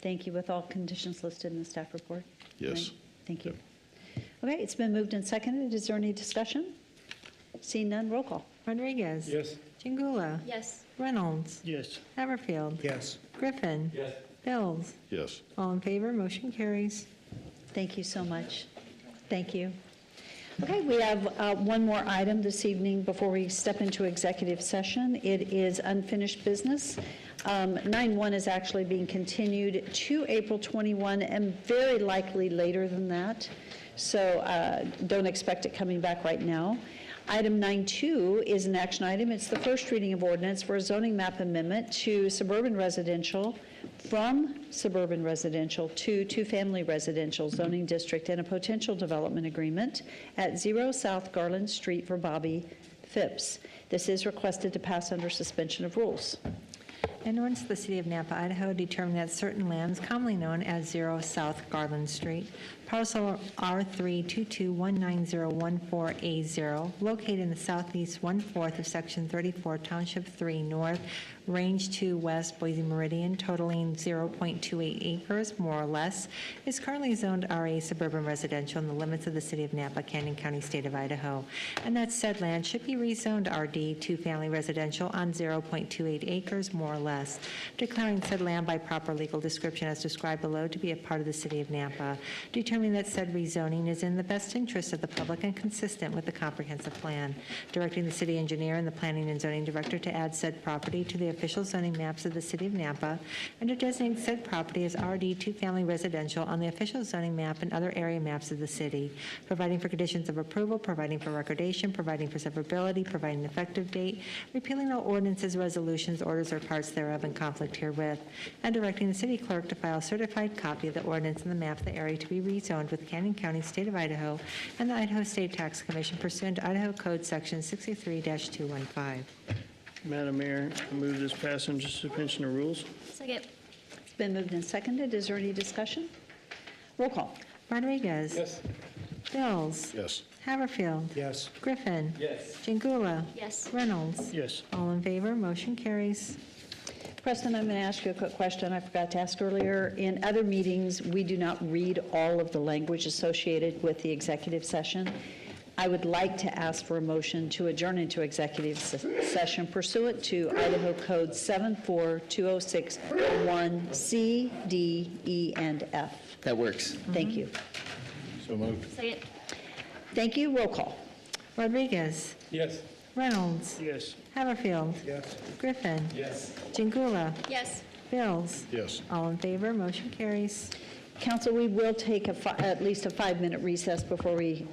Thank you. With all conditions listed in the staff report? Yes. Right. Thank you. Okay, it's been moved and seconded. Is there any discussion? Seeing none, roll call. Rodriguez? Yes. Chingula? Yes. Reynolds? Yes. Haverfield? Yes. Griffin? Yes. Bills? Yes. All in favor, motion carries. Thank you so much. Thank you. Okay, we have one more item this evening before we step into executive session. It is unfinished business. 9-1 is actually being continued to April 21 and very likely later than that. So don't expect it coming back right now. Item 9.2 is an action item. It's the first reading of ordinance for a zoning map amendment to suburban residential from suburban residential to two-family residential zoning district and a potential development agreement at 0 South Garland Street for Bobby Phipps. This is requested to pass under suspension of rules. An ordinance of the City of Napa, Idaho, determining that certain lands commonly known as 0 South Garland Street, parcel R322-19014A0, located in the southeast 1/4 of Section 34, Township 3 North, Range 2 West, Boise Meridian, totaling 0.28 acres, more or less, is currently zoned RA suburban residential in the limits of the City of Napa, Canyon County, State of Idaho, and that said land should be rezoned RD two-family residential on 0.28 acres, more or less, declaring said land by proper legal description as described below to be a part of the City of Napa, determining that said rezoning is in the best interest of the public and consistent with the comprehensive plan, directing the city engineer and the planning and zoning director to add said property to the official zoning maps of the City of Napa and to designate said property as RD two-family residential on the official zoning map and other area maps of the city, providing for conditions of approval, providing for recordation, providing for severability, providing an effective date, repealing all ordinances, resolutions, orders, or parts thereof in conflict herewith, and directing the city clerk to file a certified copy of the ordinance and the map of the area to be rezoned with Canyon County, State of Idaho, and the Idaho State Tax Commission pursuant to Idaho Code Section 63-215. Madam Mayor, I move this pass under suspension of rules. Second. It's been moved and seconded. Is there any discussion? Roll call. Rodriguez. Yes. Bills. Yes. Haverfield. Yes. Griffin. Yes. Jingula. Yes. Reynolds. Yes. All in favor, motion carries. Preston, I'm going to ask you a quick question I forgot to ask earlier. In other meetings, we do not read all of the language associated with the executive session. I would like to ask for a motion to adjourn into executive session pursuant to Idaho Code 74206(1), D, E, and F. That works. Thank you. So moved. Second. Thank you. Roll call. Rodriguez. Yes. Reynolds. Yes. Haverfield. Yes. Griffin. Yes. Jingula. Yes. Bills. Yes. All in favor, motion carries. Council, we will take at least a 5-minute recess before we